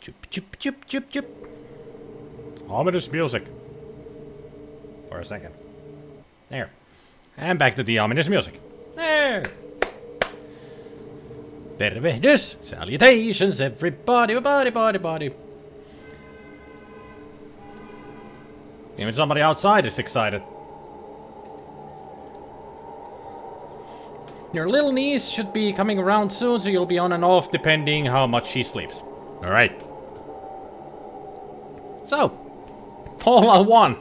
Chup, chup, chup, chup, chup. Ominous music. For a second. There. And back to the ominous music. There. Tervehdys. Salutations, everybody. Body. Even somebody outside is excited. Your little niece should be coming around soon, so you'll be on and off depending how much she sleeps. Alright. So, Fallout 1.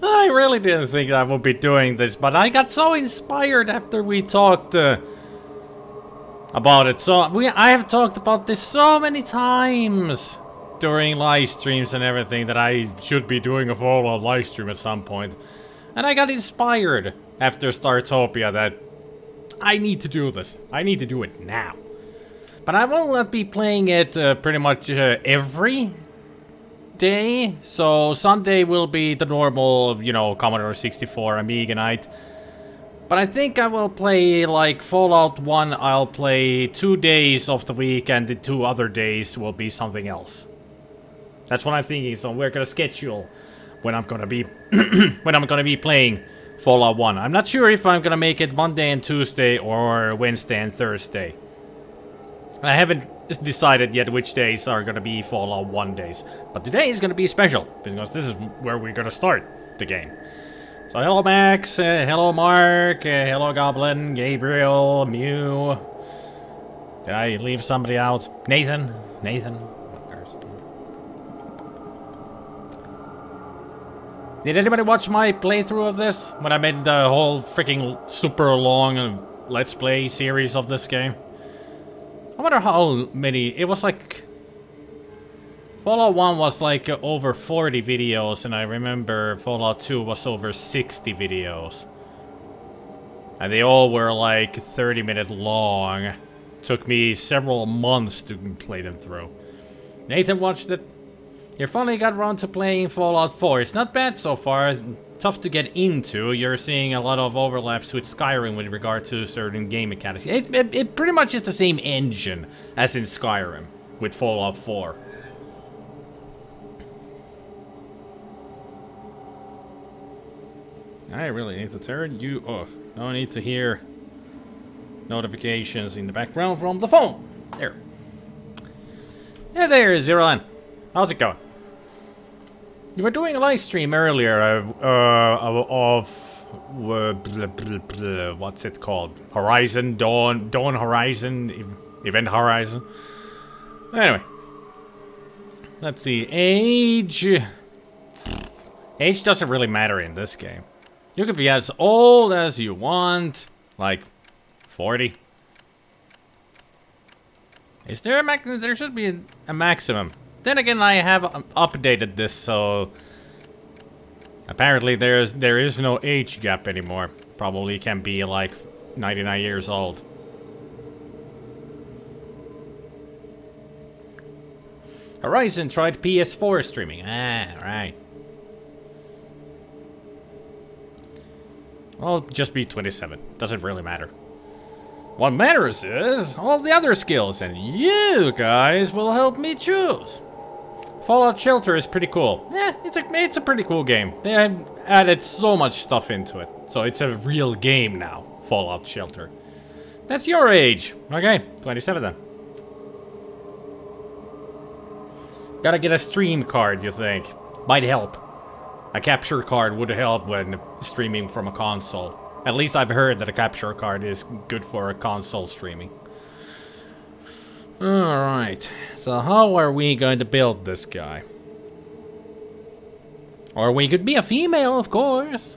I really didn't think I would be doing this, but I got so inspired after we talked about it. So, I have talked about this so many times during live streams and everything that I should be doing a Fallout live stream at some point. And I got inspired after Startopia that I need to do this. I need to do it now. But I will not be playing it pretty much every day. So Sunday will be the normal, you know, Commodore 64 Amiga night. But I think I will play, like, Fallout 1, I'll play 2 days of the week, and the 2 other days will be something else. That's what I'm thinking, so we're gonna schedule when I'm gonna be playing Fallout 1. I'm not sure if I'm gonna make it Monday and Tuesday or Wednesday and Thursday. I haven't decided yet which days are gonna be Fallout 1 days. But today is gonna be special, because this is where we're gonna start the game. So hello Max, hello Mark, hello Goblin, Gabriel, Mew. Did I leave somebody out? Nathan? Did anybody watch my playthrough of this? When I made the whole freaking super long Let's Play series of this game? I wonder how many... It was like... Fallout 1 was like over 40 videos, and I remember Fallout 2 was over 60 videos. And they all were like 30-minute long. Took me several months to play them through. Nathan watched it. You finally got around to playing Fallout 4. It's not bad so far. Tough to get into. You're seeing a lot of overlaps with Skyrim with regard to certain game mechanics. It pretty much is the same engine as in Skyrim with Fallout 4. I really need to turn you off. No need to hear notifications in the background from the phone. There. Yeah, there, Zero Line. How's it going? You were doing a live stream earlier of what's it called? Horizon Dawn Horizon Event Horizon. Anyway, let's see. Age doesn't really matter in this game. You could be as old as you want, like 40. Is there a there should be a maximum. Then again, I have updated this, so apparently there is no age gap anymore. Probably can be like 99 years old. Horizon tried PS4 streaming. Ah, right. I'll just be 27. Doesn't really matter. What matters is all the other skills, and you guys will help me choose. Fallout Shelter is pretty cool. Yeah, it's a pretty cool game. They have added so much stuff into it. So it's a real game now, Fallout Shelter. That's your age. Okay, 27 then. Gotta get a stream card, you think. Might help. A capture card would help when streaming from a console. At least I've heard that a capture card is good for a console streaming. Alright, so how are we going to build this guy? Or we could be a female, of course.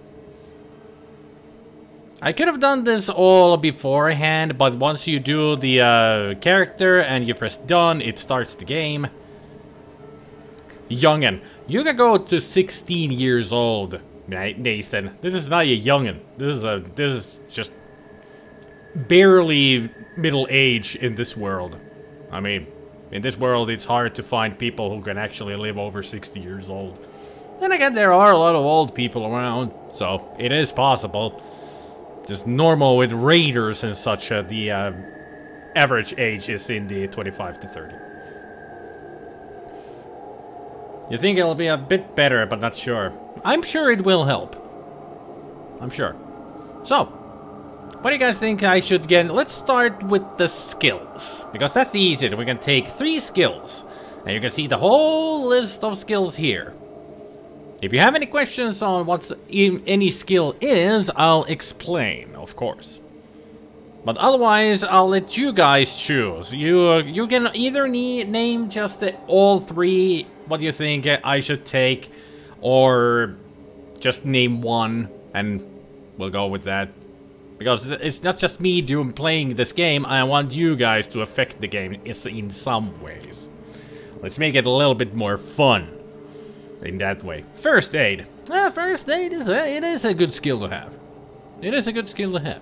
I could have done this all beforehand, but once you do the character and you press done, it starts the game. Youngin. You can go to 16 years old, Nathan. This is not a youngin. This is just barely middle age in this world. I mean, in this world, it's hard to find people who can actually live over 60 years old. Then again, there are a lot of old people around, so it is possible. Just normal with raiders and such, the average age is in the 25 to 30. You think it'll be a bit better, but not sure. I'm sure it will help. I'm sure. So, what do you guys think I should get? Let's start with the skills. Because that's the easiest. We can take 3 skills. And you can see the whole list of skills here. If you have any questions on what any skill is, I'll explain, of course. But otherwise, I'll let you guys choose. You can either name just all 3 what you think I should take, or just name one and we'll go with that. Because it's not just me playing this game, I want you guys to affect the game in some ways. Let's make it a little bit more fun in that way. First aid. First aid is a good skill to have. It is a good skill to have.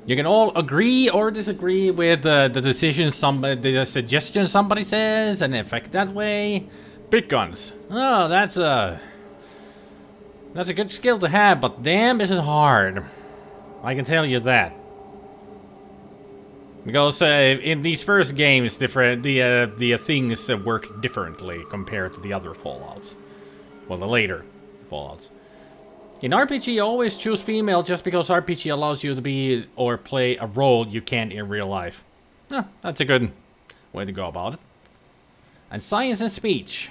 You can all agree or disagree with the decision the suggestion somebody says and affect that way. Big guns. Oh, that's a good skill to have, but damn, is it hard. I can tell you that. Because in these first games, the things work differently compared to the other Fallouts. Well, the later Fallouts. In RPG, you always choose female just because RPG allows you to be or play a role you can't in real life. That's a good way to go about it. And science and speech.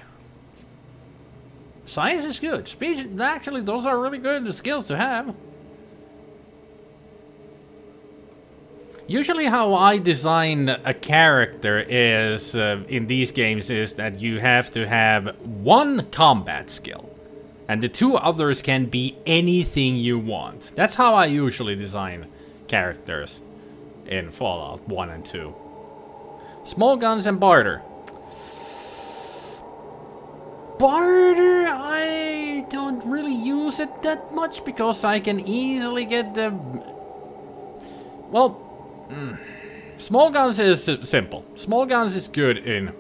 Science is good. Speech, actually, those are really good skills to have. Usually how I design a character is, in these games, is that you have to have 1 combat skill. And the 2 others can be anything you want. That's how I usually design characters in Fallout 1 and 2. Small guns and barter. Barter, I don't really use it that much because I can easily get the... Well, small guns is simple. Small guns is good in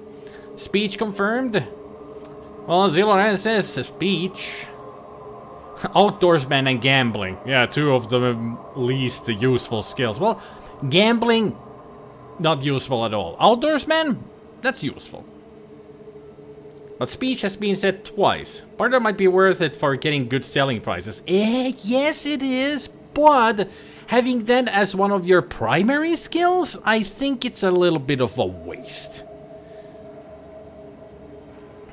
speech confirmed. Well, Ziloran says speech. Outdoorsman and gambling. Yeah, 2 of the least useful skills. Well, gambling, not useful at all. Outdoorsman, that's useful. But speech has been said twice. Barter might be worth it for getting good selling prices. Yes, it is, but having that as one of your primary skills, I think it's a little bit of a waste.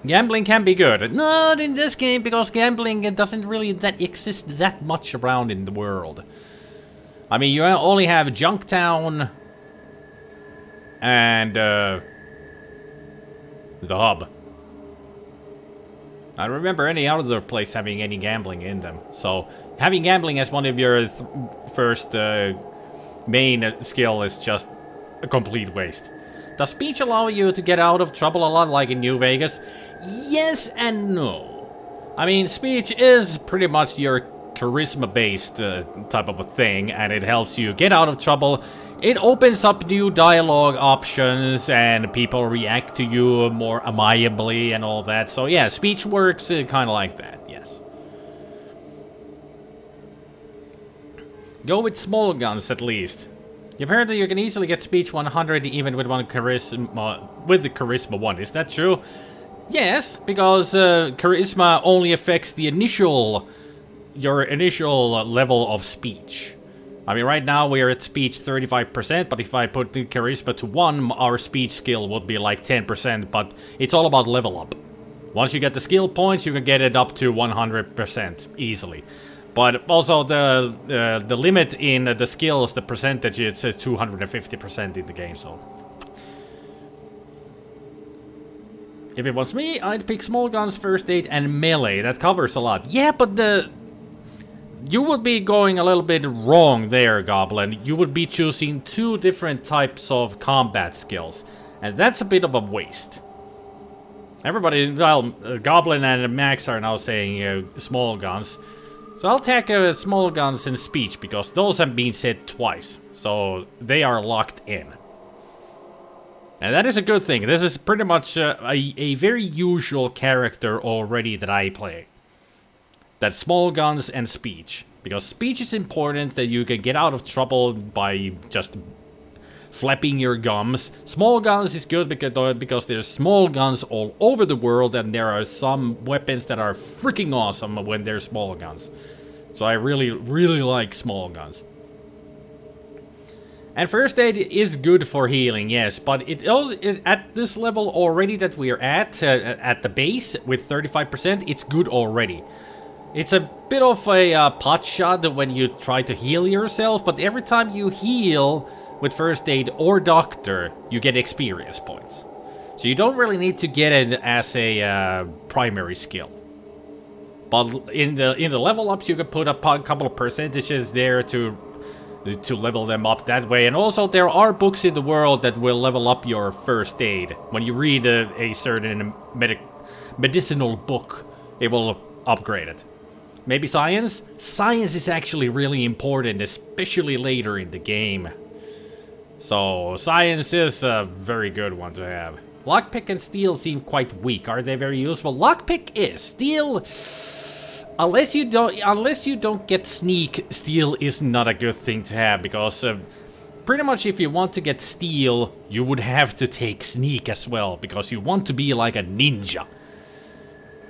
Gambling can be good. Not in this game, because gambling doesn't really exist that much around in the world. I mean, you only have Junktown and the hub. I don't remember any other place having any gambling in them. So, having gambling as one of your first main skill is just a complete waste. Does speech allow you to get out of trouble a lot like in New Vegas? Yes and no. I mean, speech is pretty much your charisma-based type of a thing, and it helps you get out of trouble. It opens up new dialogue options, and people react to you more amiably and all that. So yeah, speech works kind of like that, yes. Go with small guns at least. You've heard that you can easily get speech 100 even with one charisma, with the charisma 1. Is that true? Yes, because charisma only affects the your initial level of speech. I mean, right now we're at speech 35%, but if I put the charisma to 1, our speech skill would be like 10%, but it's all about level up. Once you get the skill points, you can get it up to 100% easily. But also the limit in the skills, the percentage, it's 250% in the game, so... If it was me, I'd pick small guns, first aid, and melee. That covers a lot. Yeah, but you would be going a little bit wrong there, Goblin. You would be choosing 2 different types of combat skills. And that's a bit of a waste. Everybody, well, Goblin and Max are now saying small guns. So I'll take small guns and speech, because those have been said twice. So they are locked in. And that is a good thing. This is pretty much a very usual character already that I play. That's small guns and speech. Because speech is important, that you can get out of trouble by just flapping your gums. Small guns is good because there's small guns all over the world, and there are some weapons that are freaking awesome when they're small guns. So I really, really like small guns. And first aid is good for healing, yes, but it also, at this level already that we're at the base with 35%, it's good already. It's a bit of a pot shot when you try to heal yourself, but every time you heal with first aid or doctor, you get experience points. So you don't really need to get it as a primary skill. But in the level ups, you can put a couple of percentages there to level them up that way. And also there are books in the world that will level up your first aid. When you read a certain medicinal book, it will upgrade it. Maybe science? Science is actually really important, especially later in the game. So science is a very good one to have. Lockpick and steel seem quite weak. Are they very useful? Lockpick is. Steel... Unless you don't get sneak, steel is not a good thing to have, because pretty much if you want to get steel, you would have to take sneak as well, because you want to be like a ninja.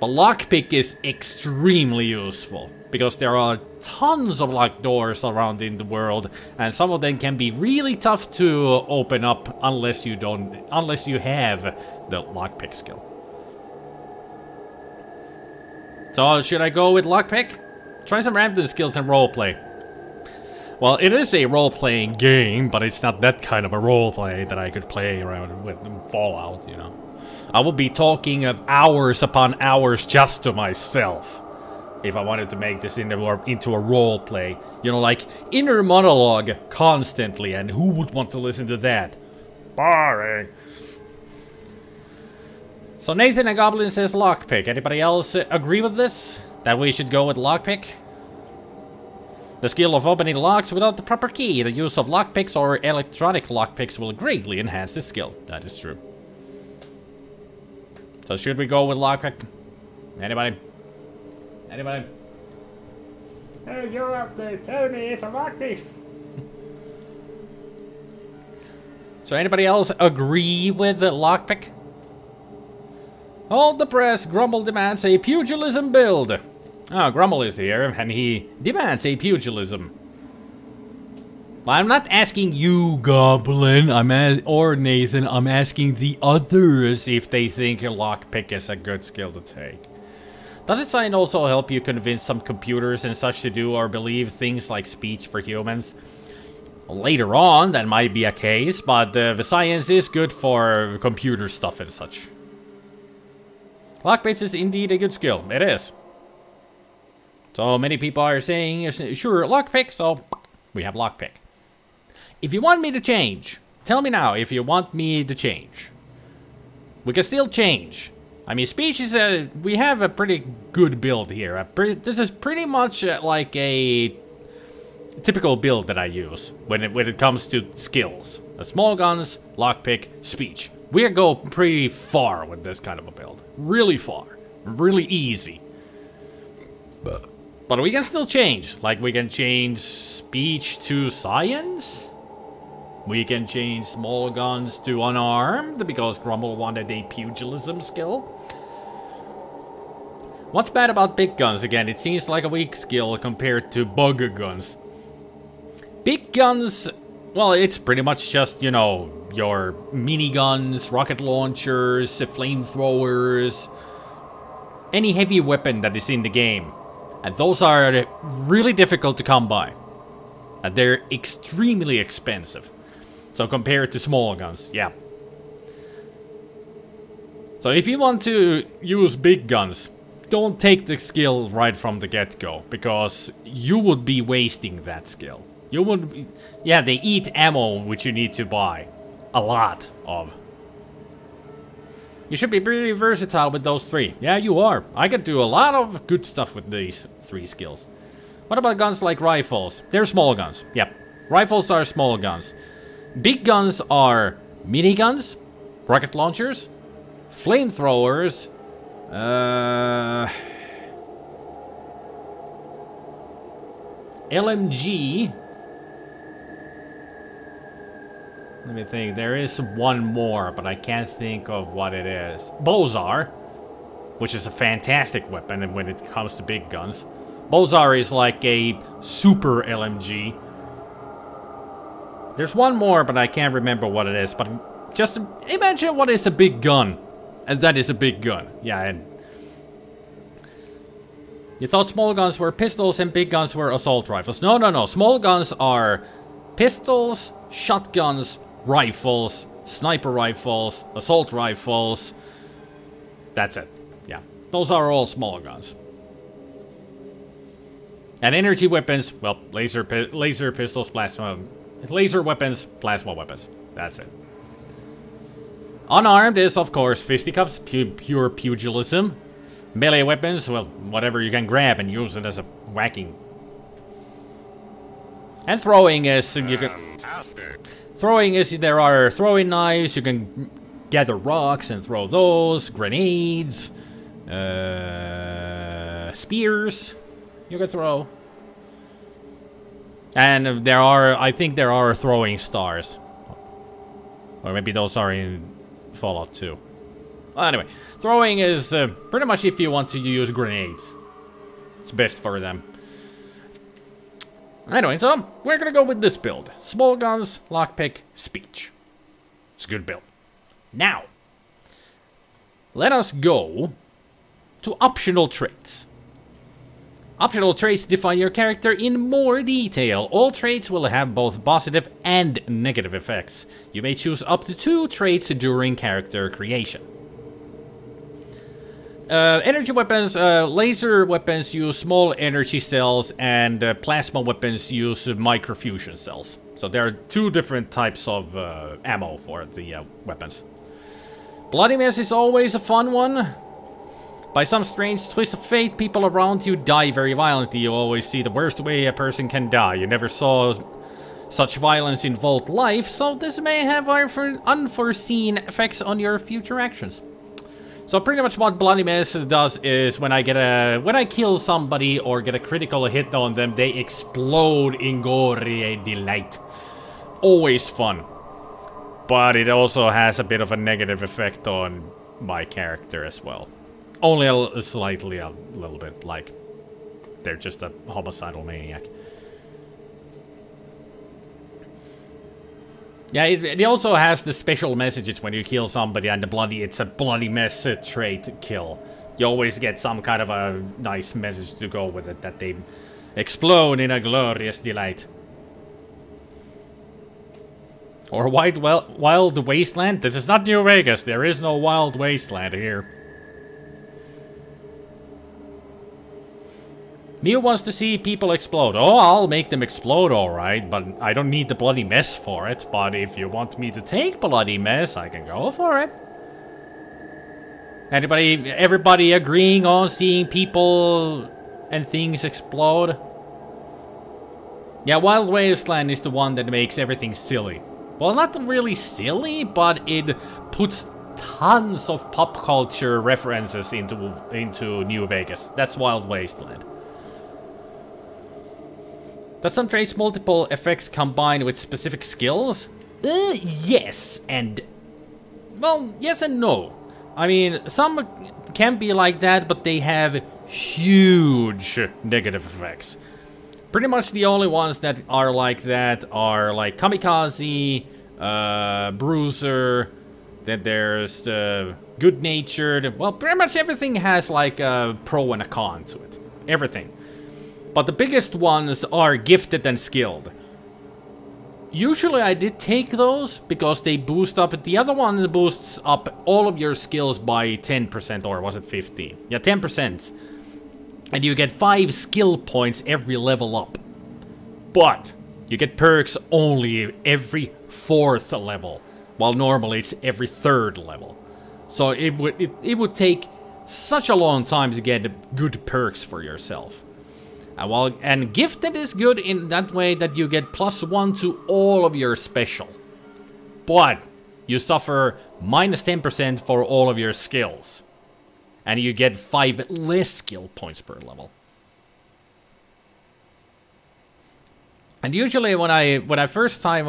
But lockpick is extremely useful, because there are tons of locked doors around in the world, and some of them can be really tough to open up unless you have the lockpick skill. So, should I go with lockpick? Try some random skills and roleplay. Well, it is a role-playing game, but it's not that kind of a roleplay that I could play around with Fallout, you know. I would be talking of hours upon hours just to myself if I wanted to make this into a roleplay. You know, like inner monologue constantly, and who would want to listen to that? Boring. So Nathan and Goblin says lockpick. Anybody else agree with this? That we should go with lockpick? The skill of opening locks without the proper key. The use of lockpicks or electronic lockpicks will greatly enhance this skill. That is true. So should we go with lockpick? Anybody? Anybody? Hey, you have to tell me it's a lockpick. So anybody else agree with the lockpick? Hold the press, Grumble demands a pugilism build. Oh, Grumble is here, and he demands a pugilism. I'm not asking you, Goblin, or Nathan, I'm asking the others if they think a lockpick is a good skill to take. Does the sign also help you convince some computers and such to do or believe things like speech for humans? Later on, that might be a case, but the science is good for computer stuff and such. Lockpicks is indeed a good skill. It is. So many people are saying, sure, lockpick, so we have lockpick. If you want me to change, tell me now if you want me to change. We can still change. I mean, speech is we have a pretty good build here. This is pretty much like a typical build that I use when it comes to skills. Small guns, lockpick, speech. We go pretty far with this kind of a build. Really far. Really easy. But we can still change. Like, we can change speech to science. We can change small guns to unarmed, because Grumble wanted a pugilism skill. What's bad about big guns again? It seems like a weak skill compared to bug guns. Big guns, well, it's pretty much just, you know, your miniguns, rocket launchers, flamethrowers, any heavy weapon that is in the game. And those are really difficult to come by. And they're extremely expensive. So compared to small guns, yeah. So if you want to use big guns, don't take the skill right from the get-go, because you would be wasting that skill. You would, yeah, they eat ammo, which you need to buy. A lot of. You should be pretty versatile with those three. Yeah, you are. I can do a lot of good stuff with these three skills. What about guns like rifles? They're small guns. Yep. Rifles are small guns. Big guns are miniguns, rocket launchers, flamethrowers, LMG. Let me think. There is one more, but I can't think of what it is. Bozar, which is a fantastic weapon when it comes to big guns. Bozar is like a super LMG. There's one more, but I can't remember what it is. But just imagine what is a big gun. And that is a big gun. Yeah, and... You thought small guns were pistols and big guns were assault rifles. No, no, no. Small guns are pistols, shotguns, rifles, sniper rifles, assault rifles. That's it. Yeah. Those are all small guns. And energy weapons, well, laser pistols, plasma... Laser weapons, plasma weapons. That's it. Unarmed is, of course, fisticuffs, pure pugilism. Melee weapons, well, whatever you can grab and use it as a whacking. And throwing is... Throwing is, there are throwing knives, you can gather rocks and throw those. Grenades. Spears you can throw. And there are, I think there are throwing stars. Or maybe those are in Fallout 2. Well, anyway, throwing is pretty much if you want to use grenades. It's best for them. Anyway, so we're gonna go with this build. Small guns, lockpick, speech. It's a good build. Now, let us go to optional traits. Optional traits define your character in more detail. All traits will have both positive and negative effects. You may choose up to 2 traits during character creation. Energy weapons, laser weapons use small energy cells, and plasma weapons use microfusion cells. So there are 2 different types of ammo for the weapons. Bloody mess is always a fun one. By some strange twist of fate, people around you die very violently. You always see the worst way a person can die. You never saw such violence in Vault life, so this may have unforeseen effects on your future actions. So pretty much what Bloody Mess does is when I kill somebody or get a critical hit on them, they explode in gory delight. Always fun. But it also has a bit of a negative effect on my character as well. Only a little bit, like they're just a homicidal maniac. Yeah, it also has the special messages when you kill somebody and it's a bloody mess trait kill. You always get some kind of a nice message to go with it, that they explode in a glorious delight. Or wild wasteland? This is not New Vegas, there is no wild wasteland here. Mew wants to see people explode. Oh, I'll make them explode, alright, but I don't need the bloody mess for it. But if you want me to take bloody mess, I can go for it. Everybody agreeing on seeing people and things explode? Yeah, Wild Wasteland is the one that makes everything silly. Well, not really silly, but it puts tons of pop culture references into New Vegas. That's Wild Wasteland. Does some traits multiple effects combine with specific skills? Yes, and... Well, yes and no. I mean, some can be like that, but they have huge negative effects. Pretty much the only ones that are like that are like Kamikaze, Bruiser, then there's Good-Natured. Well, pretty much everything has like a pro and a con to it. Everything. But the biggest ones are Gifted and Skilled. Usually I did take those because they boost up. The other one boosts up all of your skills by 10%, or was it 15? Yeah, 10%. And you get 5 skill points every level up. But you get perks only every 4th level, while normally it's every 3rd level. So it would take such a long time to get good perks for yourself. And Gifted is good in that way that you get +1 to all of your special. But you suffer -10% for all of your skills. And you get 5 less skill points per level. And usually the first times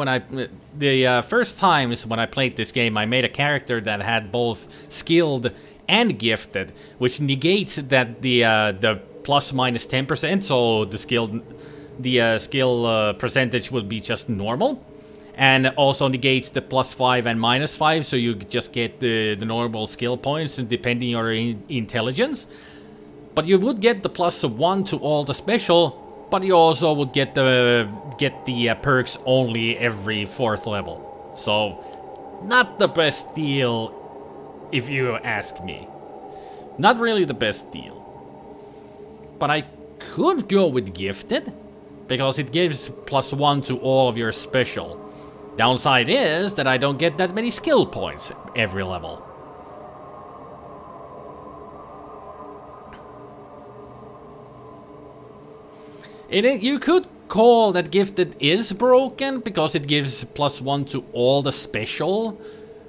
when I played this game, I made a character that had both skilled and gifted, which negates that the plus minus 10%, so the skill percentage will be just normal, and also negates the +5 and -5, so you just get the normal skill points depending on your intelligence. But you would get the +1 to all the special, but you also would get the perks only every 4th level. So not the best deal, if you ask me. Not really the best deal. But I could go with gifted, because it gives +1 to all of your special. Downside is that I don't get that many skill points every level. You could call that gifted is broken, because it gives +1 to all the special,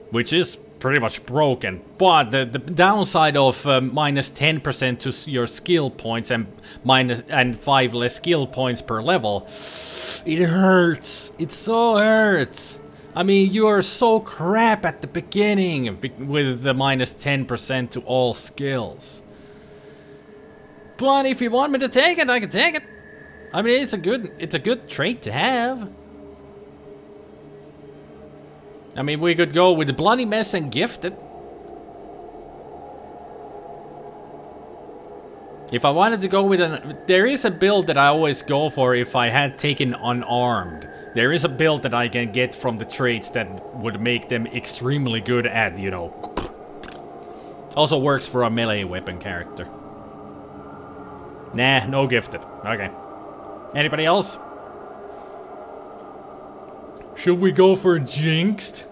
which is pretty much broken. But the downside of -10% to your skill points and 5 less skill points per level, it hurts. It so hurts. I mean, you are so crap at the beginning with the -10% to all skills. But if you want me to take it, I can take it. I mean, it's a good trait to have. I mean, we could go with the Bloody Mess and Gifted. If I wanted to go with there is a build that I always go for if I had taken Unarmed. There is a build that I can get from the traits that would make them extremely good at, you know. Also works for a melee weapon character. Nah, no Gifted. Okay. Anybody else? Should we go for Jinxed?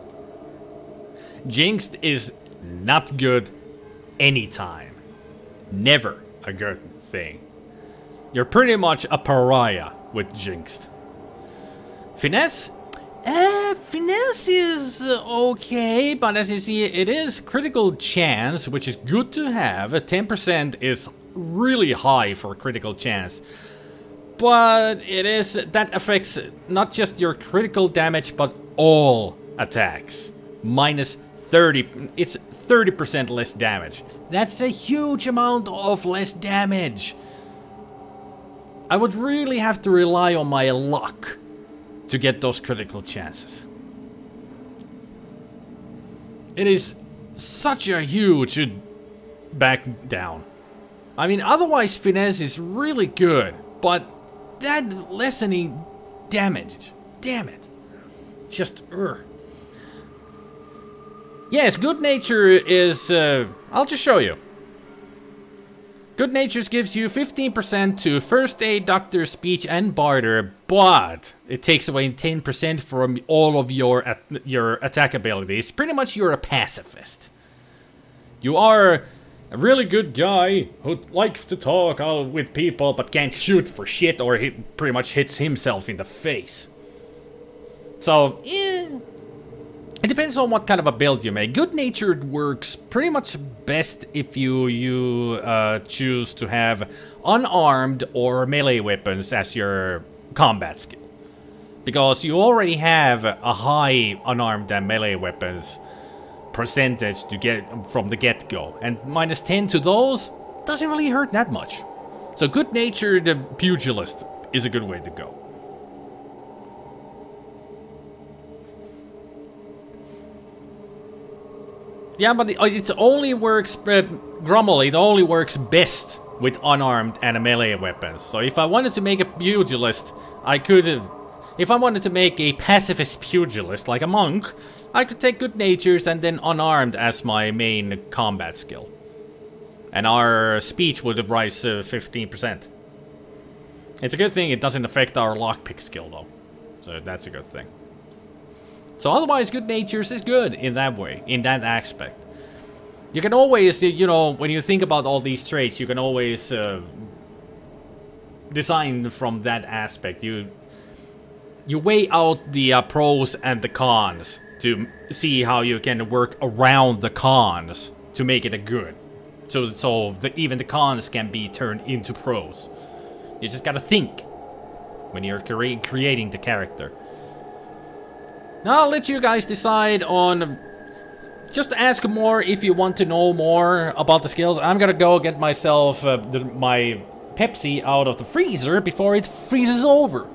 Jinxed is not good anytime. Never a good thing. You're pretty much a pariah with Jinxed. Finesse? Finesse is okay, but as you see, it is critical chance, which is good to have. 10% is really high for critical chance. But that affects not just your critical damage, but all attacks. -30, it's 30% less damage. That's a huge amount of less damage. I would really have to rely on my luck to get those critical chances. It is such a huge back down. I mean, otherwise Finesse is really good, but that lessening damage, damn it. Just, Yes, Good Nature is, I'll just show you. Good Nature gives you 15% to First Aid, Doctor, Speech, and Barter, but it takes away 10% from all of your attack abilities. Pretty much you're a pacifist. You are a really good guy who likes to talk with people but can't shoot for shit, or he pretty much hits himself in the face. So, it depends on what kind of a build you make. Good Natured works pretty much best if you choose to have unarmed or melee weapons as your combat skill. Because you already have a high unarmed and melee weapons percentage to get from the get-go. And -10 to those doesn't really hurt that much. So Good Natured Pugilist is a good way to go. Yeah, but it only works, Grummel, it only works best with unarmed and melee weapons. So if I wanted to make a pugilist, I could, if I wanted to make a pacifist pugilist, like a monk, I could take Good Natures and then unarmed as my main combat skill. And our speech would rise 15%. It's a good thing it doesn't affect our lockpick skill though. So that's a good thing. So otherwise, Good Natures is good in that way, in that aspect. You can always, you know, when you think about all these traits, you can always design from that aspect. You weigh out the pros and the cons to see how you can work around the cons to make it a good. So even the cons can be turned into pros. You just gotta think. when you're creating the character. Now I'll let you guys decide on... Just ask more if you want to know more about the skills. I'm gonna go get myself my Pepsi out of the freezer before it freezes over.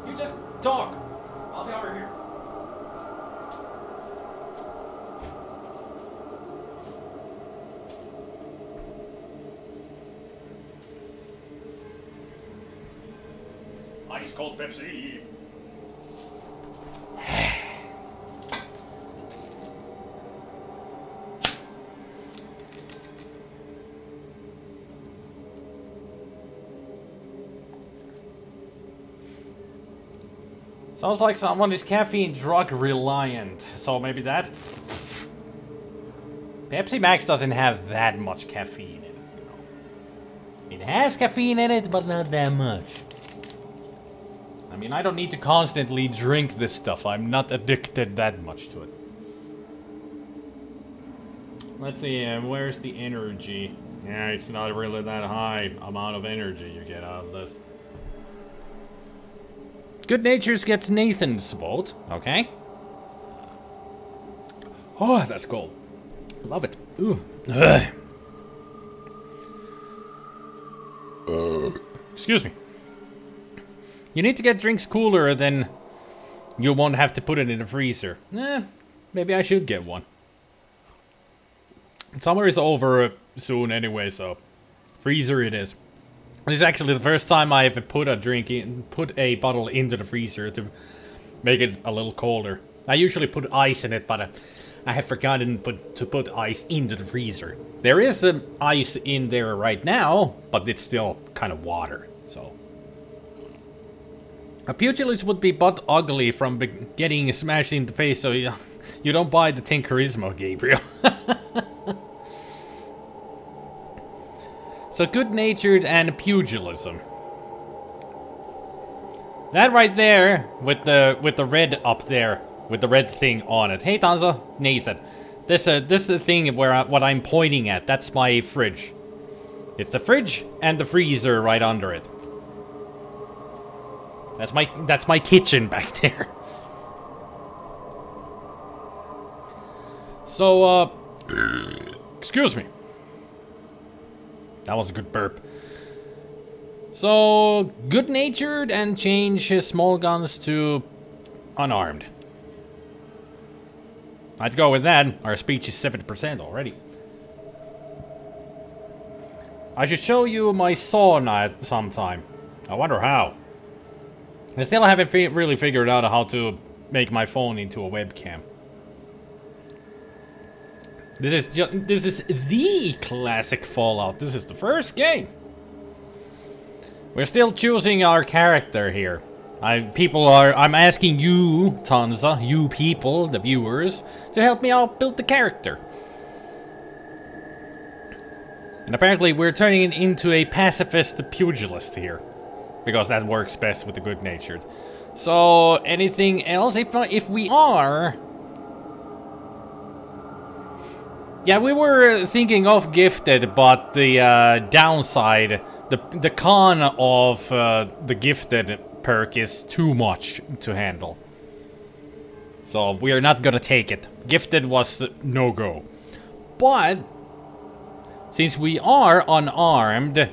You just talk. I'll be over here. Ice cold Pepsi. Sounds like someone is caffeine drug reliant, so maybe that. Pepsi Max doesn't have that much caffeine in it, you know. It has caffeine in it, but not that much. I mean, I don't need to constantly drink this stuff. I'm not addicted that much to it. Let's see, where's the energy? Yeah, it's not really that high amount of energy you get out of this. Good Nature's gets Nathan's vote. Okay. Oh, that's cold. Love it. Ooh. Excuse me. You need to get drinks cooler, then you won't have to put it in the freezer. Maybe I should get one. Summer is over soon anyway, so freezer it is. This is actually the first time I've put a bottle into the freezer to make it a little colder. I usually put ice in it, but I have forgotten to put ice into the freezer. There is ice in there right now, but it's still kind of water, so. A pugilist would be but ugly from getting smashed in the face, so you don't buy the 10 charisma, Gabriel. So good-natured and pugilism. That right there, with the red up there, with the red thing on it. Hey, Tanza, Nathan. This is the thing where what I'm pointing at. That's my fridge. It's the fridge and the freezer right under it. That's my kitchen back there. So, excuse me. That was a good burp. So, good-natured and change his small guns to unarmed. I'd go with that. Our speech is 70% already. I should show you my sauna sometime. I wonder how. I still haven't really figured out how to make my phone into a webcam. This is the classic Fallout. This is the first game. We're still choosing our character here. I'm asking you, Tanza, you people, the viewers, to help me out build the character. And apparently we're turning it into a pacifist pugilist here. Because that works best with the good-natured. So, anything else? If we are... Yeah, we were thinking of gifted, but the downside, the con of the gifted perk is too much to handle. So we are not gonna take it. Gifted was no-go. But, since we are unarmed,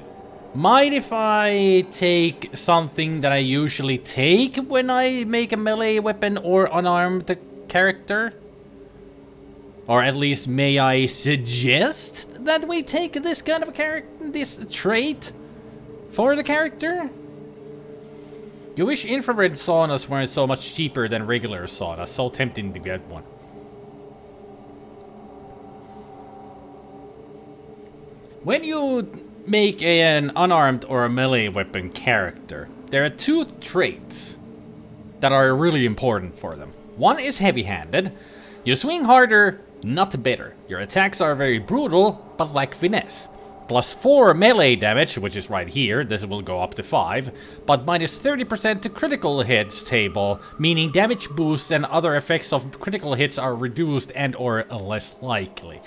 mind if I take something that I usually take when I make a melee weapon or unarmed character? Or at least may I suggest that we take this kind of this trait for the character? You wish infrared saunas weren't so much cheaper than regular saunas. So tempting to get one. When you make an unarmed or a melee weapon character, there are two traits that are really important for them. One is heavy-handed. You swing harder, not better. Your attacks are very brutal, but lack finesse. Plus 4 melee damage, which is right here, this will go up to 5, but minus 30% to critical hits table, meaning damage boosts and other effects of critical hits are reduced and or less likely.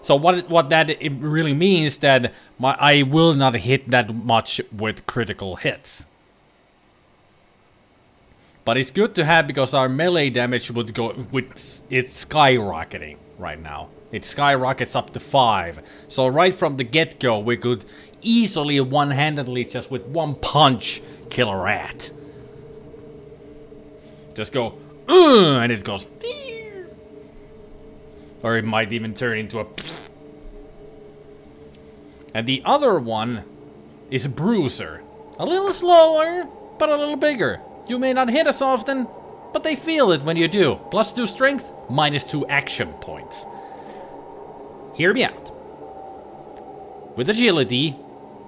So what that it really means that I will not hit that much with critical hits. But it's good to have because our melee damage would go with it's skyrocketing right now. It skyrockets up to 5. So right from the get-go we could easily one-handedly just with one punch kill a rat. Just go and it goes. Or it might even turn into a... And the other one is Bruiser. A little slower, but a little bigger. You may not hit as often, but they feel it when you do. +2 strength, -2 action points. Hear me out. With agility,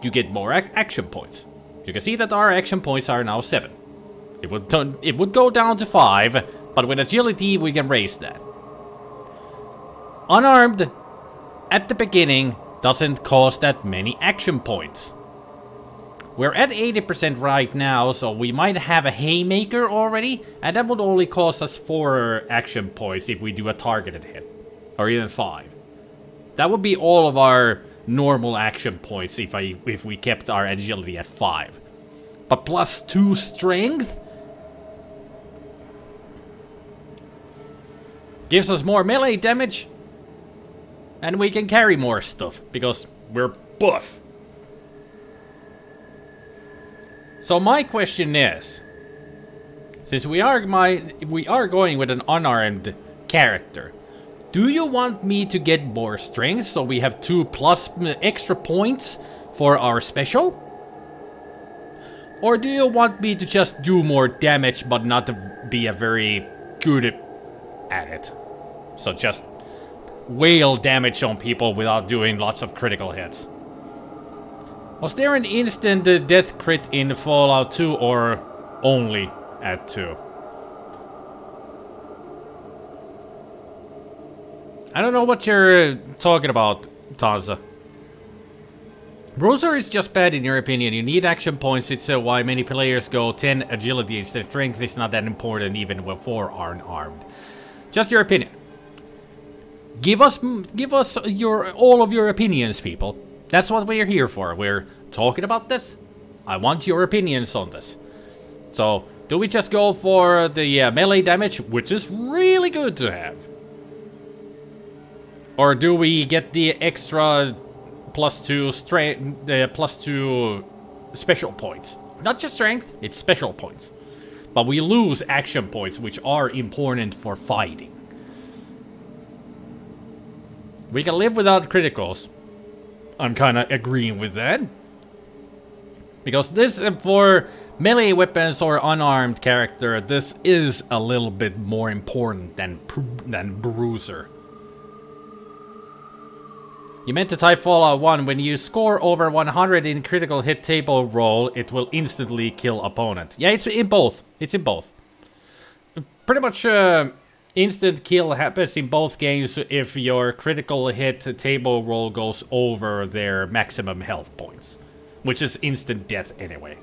you get more action points. You can see that our action points are now 7. It would go down to 5, but with agility we can raise that. Unarmed, at the beginning, doesn't cost that many action points. We're at 80% right now, so we might have a Haymaker already, and that would only cost us 4 action points if we do a targeted hit. Or even 5. That would be all of our normal action points if we kept our agility at 5. But +2 strength gives us more melee damage, and we can carry more stuff because we're buff. So my question is, since we are going with an unarmed character, do you want me to get more strength so we have 2+ extra points for our special? Or do you want me to just do more damage but not to be a very good at it? So just wail damage on people without doing lots of critical hits. Was there an instant death crit in Fallout 2 or only at 2? I don't know what you're talking about, Taza. Bruiser is just bad in your opinion. You need action points. It's why many players go 10 agility instead. Strength is not that important even when 4 aren't armed. Just your opinion. Give us all of your opinions, people. That's what we're here for. We're talking about this. I want your opinions on this. So, do we just go for the melee damage, which is really good to have? Or do we get the extra +2 strength, the +2 special points? Not just strength, it's special points. But we lose action points, which are important for fighting. We can live without criticals. I'm kind of agreeing with that. Because this, for melee weapons or unarmed character, this is a little bit more important than Bruiser. You meant to type Fallout 1. When you score over 100 in critical hit table roll, it will instantly kill opponent. Yeah, it's in both. It's in both. Pretty much instant kill happens in both games if your critical hit table roll goes over their maximum health points. Which is instant death anyway.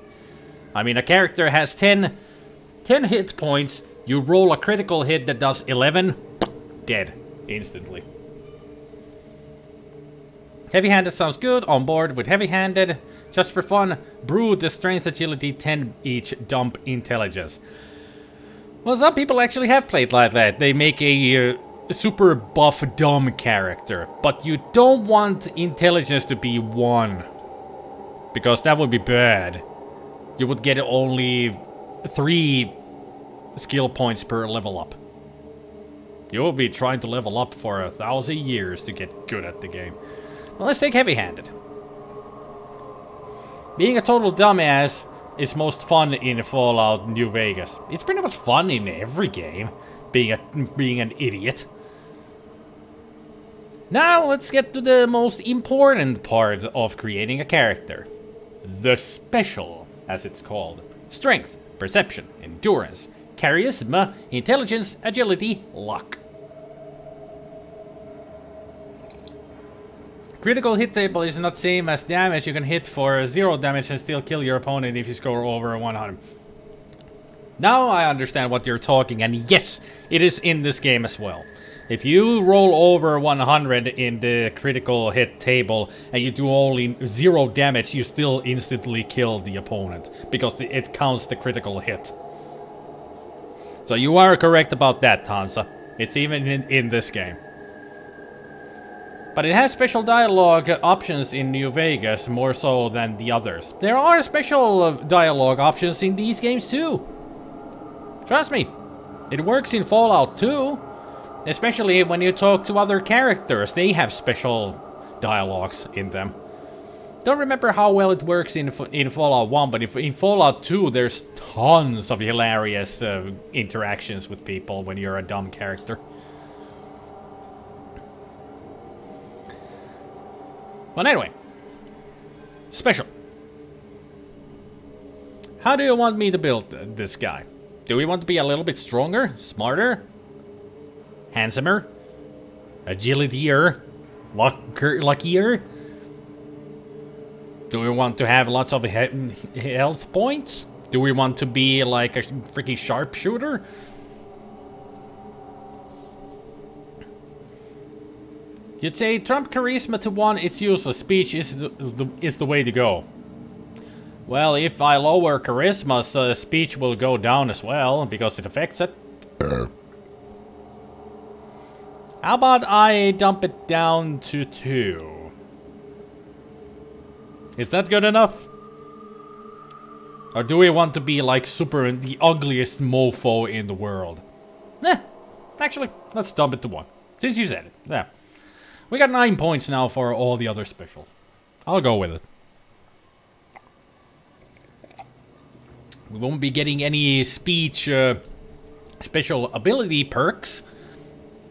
I mean, a character has 10 hit points. You roll a critical hit that does 11. Dead. Instantly. Heavy-handed sounds good. On board with heavy-handed. Just for fun, brew the strength, agility, 10 each, dump intelligence. Well, some people actually have played like that. They make a super buff, dumb character. But you don't want intelligence to be 1. Because that would be bad. You would get only 3 skill points per level up. You will be trying to level up for 1,000 years to get good at the game. Well, let's take heavy-handed. Being a total dumbass is most fun in Fallout New Vegas. It's pretty much fun in every game, being an idiot. Now let's get to the most important part of creating a character. The special, as it's called. Strength, perception, endurance, charisma, intelligence, agility, luck. Critical hit table is not same as damage. You can hit for 0 damage and still kill your opponent if you score over 100. Now I understand what you're talking, and yes, it is in this game as well. If you roll over 100 in the critical hit table and you do only 0 damage, you still instantly kill the opponent because it counts the critical hit. So you are correct about that, Tanza. It's even in this game. But it has special dialogue options in New Vegas more so than the others. There are special dialogue options in these games too. Trust me, it works in Fallout too. Especially when you talk to other characters, they have special dialogues in them. Don't remember how well it works in Fallout 1, but in Fallout 2 there's tons of hilarious interactions with people when you're a dumb character. But anyway, special. How do you want me to build this guy? Do we want to be a little bit stronger, smarter, handsomer, agilitier, luckier? Do we want to have lots of health points? Do we want to be like a freaking sharpshooter? You'd say Trump charisma to 1, it's useless. Speech is the way to go. Well, if I lower charisma, speech will go down as well, because it affects it. How about I dump it down to 2? Is that good enough? Or do we want to be like the ugliest mofo in the world? Actually, let's dump it to 1. Since you said it. Yeah. We got 9 points now for all the other specials. I'll go with it. We won't be getting any speech special ability perks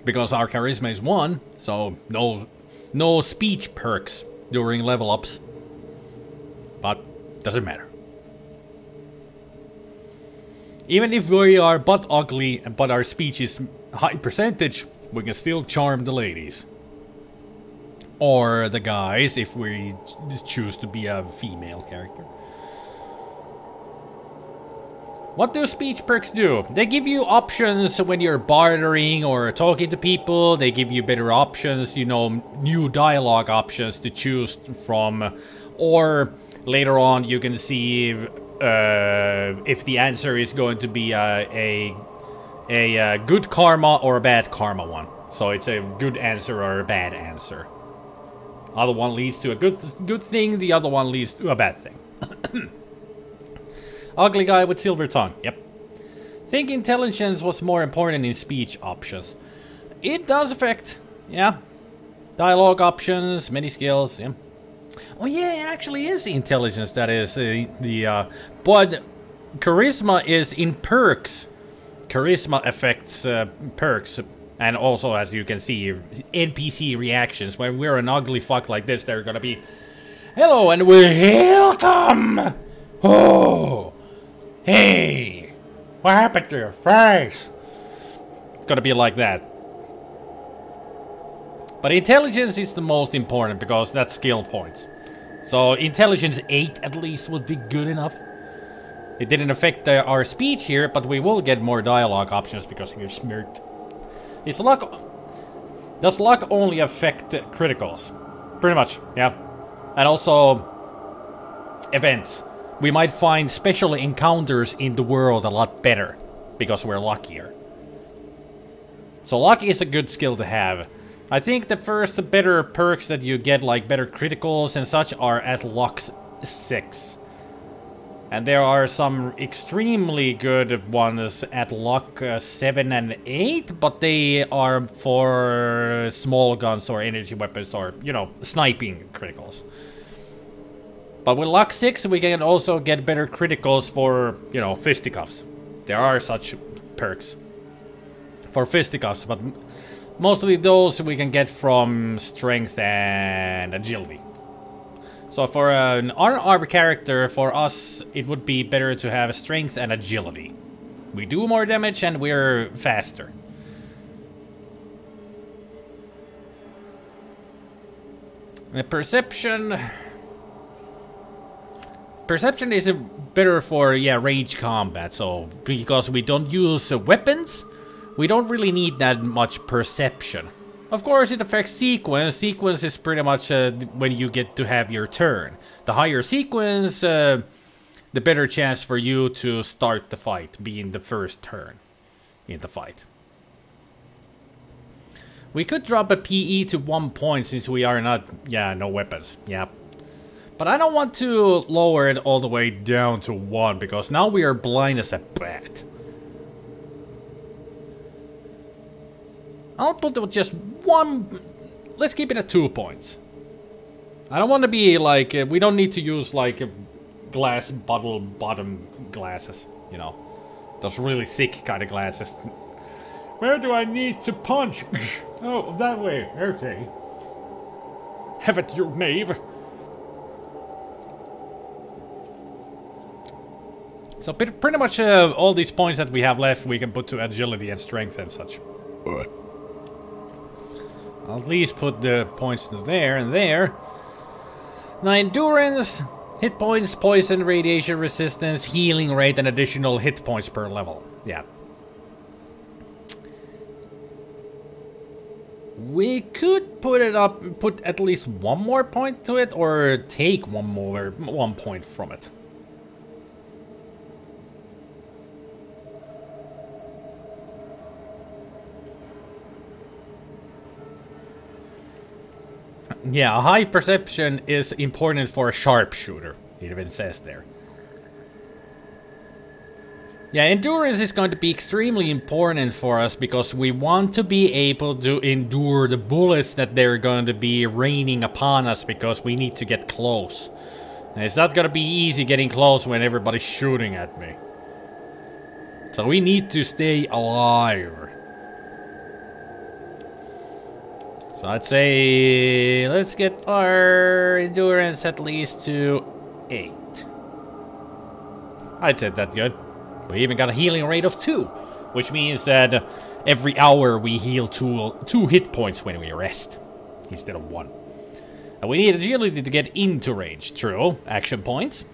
because our charisma is 1, so no speech perks during level ups. But doesn't matter. Even if we are butt ugly but our speech is high percentage, we can still charm the ladies. Or the guys if we choose to be a female character. What do speech perks do? They give you options when you're bartering or talking to people. They give you better options, you know, new dialogue options to choose from. Or later on you can see if the answer is going to be a good karma or a bad karma one. So it's a good answer or a bad answer. Other one leads to a good thing, the other one leads to a bad thing. Ugly guy with silver tongue, yep. Think intelligence was more important in speech options. It does affect, yeah. Dialogue options, many skills, yeah. Oh yeah, it actually is intelligence that is but charisma is in perks. Charisma affects perks. And also, as you can see, NPC reactions. When we're an ugly fuck like this, they're gonna be, hello and welcome! Oh! Hey! What happened to your face? It's gonna be like that. But intelligence is the most important because that's skill points. So intelligence 8 at least would be good enough. It didn't affect our speech here, but we will get more dialogue options because we're smart. Is luck... Does luck only affect criticals? Pretty much, yeah. And also... events. We might find special encounters in the world a lot better. Because we're luckier. So luck is a good skill to have. I think the first better perks that you get, like better criticals and such, are at luck 6. And there are some extremely good ones at luck 7 and 8, but they are for small guns or energy weapons or, you know, sniping criticals. But with luck 6, we can also get better criticals for, you know, fisticuffs. There are such perks for fisticuffs, but mostly those we can get from strength and agility. So for an unarmed character, for us, it would be better to have strength and agility. We do more damage and we're faster. The perception... Perception is better for, yeah, range combat, so because we don't use weapons, we don't really need that much perception. Of course, it affects sequence. Sequence is pretty much when you get to have your turn. The higher sequence, the better chance for you to start the fight, being the first turn in the fight. We could drop a PE to 1 point since we are not... Yeah, no weapons. Yeah. But I don't want to lower it all the way down to 1, because now we are blind as a bat. I'll put it just 1... Let's keep it at 2 points. I don't want to be like... we don't need to use like glass bottle bottom glasses, you know. Those really thick kind of glasses. Where do I need to punch? Oh, that way. Okay. Have it, you knave. So pretty much all these points that we have left we can put to agility and strength and such. I'll at least put the points to there and there. Now endurance, hit points, poison, radiation resistance, healing rate, and additional hit points per level. Yeah. We could put it up, put at least 1 more point to it, or take 1 point from it. Yeah, a high perception is important for a sharpshooter, it even says there. Yeah, endurance is going to be extremely important for us because we want to be able to endure the bullets that they're going to be raining upon us because we need to get close. And it's not going to be easy getting close when everybody's shooting at me. So we need to stay alive. So I'd say let's get our endurance at least to 8. I'd say that's good. We even got a healing rate of 2, which means that every hour we heal 2 hit points when we rest, instead of 1. And we need agility to get into range. True. Action points.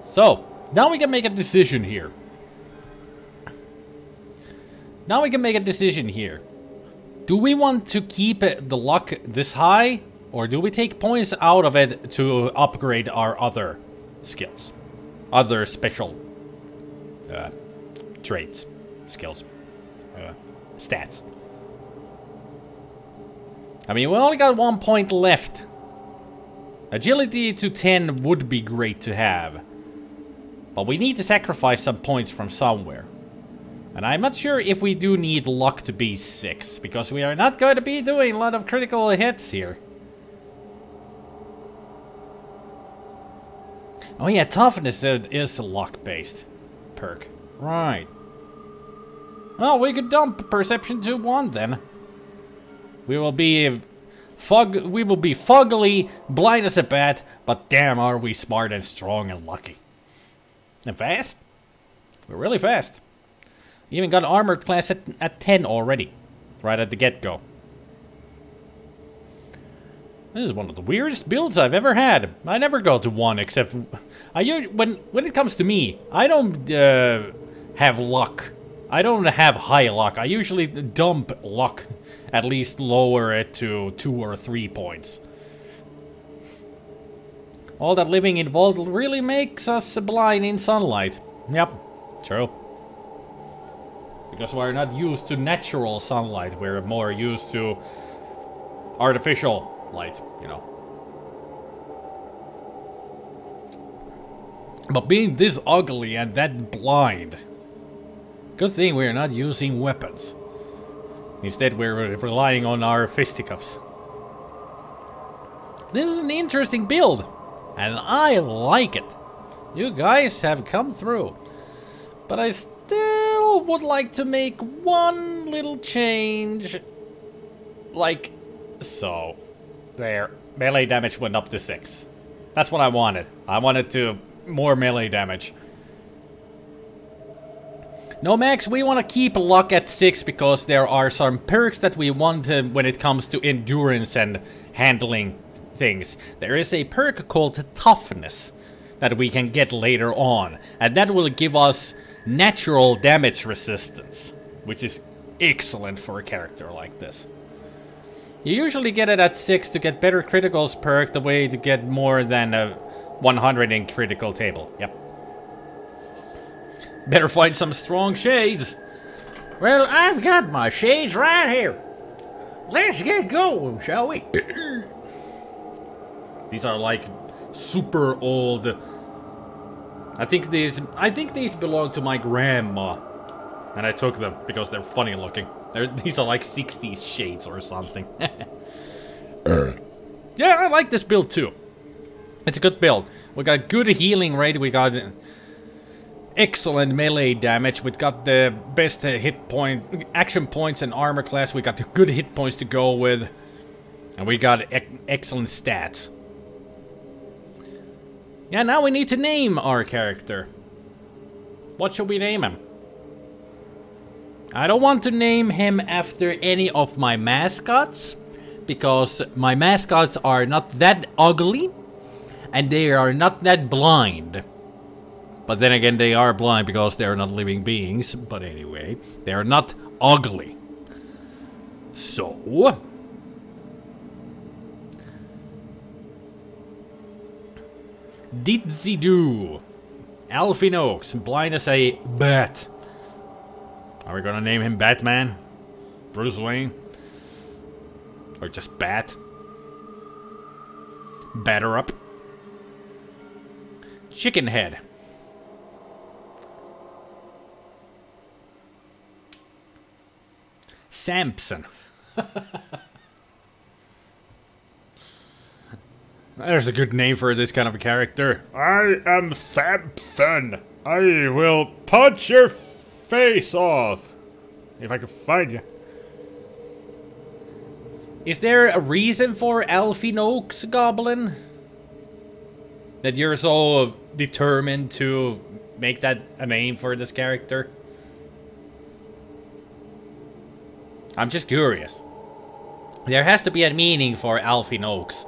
So, now we can make a decision here. Do we want to keep the luck this high? Or do we take points out of it to upgrade our other skills? Other special traits, skills, stats. I mean, we only got 1 point left. Agility to 10 would be great to have. But we need to sacrifice some points from somewhere. And I'm not sure if we do need luck to be 6, because we are not going to be doing a lot of critical hits here. Oh yeah, toughness is a luck-based perk. Right. Well, we could dump perception to 1 then. We will be foggily, blind as a bat, but damn are we smart and strong and lucky. And fast? We're really fast. Even got armor class at 10 already. Right at the get-go. This is one of the weirdest builds I've ever had. I never go to 1 except... when it comes to me, I don't have luck. I don't have high luck. I usually dump luck. At least lower it to 2 or 3 points. All that living involved really makes us blind in sunlight. Yep, true. Because we're not used to natural sunlight. We're more used to artificial light, you know. But being this ugly and that blind, good thing we're not using weapons. Instead we're relying on our fisticuffs. This is an interesting build, and I like it. You guys have come through. But I still would like to make one little change. Like so. There, melee damage went up to 6. That's what I wanted. I wanted to more melee damage. No, Max, we want to keep luck at 6 because there are some perks that we want when it comes to endurance and handling things. There is a perk called toughness. that we can get later on. And that will give us natural damage resistance, which is excellent for a character like this. You usually get it at 6 to get better criticals perk, the way to get more than a 100 in critical table. Yep. Better find some strong shades. Well, I've got my shades right here. Let's get going, shall we? These are like super old. I think these belong to my grandma, and I took them because they're funny looking. These are like 60s shades or something. Yeah, I like this build too. It's a good build. We got good healing rate. We got excellent melee damage. We got the best hit point, action points, and armor class. We got the good hit points to go with, and we got excellent stats. Yeah, now we need to name our character. What should we name him? I don't want to name him after any of my mascots, because my mascots are not that ugly, and they are not that blind. But then again, they are blind because they are not living beings. But anyway, they are not ugly. So... Didzy-doo. Alfie Noakes, blind as a bat. Are we gonna name him Batman? Bruce Wayne? Or just Bat? Batter up. Chicken head. Samson. There's a good name for this kind of a character. I am Samson. I will punch your face off. If I can find you. Is there a reason for Alfie Noakes, Goblin? That you're so determined to make that a name for this character? I'm just curious. There has to be a meaning for Alfie Noakes.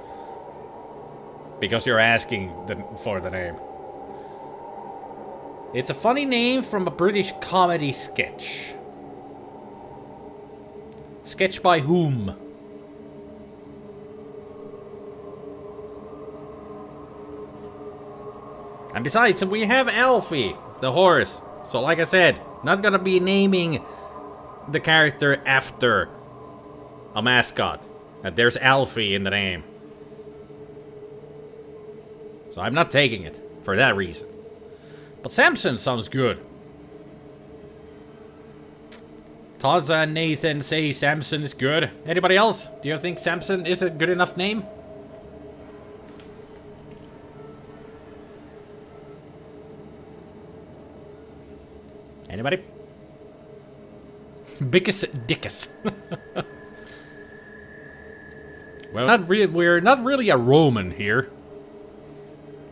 Because you're asking for the name. It's a funny name from a British comedy sketch. Sketch by whom? And besides, we have Alfie, the horse. So like I said, not gonna be naming the character after a mascot. And there's Alfie in the name. So I'm not taking it for that reason. But Samson sounds good. Taza and Nathan say Samson is good. Anybody else? Do you think Samson is a good enough name? Anybody? Bickus Dickus. Well, we're not really a Roman here.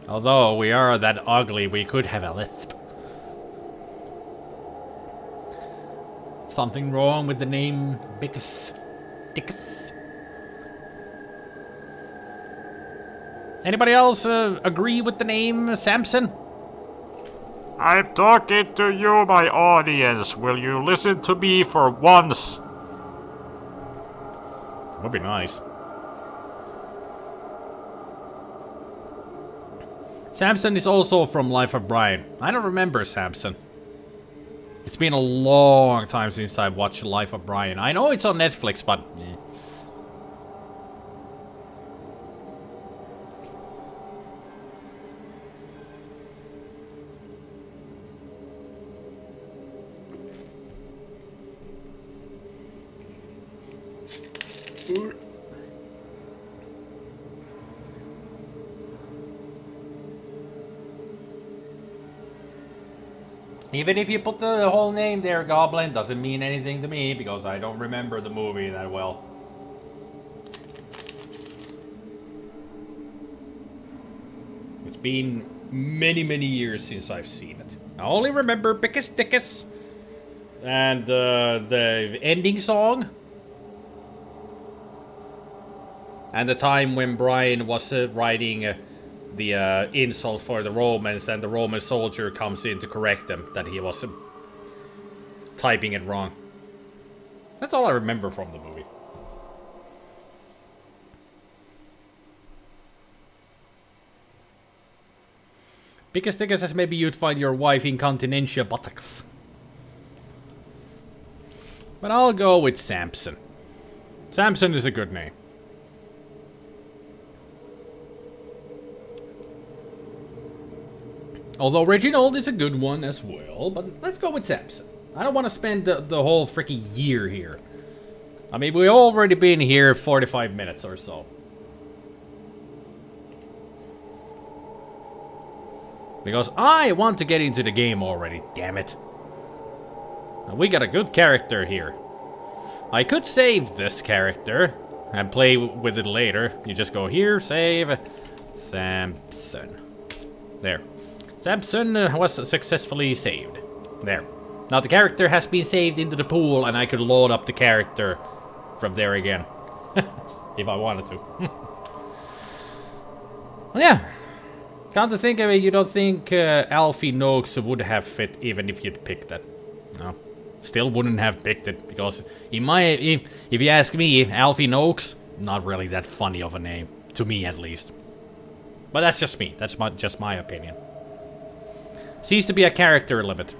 Although we are that ugly, we could have a lisp. Something wrong with the name Bickus Dickus? Anybody else agree with the name Samson? I'm talking to you, my audience. Will you listen to me for once? Would be nice. Samson is also from Life of Brian. I don't remember Samson. It's been a long time since I watched Life of Brian. I know it's on Netflix, but... Even if you put the whole name there, Goblin, doesn't mean anything to me, because I don't remember the movie that well. It's been many, many years since I've seen it. I only remember Bickus Dickus and the ending song. And the time when Brian was writing the insult for the Romans, and the Roman soldier comes in to correct them that he was typing it wrong. That's all I remember from the movie. Biggest thing is maybe you'd find your wife incontinentia buttocks. But I'll go with Samson. Samson is a good name. Although Reginald is a good one as well, but let's go with Samson. I don't want to spend the whole freaking year here. I mean, we've already been here 45 minutes or so. Because I want to get into the game already, damn it. And we got a good character here. I could save this character and play with it later. You just go here, save, Samson. There. Samson was successfully saved. There. Now the character has been saved into the pool, and I could load up the character from there again. If I wanted to. Well, yeah. Come to think of it, you don't think Alfie Noakes would have fit even if you'd picked that? No. Still wouldn't have picked it, because if you ask me, Alfie Noakes, not really that funny of a name. To me, at least. But that's just me. That's just my opinion. Seems to be a character limit.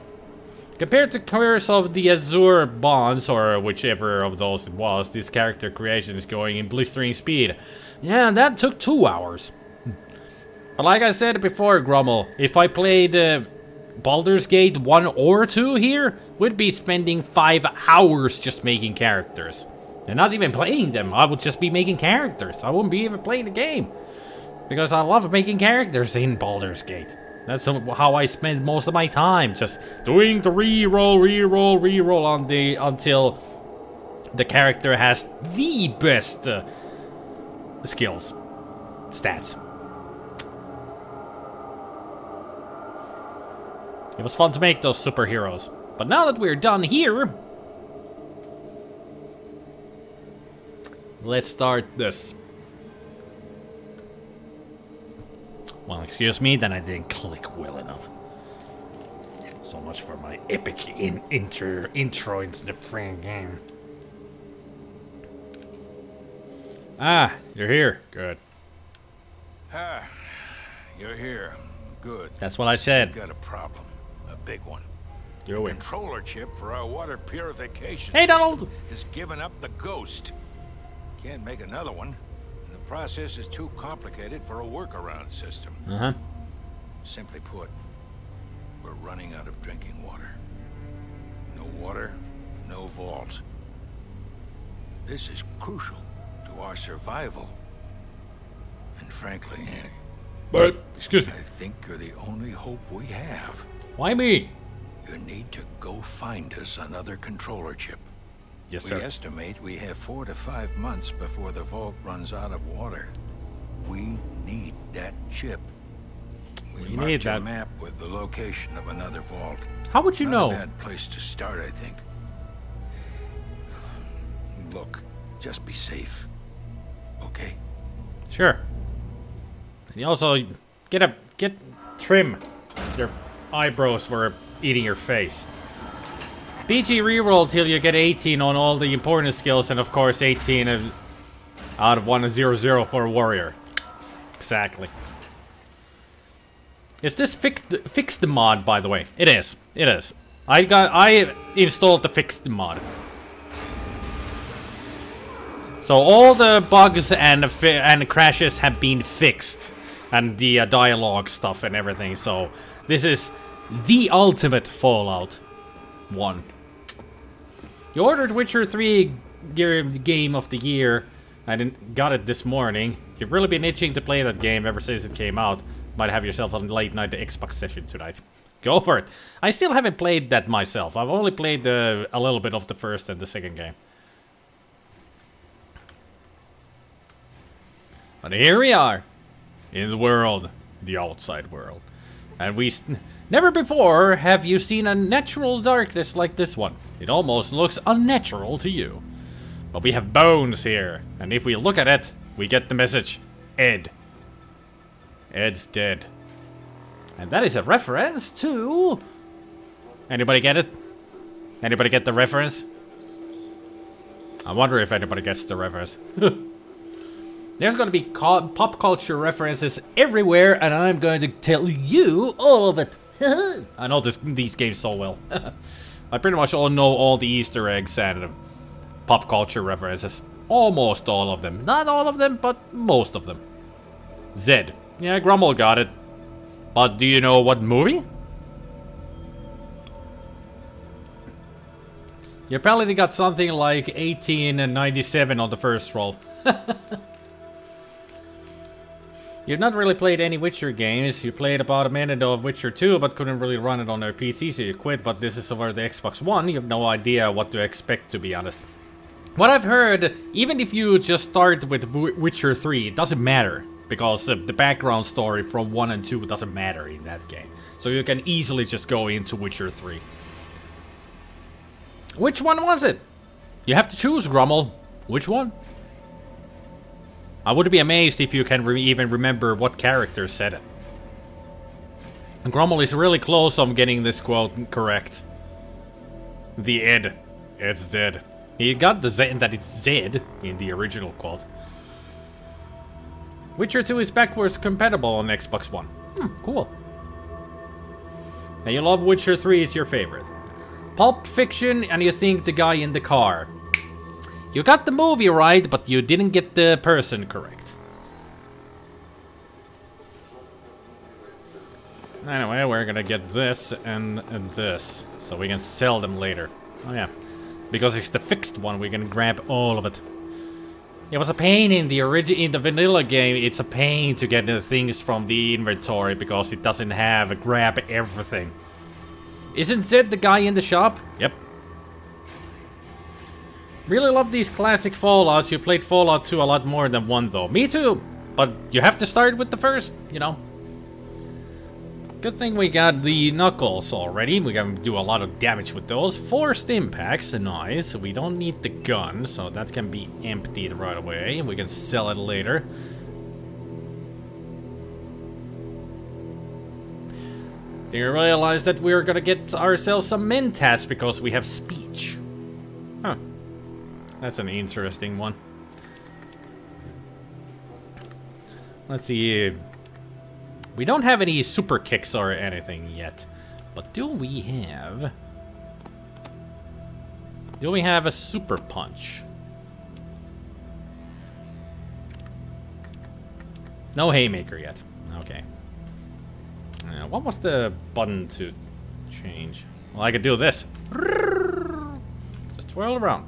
Compared to Curse of the Azure Bonds, or whichever of those it was, this character creation is going in blistering speed. Yeah, that took 2 hours. But like I said before, Grummel, if I played Baldur's Gate 1 or 2 here, we'd be spending 5 hours just making characters. And not even playing them, I would just be making characters. I wouldn't be even playing the game. Because I love making characters in Baldur's Gate. That's how I spend most of my time, just doing the reroll on until the character has the best skills, stats. It was fun to make those superheroes, but now that we're done here, let's start this. Well, excuse me, then I didn't click well enough. So much for my epic intro into the freaking game. Ah, you're here. Good. Ah, you're here. Good. That's what I said. We've got a problem. A big one. Do it. Controller chip for our water purification Hey, Donald! has given up the ghost. Can't make another one. The process is too complicated for a workaround system. Uh-huh. Simply put, we're running out of drinking water. No water, no vault. This is crucial to our survival. And frankly, But, excuse me. I think you're the only hope we have. Why me? You need to go find us another controller chip. Yes, We sir. estimate we have 4 to 5 months before the vault runs out of water. We need that chip. We You marked need your that. map with the location of another vault. How would you Not know? a bad place to start, I think. Look, just be safe. Okay? Sure. And you also get trim. Your eyebrows were eating your face. BG reroll till you get 18 on all the important skills, and of course 18 out of 100 for a warrior. Exactly. Is this fixed mod, by the way? It is. It is. I installed the fixed mod. So all the bugs and crashes have been fixed, and the dialogue stuff and everything. So this is the ultimate Fallout 1. You ordered Witcher 3 game of the year. I got it this morning. You've really been itching to play that game ever since it came out. Might have yourself a late night Xbox session tonight. Go for it. I still haven't played that myself. I've only played a little bit of the first and the second game. But here we are, in the world, the outside world. And never before have you seen a natural darkness like this one. It almost looks unnatural to you. But we have bones here, and if we look at it, we get the message, Ed. Ed's dead. And that is a reference to... Anybody get it? Anybody get the reference? I wonder if anybody gets the reference. There's gonna be pop culture references everywhere, and I'm going to tell you all of it. I know these games so well. I pretty much all know all the Easter eggs and pop culture references. Almost all of them. Not all of them, but most of them. Zed. Yeah, Grummel got it. But do you know what movie? You apparently got something like 1897 on the first roll. You've not really played any Witcher games. You played about a minute of Witcher 2, but couldn't really run it on your PC, so you quit. But this is over the Xbox One. You have no idea what to expect, to be honest. What I've heard, even if you just start with Witcher 3, it doesn't matter. Because the background story from 1 and 2 doesn't matter in that game. So you can easily just go into Witcher 3. Which one was it? You have to choose, Grummel. Which one? I would be amazed if you can even remember what character said it. Grummel is really close on getting this quote correct. The Ed. It's dead. He got the Z that it's Zed in the original quote. Witcher 2 is backwards compatible on Xbox One. Cool. And you love Witcher 3, it's your favorite. Pulp Fiction, and you think the guy in the car. You got the movie right, but you didn't get the person correct. Anyway, we're gonna get this and this, so we can sell them later. Oh yeah, because it's the fixed one, we can grab all of it. It was a pain in the vanilla game. It's a pain to get the things from the inventory because it doesn't have a grab everything. Isn't Zed the guy in the shop? Yep. Really love these classic Fallouts. You played Fallout 2 a lot more than 1 though. Me too. But you have to start with the first, you know. Good thing we got the knuckles already. We can do a lot of damage with those. 4 stim packs, nice. We don't need the gun, so that can be emptied right away. We can sell it later. Do you realize that we're gonna get ourselves some mentats because we have speech? Huh. That's an interesting one. Let's see. We don't have any super kicks or anything yet. But do we have... Do we have a super punch? No haymaker yet. Okay. What was the button to change? Well, I could do this. Just twirl around.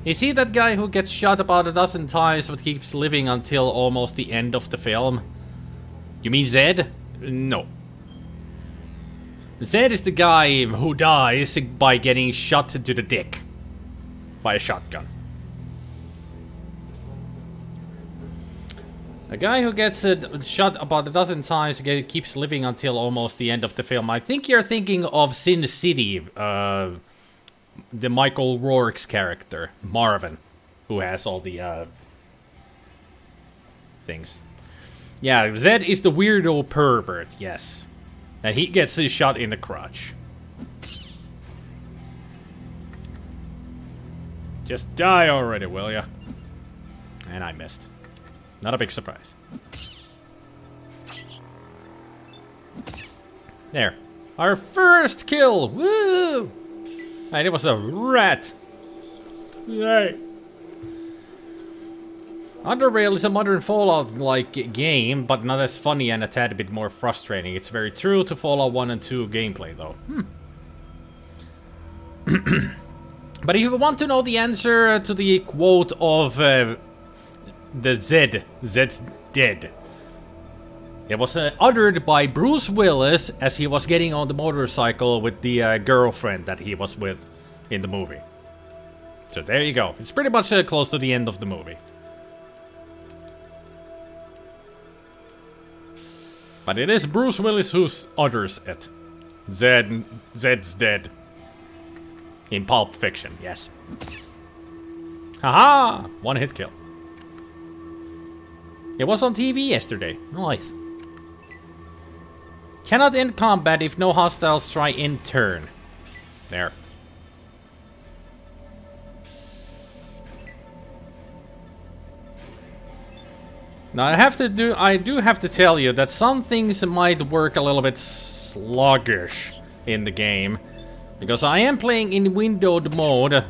You see that guy who gets shot about a dozen times but keeps living until almost the end of the film? You mean Zed? No. Zed is the guy who dies by getting shot to the dick by a shotgun. A guy who gets shot about a dozen times keeps living until almost the end of the film. I think you're thinking of Sin City, the Michael Rourke's character, Marvin, who has all the things. Yeah, Zed is the weirdo pervert, yes. And he gets his shot in the crotch. Just die already, will ya? And I missed. Not a big surprise. There. Our first kill! Woo! And it was a rat. Yay. Underrail is a modern Fallout-like game, but not as funny and a tad bit more frustrating. It's very true to Fallout 1 and 2 gameplay, though. But if you want to know the answer to the quote of the Zed's dead. It was uttered by Bruce Willis as he was getting on the motorcycle with the girlfriend that he was with in the movie. So there you go. It's pretty much close to the end of the movie. But it is Bruce Willis who utters it. Zed's dead. In Pulp Fiction, yes. Haha! One hit kill. It was on TV yesterday. Nice. Cannot end combat if no hostiles try in turn. There. Now I do have to tell you that some things might work a little bit sluggish in the game. Because I am playing in windowed mode.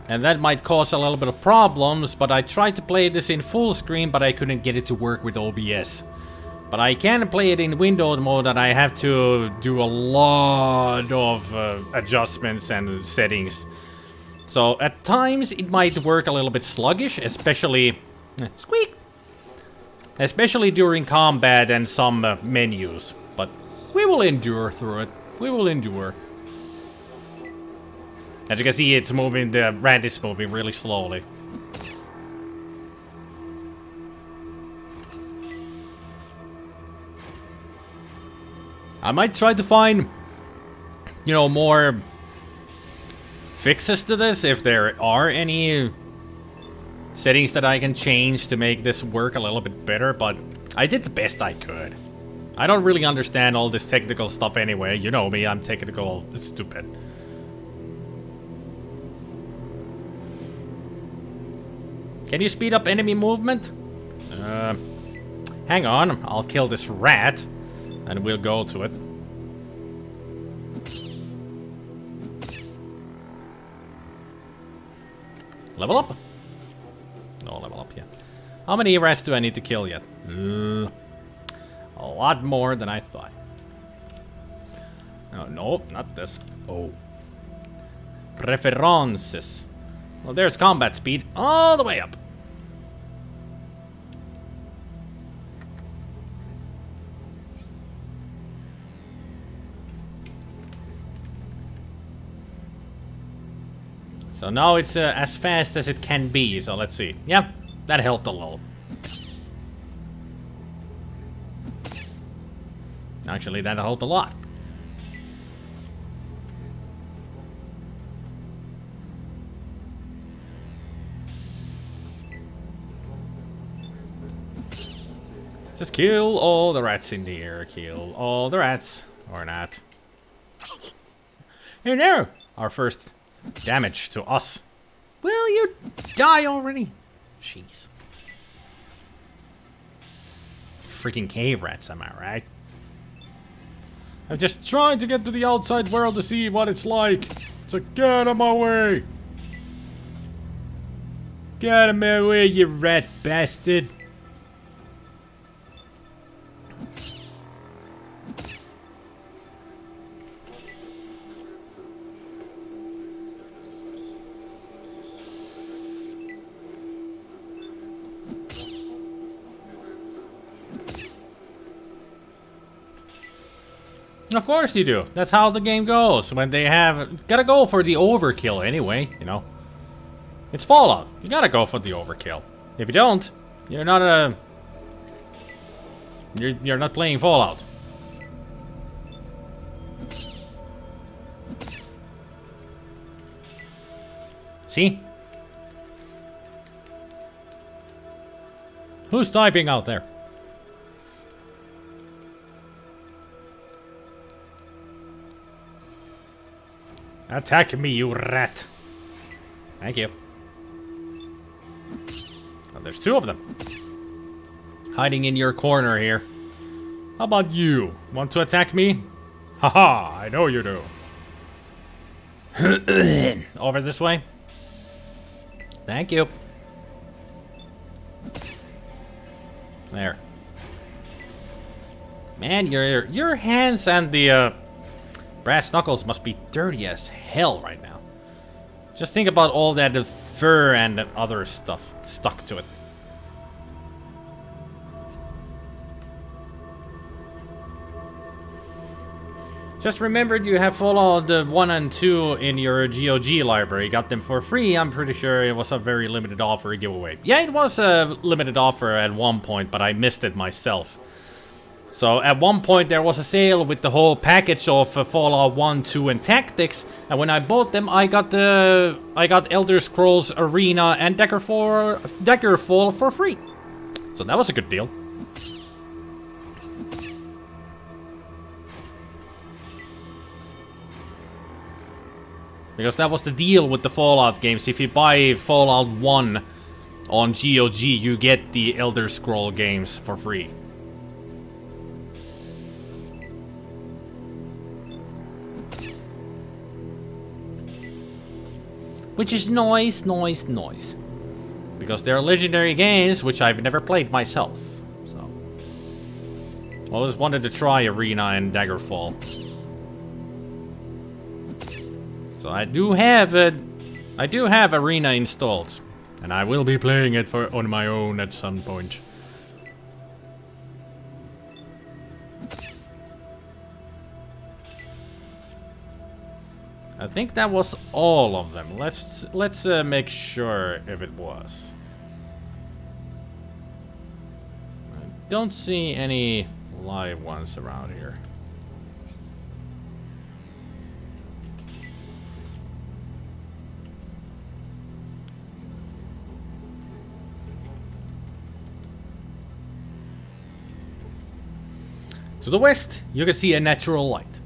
And that might cause a little bit of problems, but I tried to play this in full screen, but I couldn't get it to work with OBS. But I can play it in windowed mode, and I have to do a lot of adjustments and settings. So at times it might work a little bit sluggish, especially... squeak! Especially during combat and some menus. But we will endure through it. We will endure. As you can see, it's moving, the rat is moving really slowly. I might try to find, you know, more fixes to this, if there are any settings that I can change to make this work a little bit better, but I did the best I could. I don't really understand all this technical stuff anyway. You know me, I'm technical stupid. Can you speed up enemy movement? Hang on, I'll kill this rat, and we'll go to it. Level up? No, level up yet. How many rats do I need to kill yet? A lot more than I thought. Oh, no, not this. Oh. Preferences. Well, there's combat speed all the way up. So now it's as fast as it can be, so let's see. Yeah, that helped a little. Actually, that helped a lot. Just kill all the rats in the air. Kill all the rats. Or not. Hey there! Our first damage to us. Will you die already? Jeez. Freaking cave rats, am I right? I'm just trying to get to the outside world to see what it's like. So get out of my way. Get out of my way, you rat bastard. Of course you do. That's how the game goes. When they have... Gotta go for the overkill anyway, you know. It's Fallout. You gotta go for the overkill. If you don't, you're not a... You're not playing Fallout. See? Who's typing out there? Attack me, you rat. Thank you. Oh, there's two of them. Hiding in your corner here. How about you? Want to attack me? Haha, I know you do. Over this way. Thank you. There. Man, your hands and the brass knuckles must be dirty as hell right now. Just think about all that fur and other stuff stuck to it. Just remembered you have Fallout 1 and 2 in your GOG library. Got them for free. I'm pretty sure it was a very limited offer giveaway. Yeah, it was a limited offer at one point, but I missed it myself. So at one point there was a sale with the whole package of Fallout 1, 2 and Tactics, and when I bought them I got Elder Scrolls Arena and Daggerfall for free. So that was a good deal. Because that was the deal with the Fallout games. If you buy Fallout 1 on GOG, you get the Elder Scroll games for free. Which is nice. Because they're legendary games, which I've never played myself. So, I always wanted to try Arena and Daggerfall. So I do have Arena installed, and I will be playing it on my own at some point. I think that was all of them. Let's make sure if it was. I don't see any live ones around here. To the west, you can see a natural light.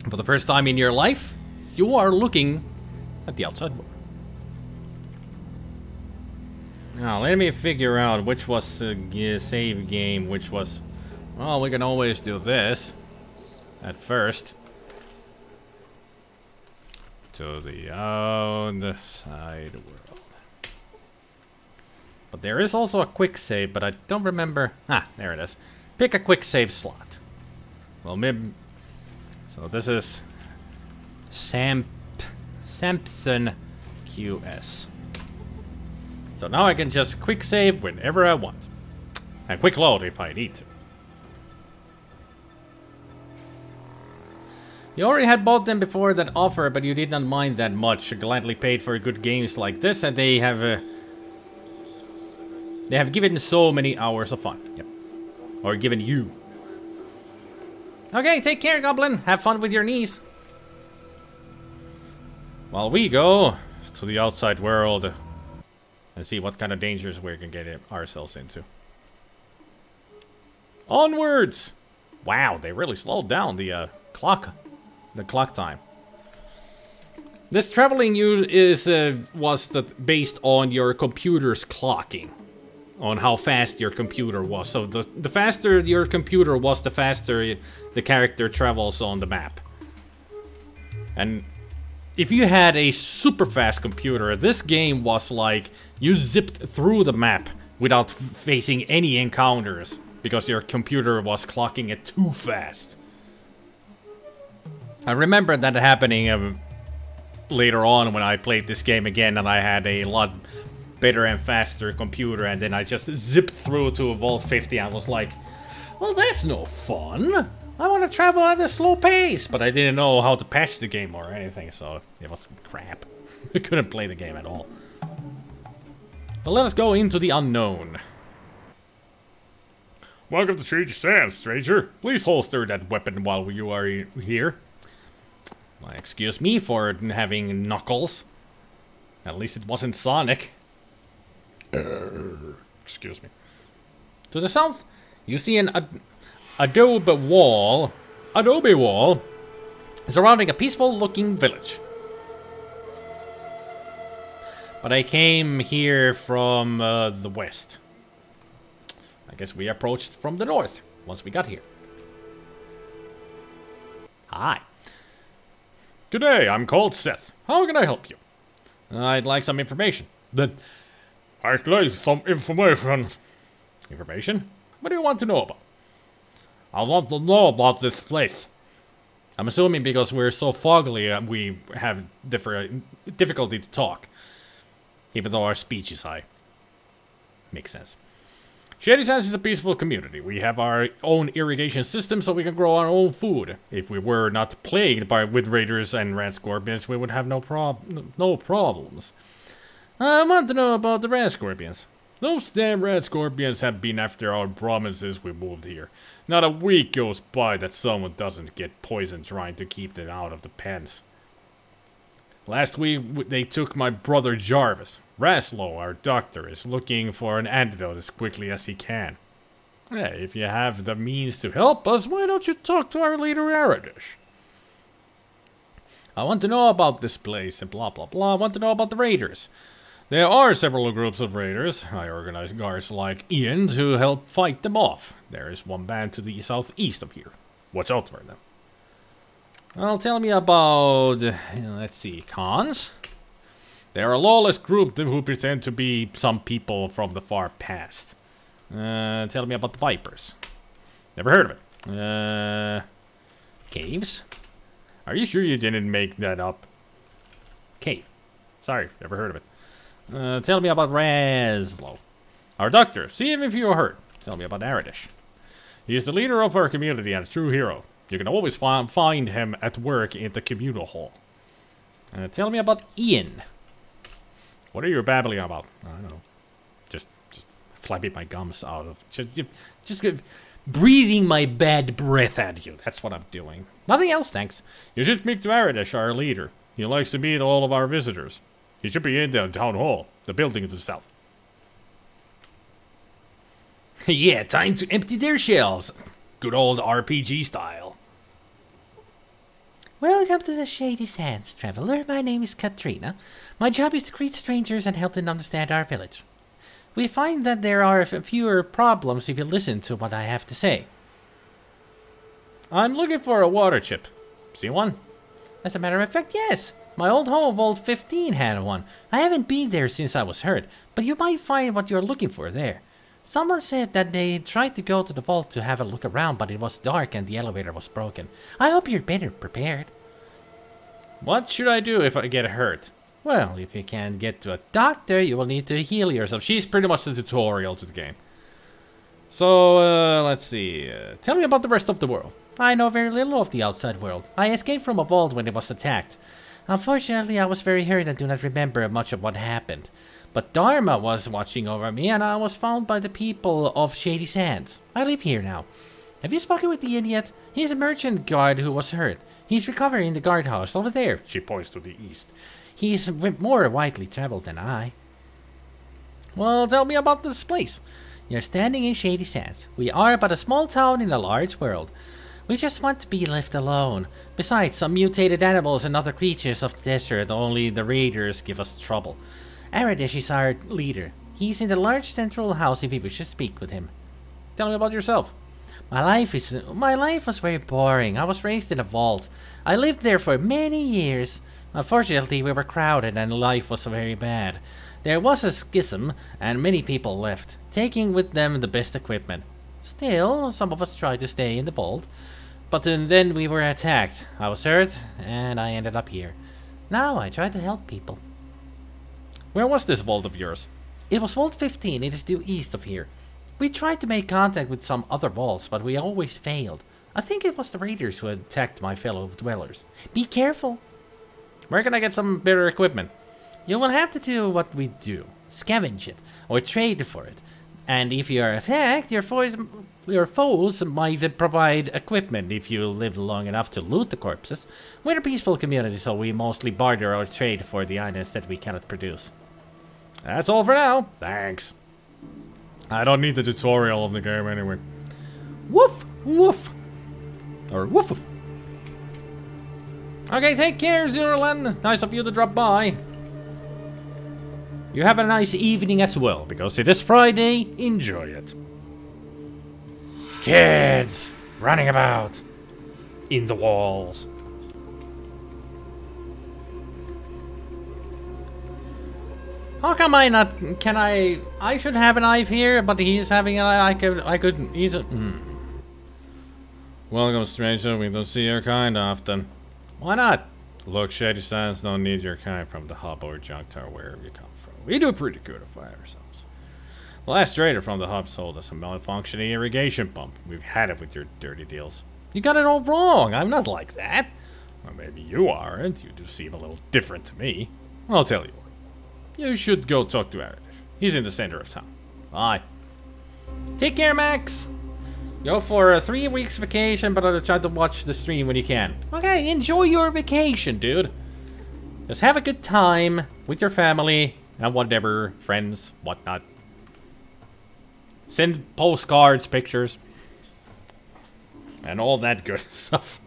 For the first time in your life, you are looking at the outside world. Now, let me figure out which was a save game, which was... Well, we can always do this at first. To the outside world. But there is also a quick save, but I don't remember... Ah, there it is. Pick a quick save slot. Well, maybe... So this is... Samson QS. So now I can just quick save whenever I want. And quick load if I need to. You already had bought them before that offer, but you did not mind that much. You gladly paid for good games like this, and they have given so many hours of fun. Yep. Or given you. Okay, take care, Goblin. Have fun with your knees. While we go to the outside world and see what kind of dangers we can get ourselves into. Onwards! Wow, they really slowed down the clock time. This traveling was based on your computer's clocking. On how fast your computer was. So the faster your computer was, the faster the character travels on the map. And if you had a super fast computer, this game was like you zipped through the map without facing any encounters because your computer was clocking it too fast. I remember that happening later on when I played this game again and I had a lot better and faster computer, and then I just zipped through to Vault 50 and was like, well, that's no fun. I want to travel at a slow pace, but I didn't know how to patch the game or anything, so it was crap. I couldn't play the game at all. But let us go into the unknown. Welcome to Shady Sands, stranger. Please holster that weapon while you are here. Well, excuse me for having knuckles. At least it wasn't Sonic. Excuse me. To the south, you see an adobe wall surrounding a peaceful-looking village. But I came here from the west. I guess we approached from the north once we got here. Hi. Today, I'm called Seth. How can I help you? I'd like some information. I'd like some information. Information? What do you want to know about? I want to know about this place. I'm assuming because we're so foggily, we have difficulty to talk. Even though our speech is high. Makes sense. Shady Sands is a peaceful community. We have our own irrigation system so we can grow our own food. If we were not plagued with raiders and rat scorpions, we would have no problems. I want to know about the rat scorpions. Those damn red scorpions have been after our province since we moved here. Not a week goes by that someone doesn't get poisoned trying to keep them out of the pens. Last week, they took my brother Jarvis. Raslo, our doctor, is looking for an antidote as quickly as he can. Hey, if you have the means to help us, why don't you talk to our leader Eredish? I want to know about this place and blah blah blah. I want to know about the raiders. There are several groups of raiders. I organize guards like Ian to help fight them off. There is one band to the southeast of here. Watch out for them. Well, tell me about, let's see, cons. They're a lawless group who pretend to be some people from the far past. Tell me about the Vipers. Never heard of it. Caves? Are you sure you didn't make that up? Cave. Sorry, never heard of it. Tell me about Raslo. Our doctor, see him if you are hurt. Tell me about Aradish. He is the leader of our community and a true hero. You can always find him at work in the communal hall. Tell me about Ian. What are you babbling about? I don't know. Just flapping my gums out of... Just breathing my bad breath at you. That's what I'm doing. Nothing else, thanks. You should speak to Aradish, our leader. He likes to meet all of our visitors. He should be in the town hall, the building to the south. Yeah, time to empty their shelves. Good old RPG style. Welcome to the Shady Sands, traveler. My name is Katrina. My job is to greet strangers and help them understand our village. We find that there are fewer problems if you listen to what I have to say. I'm looking for a water chip. See one? As a matter of fact, yes. My old home, Vault 15, had one. I haven't been there since I was hurt, but you might find what you're looking for there. Someone said that they tried to go to the vault to have a look around, but it was dark and the elevator was broken. I hope you're better prepared. What should I do if I get hurt? Well, if you can't get to a doctor, you will need to heal yourself. She's pretty much the tutorial to the game. So, let's see. Tell me about the rest of the world. I know very little of the outside world. I escaped from a vault when it was attacked. Unfortunately, I was very hurt and do not remember much of what happened. But Dharma was watching over me, and I was found by the people of Shady Sands. I live here now. Have you spoken with Ian yet? He's a merchant guard who was hurt. He's recovering in the guardhouse over there. She points to the east. He's more widely traveled than I. Well, tell me about this place. You're standing in Shady Sands. We are but a small town in a large world. We just want to be left alone. Besides, some mutated animals and other creatures of the desert, only the raiders give us trouble. Aradish is our leader. He's in the large central house if you wish to speak with him. Tell me about yourself. My life was very boring. I was raised in a vault. I lived there for many years. Unfortunately, we were crowded and life was very bad. There was a schism and many people left, taking with them the best equipment. Still, some of us tried to stay in the vault. But then we were attacked. I was hurt and I ended up here. Now I try to help people. Where was this vault of yours? It was Vault 15. It is due east of here. We tried to make contact with some other vaults, but we always failed. I think it was the raiders who attacked my fellow dwellers. Be careful. Where can I get some better equipment? You will have to do what we do. Scavenge it, or trade for it. And if you are attacked, your foes might provide equipment if you live long enough to loot the corpses. We're a peaceful community, so we mostly barter or trade for the items that we cannot produce. That's all for now. Thanks. I don't need the tutorial of the game anyway. Woof! Woof! Or woof woof. Okay, take care, Zerolan. Nice of you to drop by. You have a nice evening as well, because it is Friday. Enjoy it. Kids running about in the walls. How come I not? Can I? I should have a knife here, but he's having a. I could. He's a. Welcome, stranger. We don't see your kind often. Why not? Look, Shady Sands don't need your kind from the hub or junk tower, wherever you come from. We do pretty good by ourselves. The last trader from the hub sold us a malfunctioning irrigation pump. We've had it with your dirty deals. You got it all wrong. I'm not like that. Well, maybe you aren't. You do seem a little different to me. I'll tell you what. You should go talk to Aradish. He's in the center of town. Bye. Take care, Max. Go for 3 weeks vacation, but I'll try to watch the stream when you can. Okay, enjoy your vacation, dude. Just have a good time with your family and whatever, friends, whatnot. Send postcards, pictures, and all that good stuff.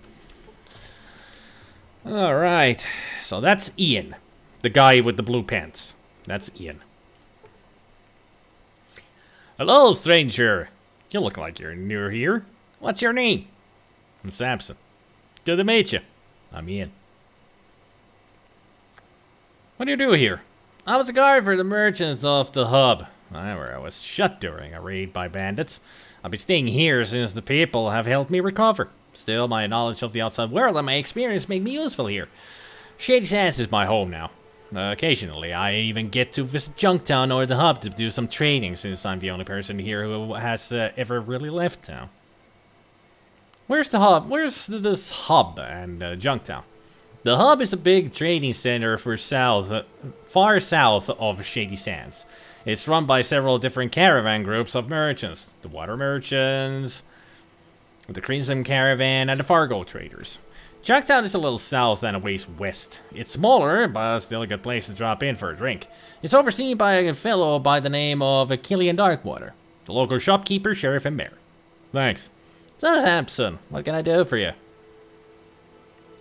Alright, so that's Ian. The guy with the blue pants. That's Ian. Hello, stranger. You look like you're new here. What's your name? I'm Samson. Good to meet you. I'm Ian. What do you do here? I was a guard for the merchants off the hub. Where I was shut during a raid by bandits. I've been staying here since the people have helped me recover. Still, my knowledge of the outside world and my experience make me useful here. Shady Sands is my home now. Occasionally, I even get to visit Junktown or the hub to do some training, since I'm the only person here who has ever really left town. Where's the hub? Where's this hub and Junktown? The hub is a big trading center for far south of Shady Sands. It's run by several different caravan groups of merchants. The Water Merchants, the Crimson Caravan, and the Fargo Traders. Junktown is a little south and a ways west. It's smaller, but still a good place to drop in for a drink. It's overseen by a fellow by the name of Killian Darkwater, the local shopkeeper, sheriff, and mayor. Thanks. So, Samson, what can I do for you?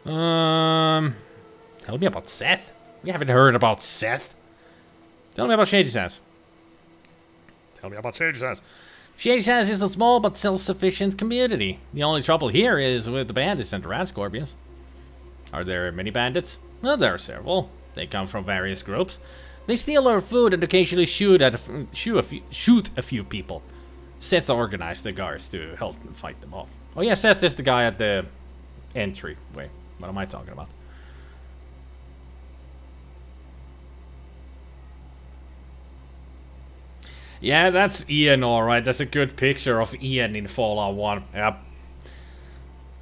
Tell me about Seth? We haven't heard about Seth. Tell me about Shady Sands. Tell me about Shady Sands. Shady Sands is a small but self-sufficient community. The only trouble here is with the bandits and the rat scorpions. Are there many bandits? Well, there are several. They come from various groups. They steal our food and occasionally shoot a few people. Seth organized the guards to help them fight them off. Oh yeah, Seth is the guy at the entry. Wait, what am I talking about? Yeah, that's Ian, alright. That's a good picture of Ian in Fallout 1. Yep.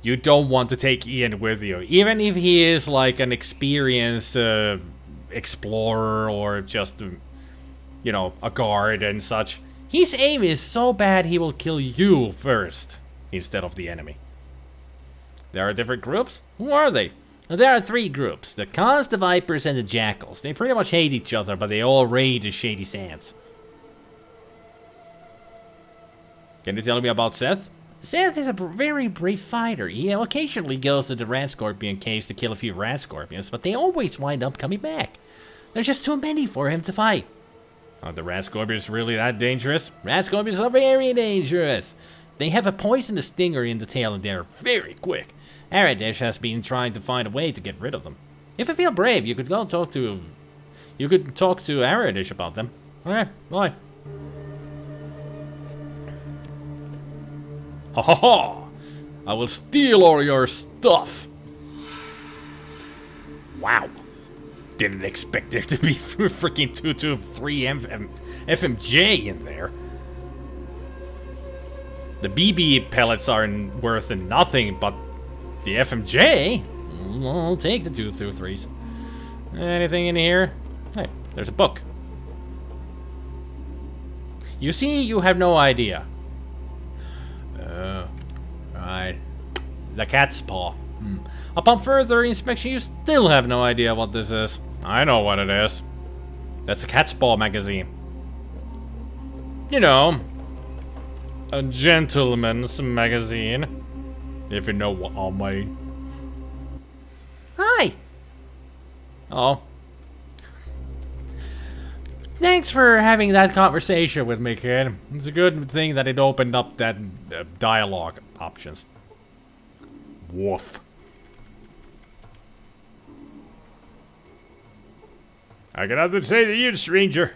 You don't want to take Ian with you. Even if he is like an experienced explorer or just, you know, a guard and such. His aim is so bad he will kill you first instead of the enemy. There are different groups? Who are they? There are 3 groups. The Cons, the Vipers, and the Jackals. They pretty much hate each other, but they all raid the Shady Sands. Can you tell me about Seth? Seth is a very brave fighter. He occasionally goes to the rat scorpion caves to kill a few rat scorpions, but they always wind up coming back. There's just too many for him to fight. Are the rat scorpions really that dangerous? Rat scorpions are very dangerous. They have a poisonous stinger in the tail and they're very quick. Aradish has been trying to find a way to get rid of them. If you feel brave, you could go talk to... You could talk to Aradish about them. Okay, bye. Ha ha ha! I will steal all your stuff! Wow. Didn't expect there to be freaking 223 FMJ in there. The BB pellets are worth nothing, but the FMJ? I'll take the 223s. Anything in here? Hey, there's a book. You see, you have no idea. Right. The cat's paw. Upon further inspection, you still have no idea what this is. I know what it is. That's a cat's paw magazine. You know, a gentleman's magazine. If you know what I mean. Hi. Oh. Thanks for having that conversation with me, kid. It's a good thing that it opened up that dialogue options. Woof. I got nothing to say to you, stranger.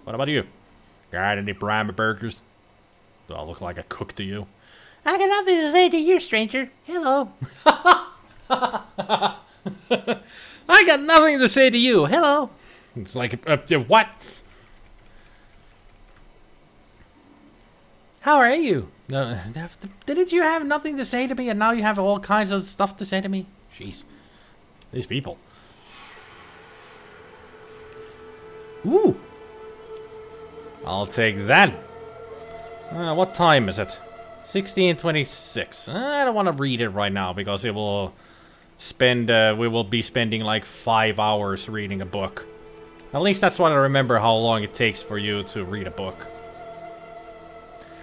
What about you? Got any prime burgers? Do I look like a cook to you? I got nothing to say to you, stranger. Hello. I got nothing to say to you. Hello. It's like, what? How are you? Didn't you have nothing to say to me and now you have all kinds of stuff to say to me? Jeez. These people. Ooh. I'll take that. What time is it? 16:26. I don't want to read it right now because it will spend. We will be spending like 5 hours reading a book. At least that's what I remember. How long it takes for you to read a book.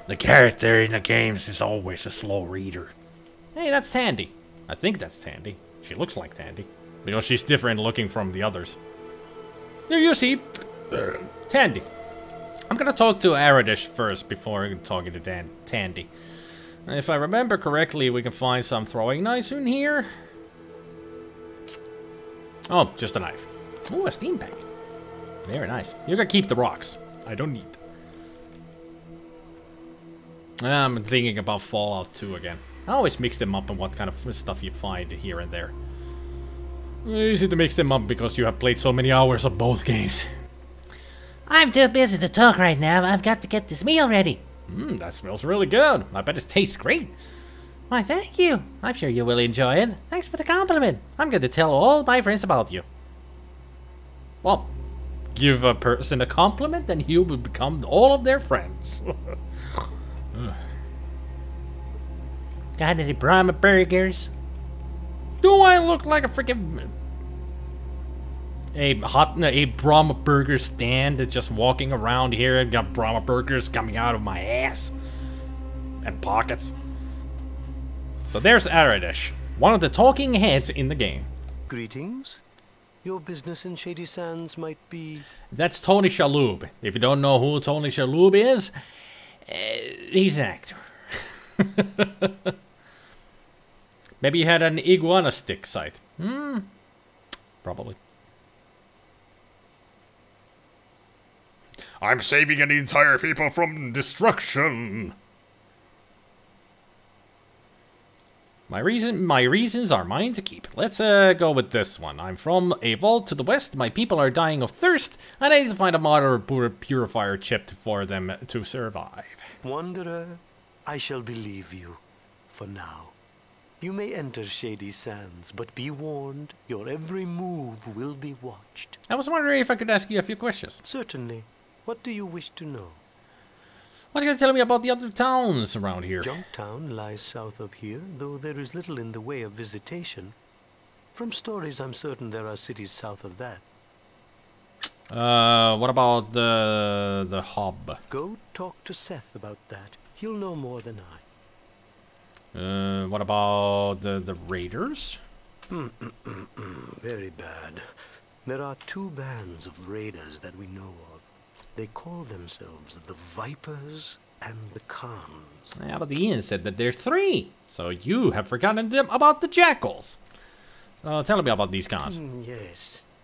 The character in the games is always a slow reader. Hey, that's Tandy. I think that's Tandy. She looks like Tandy because she's different looking from the others. Here you see Tandy. I'm gonna talk to Aradish first before talking to Tandy. If I remember correctly, we can find some throwing knives in here. Oh, just a knife. Oh, a steam pack. Very nice. You can keep the rocks. I don't need them. I'm thinking about Fallout 2 again. I always mix them up on what kind of stuff you find here and there. Easy to mix them up because you have played so many hours of both games. I'm too busy to talk right now. I've got to get this meal ready. That smells really good. I bet it tastes great. Why, thank you. I'm sure you will enjoy it. Thanks for the compliment. I'm going to tell all my friends about you. Well, give a person a compliment and you will become all of their friends. Got any Brahma burgers? Do I look like a freaking... A Brahma burger stand that's just walking around here and got Brahma burgers coming out of my ass and pockets. So there's Aradish, one of the talking heads in the game. Greetings. Your business in Shady Sands might be... That's Tony Shalhoub. If you don't know who Tony Shalhoub is, he's an actor. Maybe you had an iguana stick site. Probably. I'm saving an entire people from destruction. My reasons are mine to keep. Let's go with this one. I'm from a vault to the west. My people are dying of thirst, and I need to find a modern purifier chip for them to survive. Wanderer, I shall believe you. For now. You may enter Shady Sands, but be warned, your every move will be watched. I was wondering if I could ask you a few questions. Certainly. What do you wish to know? What are you going to tell me about the other towns around here? Junktown lies south of here, though there is little in the way of visitation. From stories, I'm certain there are cities south of that. What about the hub? Go talk to Seth about that. He'll know more than I. What about the raiders? Very bad. There are 2 bands of raiders that we know of. They call themselves the Vipers and the Khans. Yeah, but the Ian said that there's 3. So you have forgotten them about the Jackals. Tell me about these Khans.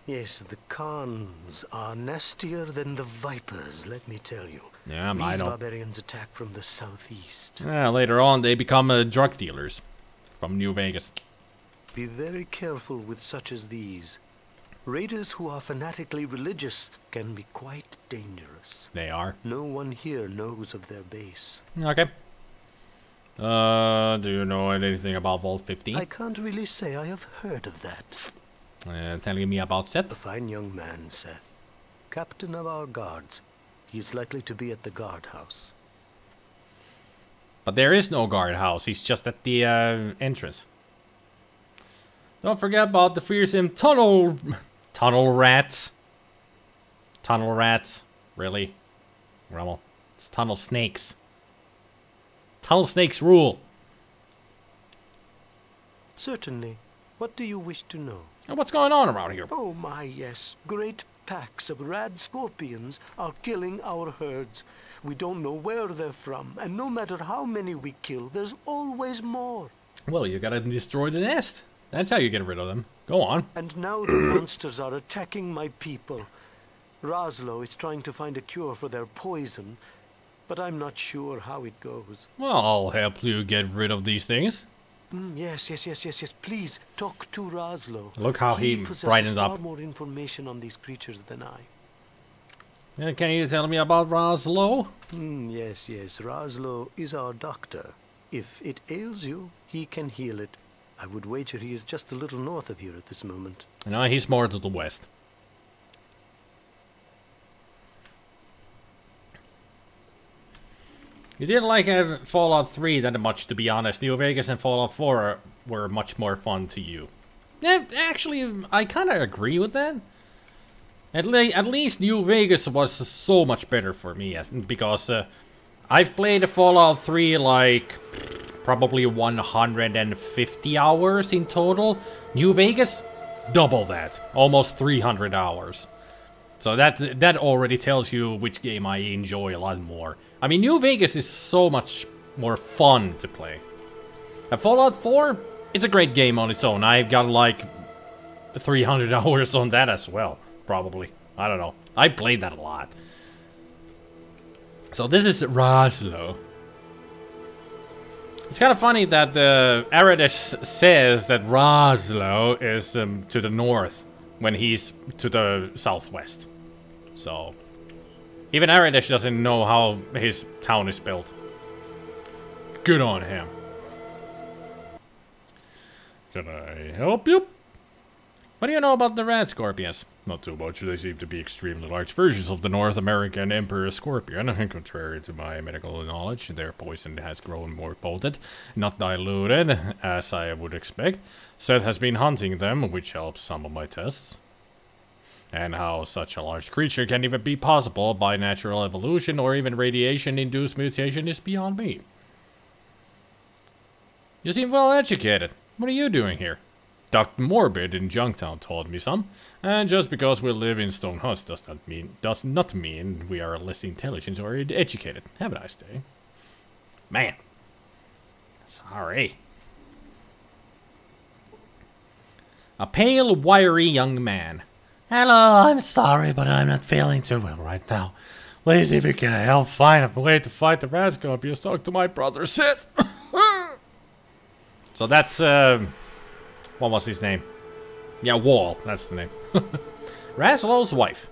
Yes, the Khans are nastier than the Vipers, let me tell you. Yeah, These I know. barbarians attack from the southeast. Later on, they become drug dealers from New Vegas. Be very careful with such as these. Raiders who are fanatically religious can be quite dangerous. They are. No one here knows of their base. Okay. Do you know anything about Vault 15? I can't really say I have heard of that. Telling me about Seth? A fine young man, Seth. Captain of our guards. He is likely to be at the guardhouse. But there is no guardhouse. He's just at the entrance. Don't forget about the fearsome tunnel rats. Tunnel rats. Really? Rummel. It's tunnel snakes. Tunnel snakes rule. Certainly. What do you wish to know? And what's going on around here? Oh my, yes. Great packs of rad scorpions are killing our herds. We don't know where they're from, and no matter how many we kill, there's always more. Well, you gotta destroy the nest. That's how you get rid of them. Go on. And now the monsters are attacking my people. Roslo is trying to find a cure for their poison, but I'm not sure how it goes. Well, I'll help you get rid of these things. Yes. Please, talk to Roslo. Look how he brightens up. Far more information on these creatures than I. Can you tell me about Roslo? Yes. Roslo is our doctor. If it ails you, he can heal it. I would wager he is just a little north of here at this moment. No, he's more to the west. You didn't like Fallout 3 that much, to be honest. New Vegas and Fallout 4 were much more fun to you. Yeah, actually, I kind of agree with that. At least New Vegas was so much better for me, because I've played Fallout 3 like probably 150 hours in total. New Vegas, double that, almost 300 hours. So that already tells you which game I enjoy a lot more. I mean, New Vegas is so much more fun to play. Fallout 4, it's a great game on its own. I've got like 300 hours on that as well, probably. I don't know. I played that a lot. So this is Roslo. It's kind of funny that Aradesh says that Roslo is to the north when he's to the southwest. So even Aradesh doesn't know how his town is built. Good on him. Can I help you? What do you know about the rat scorpions? Not too much. They seem to be extremely large versions of the North American emperor scorpion. Contrary to my medical knowledge, their poison has grown more potent, not diluted, as I would expect. Seth has been hunting them, which helps some of my tests. And how such a large creature can even be possible by natural evolution or even radiation-induced mutation is beyond me. You seem well educated. What are you doing here? Dr. Morbid in Junktown told me some, and just because we live in stone huts does not mean we are less intelligent or educated. Have a nice day. Man. Sorry. A pale, wiry young man. Hello, I'm sorry, but I'm not feeling too well right now. Please, if you can help find a way to fight the rat scorpions, talk to my brother Seth. So that's, what was his name? Yeah, Wall, that's the name. Raslo's wife.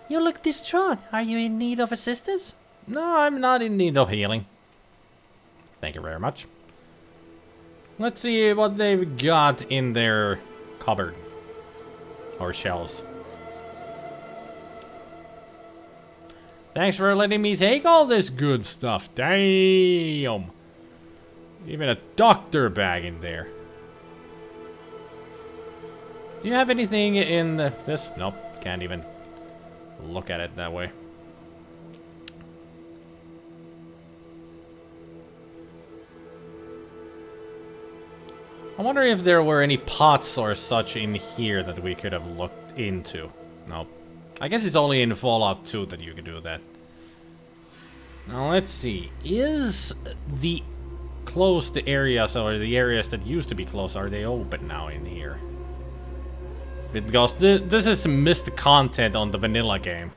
You look distraught. Are you in need of assistance? No, I'm not in need of healing. Thank you very much. Let's see what they've got in their cupboard. Or shelves. Thanks for letting me take all this good stuff. Damn. Even a doctor bag in there. Do you have anything in this? Nope. Can't even look at it that way. I wonder if there were any pots or such in here that we could have looked into. Nope. I guess it's only in Fallout 2 that you can do that. Now let's see. Is the closed areas, or the areas that used to be closed, are they open now in here? Because this is missed content on the vanilla game.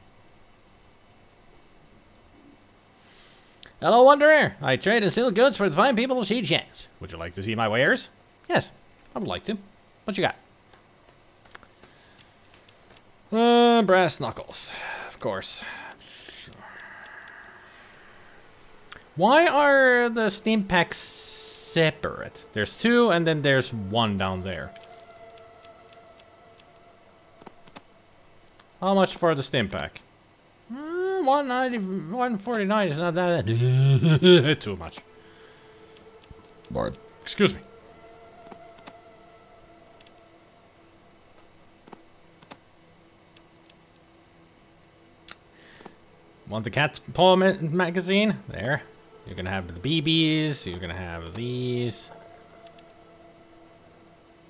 Hello, Wanderer. I trade and sell goods for the fine people of Sheejans. Would you like to see my wares? Yes, I would like to. What you got? Brass knuckles, of course. Why are the steam packs separate? There's two, and then there's one down there. How much for the steam pack? 190, 149 is not that too much. Excuse me. Want the cat paw magazine? There. You're gonna have the BBs. You're gonna have these.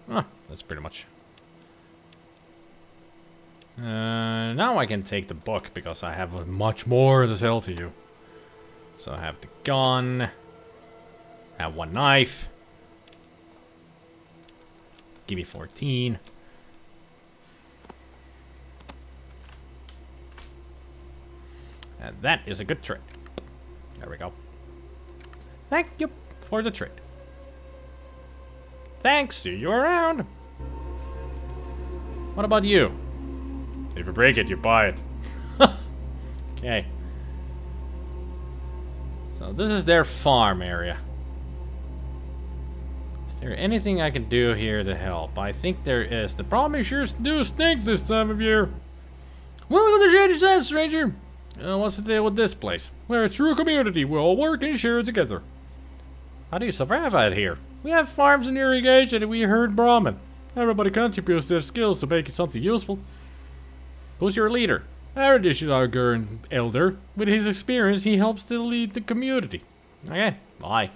Oh, that's pretty much. Now I can take the book because I have much more to sell to you. So I have the gun. I have one knife. Give me 14. And that is a good trade. There we go. Thank you for the trade. Thanks, see you around. What about you? If you break it, you buy it. Okay. So this is their farm area. Is there anything I can do here to help? I think there is. The problem is sure do stink this time of year. Welcome to the Trader's House, stranger. What's the deal with this place? We're a true community. We all work and share together. How do you survive out here? We have farms and irrigation and we herd Brahmin. Everybody contributes their skills to make it something useful. Who's your leader? Aradish is our current elder. With his experience, he helps to lead the community. Okay, bye.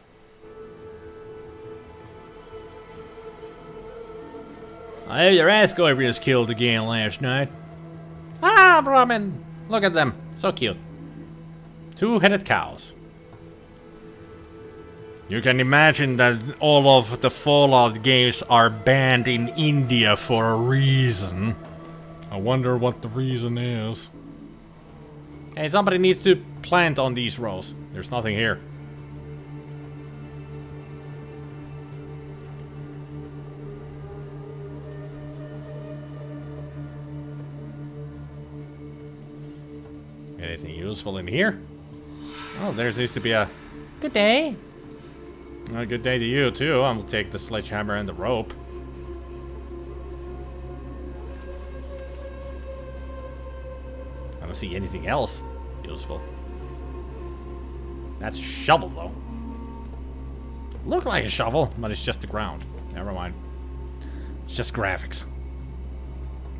I hear your ass-goy was killed again last night. Ah, Brahmin! Look at them. So cute. Two-headed cows. You can imagine that all of the Fallout games are banned in India for a reason. I wonder what the reason is. Hey, somebody needs to plant on these rows. There's nothing here. Anything useful in here? Oh, there seems to be a... Good day. A good day to you, too. I'm gonna take the sledgehammer and the rope. I don't see anything else useful. That's a shovel, though. Look like a shovel, but it's just the ground. Never mind. It's just graphics.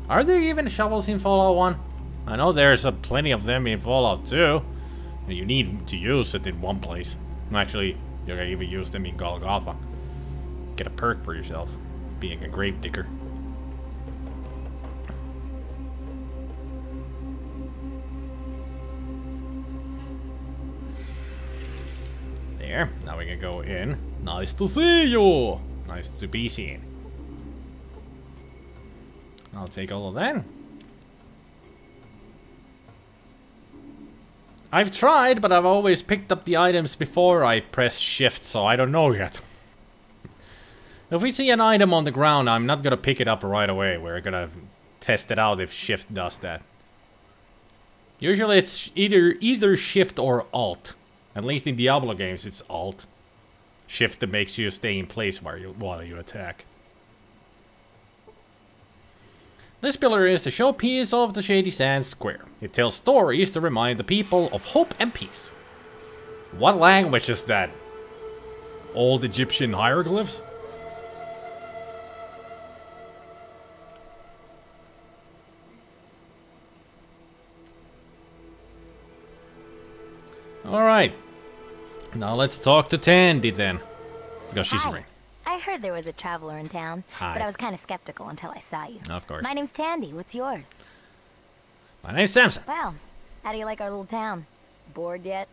Are there even shovels in Fallout 1? I know there's plenty of them in Fallout 2. You need to use it in one place. Actually, you can even use them in Golgotha. Get a perk for yourself, being a grave digger. There, now we can go in. Nice to see you! Nice to be seen. I'll take all of that. I've tried, but I've always picked up the items before I press shift, so I don't know yet. If we see an item on the ground, I'm not gonna pick it up right away. We're gonna test it out if shift does that. Usually it's either shift or alt. At least in Diablo games it's alt. Shift that makes you stay in place while you attack. This pillar is the showpiece of the Shady Sands Square. It tells stories to remind the people of hope and peace. What language is that? Old Egyptian hieroglyphs? Alright. Now let's talk to Tandy then. Because she's ring. I heard there was a traveler in town, Hi. but I was kind of skeptical until I saw you. Of course. My name's Tandy. What's yours? My name's Samson. Well, how do you like our little town? Bored yet?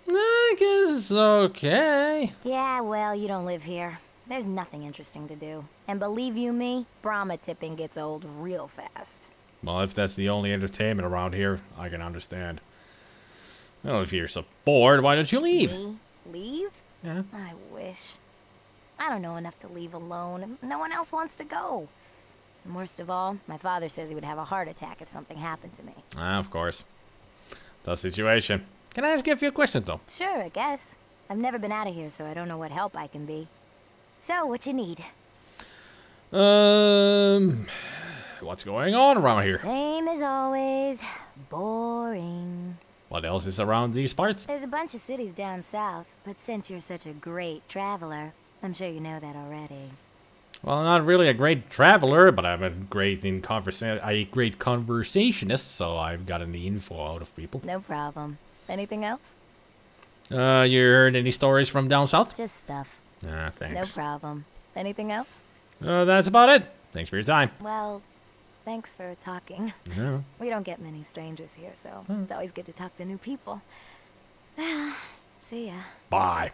I guess it's okay. Yeah, well, you don't live here. There's nothing interesting to do. And believe you me, Brahma tipping gets old real fast. Well, if that's the only entertainment around here, I can understand. Well, if you're so bored, why don't you leave? Me? Leave? Yeah. I wish. I don't know enough to leave alone. No one else wants to go. And worst of all, my father says he would have a heart attack if something happened to me. Ah, of course. Tough situation. Can I ask you a few questions, though? Sure, I guess. I've never been out of here, so I don't know what help I can be. So, what you need? What's going on around here? Same as always. Boring. What else is around these parts? There's a bunch of cities down south, but since you're such a great traveler, I'm sure you know that already. Well, I'm not really a great traveler, but I'm a great conversationist, so I've gotten the info out of people. No problem. Anything else? You heard any stories from down south? Just stuff. Ah, thanks. No problem. Anything else? That's about it. Thanks for your time. Well, thanks for talking. Yeah. We don't get many strangers here, so it's always good to talk to new people. See ya. Bye.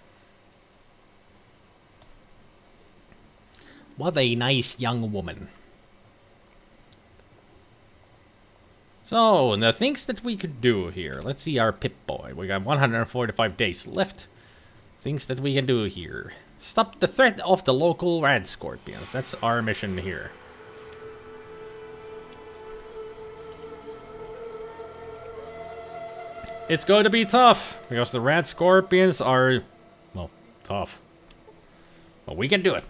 What a nice young woman. So, the things that we could do here. Let's see our Pip-Boy. We got 145 days left. Things that we can do here. Stop the threat of the local rad scorpions. That's our mission here. It's going to be tough, because the rad scorpions are, well, tough. But we can do it.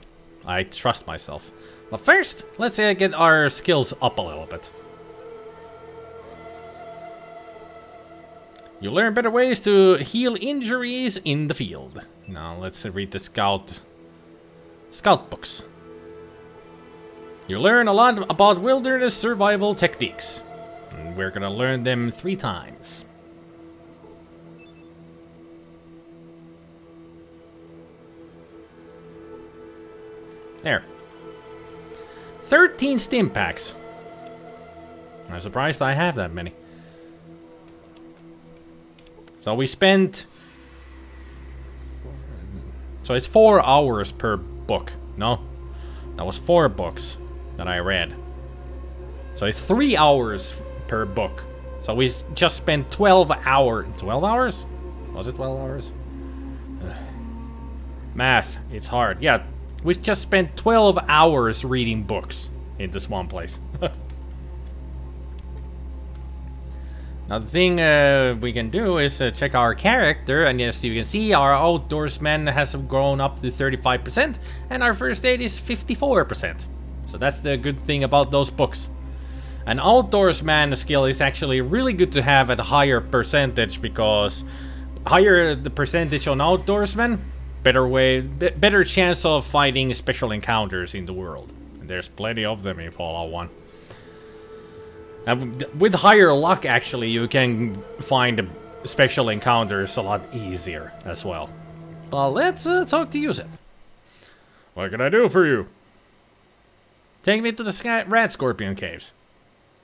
I trust myself. But first, let's get our skills up a little bit. You learn better ways to heal injuries in the field. Now let's read the scout books. You learn a lot about wilderness survival techniques. And we're gonna learn them 3 times. There. 13 stim packs. I'm surprised I have that many. So we spent... So it's 4 hours per book. No, that was 4 books that I read. So it's 3 hours per book. So we just spent 12 hours. 12 hours? Was it 12 hours? Math, it's hard. Yeah, we just spent 12 hours reading books in this one place. Now the thing we can do is check our character, and yes, you can see our outdoorsman has grown up to 35%, and our first aid is 54%. So that's the good thing about those books. An outdoorsman skill is actually really good to have at a higher percentage, because higher the percentage on outdoorsman, better chance of fighting special encounters in the world. And there's plenty of them in Fallout 1. And with higher luck, actually, you can find special encounters a lot easier as well. But let's talk to Yusuf. What can I do for you? Take me to the rat scorpion caves.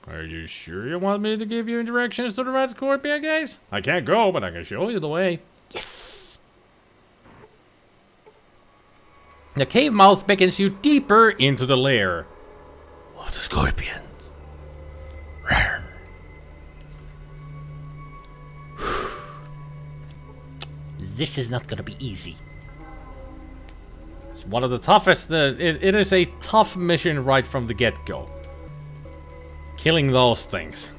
Are you sure you want me to give you directions to the rat scorpion caves? I can't go, but I can show you the way. Yes! The cave mouth beckons you deeper into the lair of the scorpions. This is not gonna be easy. It's one of the toughest. It is a tough mission right from the get-go. Killing those things.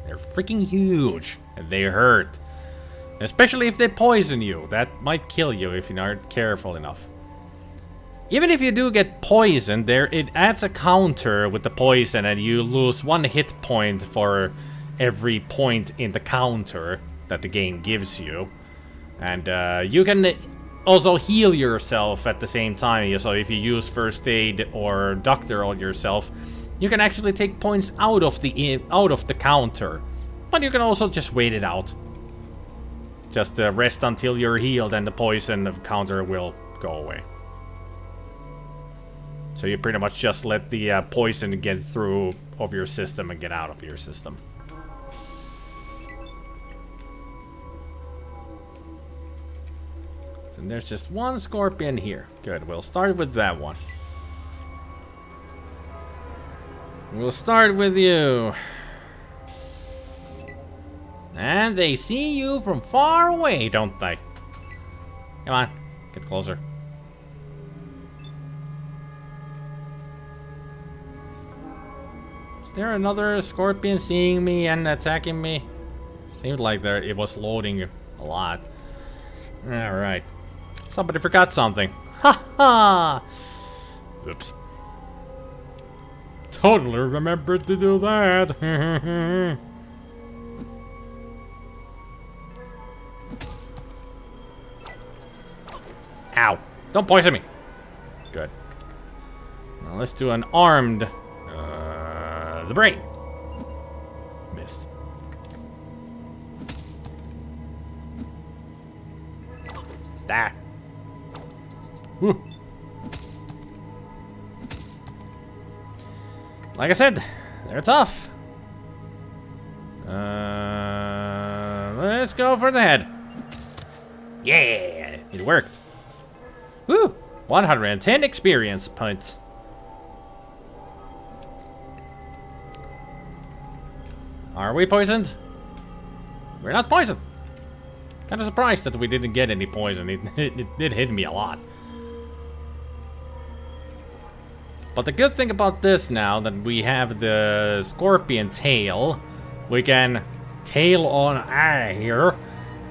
They're freaking huge, and they hurt. Especially if they poison you. That might kill you if you aren't careful enough. Even if you do get poisoned, it adds a counter with the poison, and you lose 1 hit point for every point in the counter that the game gives you. And you can also heal yourself at the same time. So if you use first aid or doctor on yourself, you can actually take points out of the counter. But you can also just wait it out. Just rest until you're healed, and the poison counter will go away. So you pretty much just let the poison get through of your system and get out of your system. So there's just 1 scorpion here. Good, we'll start with that one. We'll start with you. And they see you from far away, don't they? Come on, get closer. Is there another scorpion seeing me and attacking me? Seemed like it was loading a lot. Alright. Somebody forgot something. Ha ha! Oops. Totally remembered to do that. Ow. Don't poison me. Good. Now let's do an armed... the brain. Missed. That. Whew. Like I said, they're tough. Let's go for the head. Yeah, it worked. Woo! 110 experience points. Are we poisoned? We're not poisoned. Kind of surprised that we didn't get any poison. It did hit me a lot. But the good thing about this now that we have the scorpion tail, we can tail on out here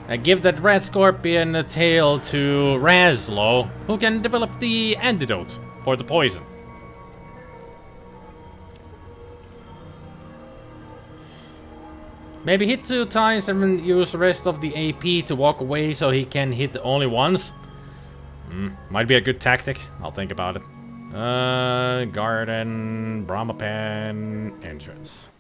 and give that red scorpion a tail to Razlo, who can develop the antidote for the poison. Maybe hit 2 times and then use the rest of the AP to walk away so he can hit only once. Might be a good tactic. I'll think about it. Garden, Brahma Pen, entrance.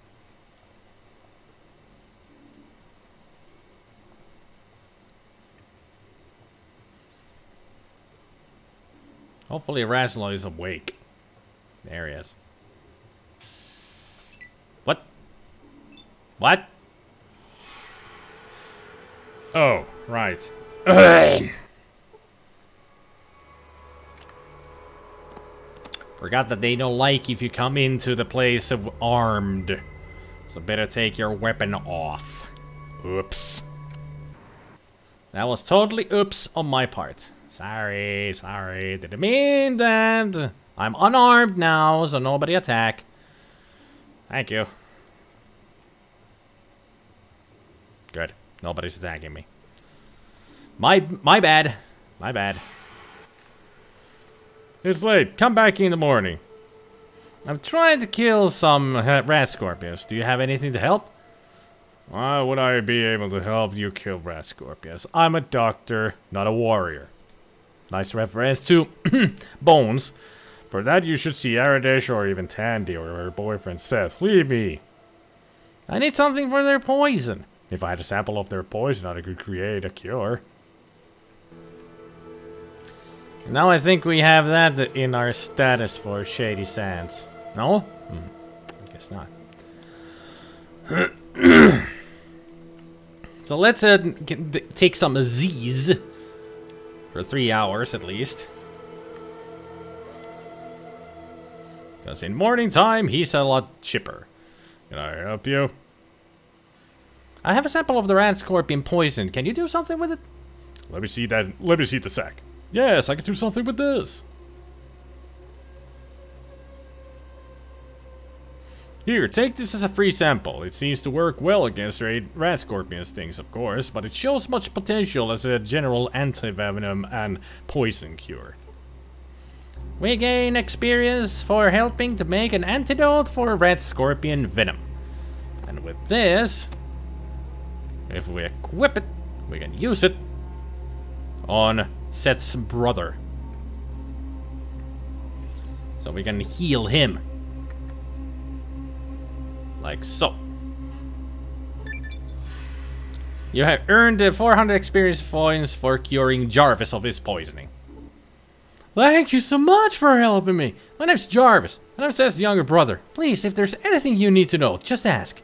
Hopefully Raslo is awake. There he is. What? What? Oh, right. Forgot that they don't like if you come into the place of armed. So better take your weapon off. Oops. That was totally oops on my part. Sorry. Didn't mean that. I'm unarmed now, so nobody attack. Thank you. Good. Nobody's attacking me. My bad. My bad. It's late. Come back in the morning. I'm trying to kill some rat scorpions. Do you have anything to help? Why would I be able to help you kill rat scorpions? I'm a doctor, not a warrior. Nice reference to Bones. For that you should see Aradesh or even Tandy or her boyfriend Seth. Leave me. I need something for their poison. If I had a sample of their poison, I could create a cure. Now I think we have that in our status for Shady Sands. No? I guess not. So let's take some Z's. For 3 hours at least. Because in morning time, he's a lot chipper. Can I help you? I have a sample of the rat scorpion poison. Can you do something with it? Let me see that. Let me see the sack. Yes, I can do something with this. Here, take this as a free sample. It seems to work well against rat scorpion stings, of course, but it shows much potential as a general anti-venom and poison cure. We gain experience for helping to make an antidote for rat scorpion venom. And with this, if we equip it, we can use it on Seth's brother. So we can heal him. Like so. You have earned 400 experience points for curing Jarvis of his poisoning. Thank you so much for helping me. My name's Jarvis, and I'm Seth's younger brother. Please, if there's anything you need to know, just ask.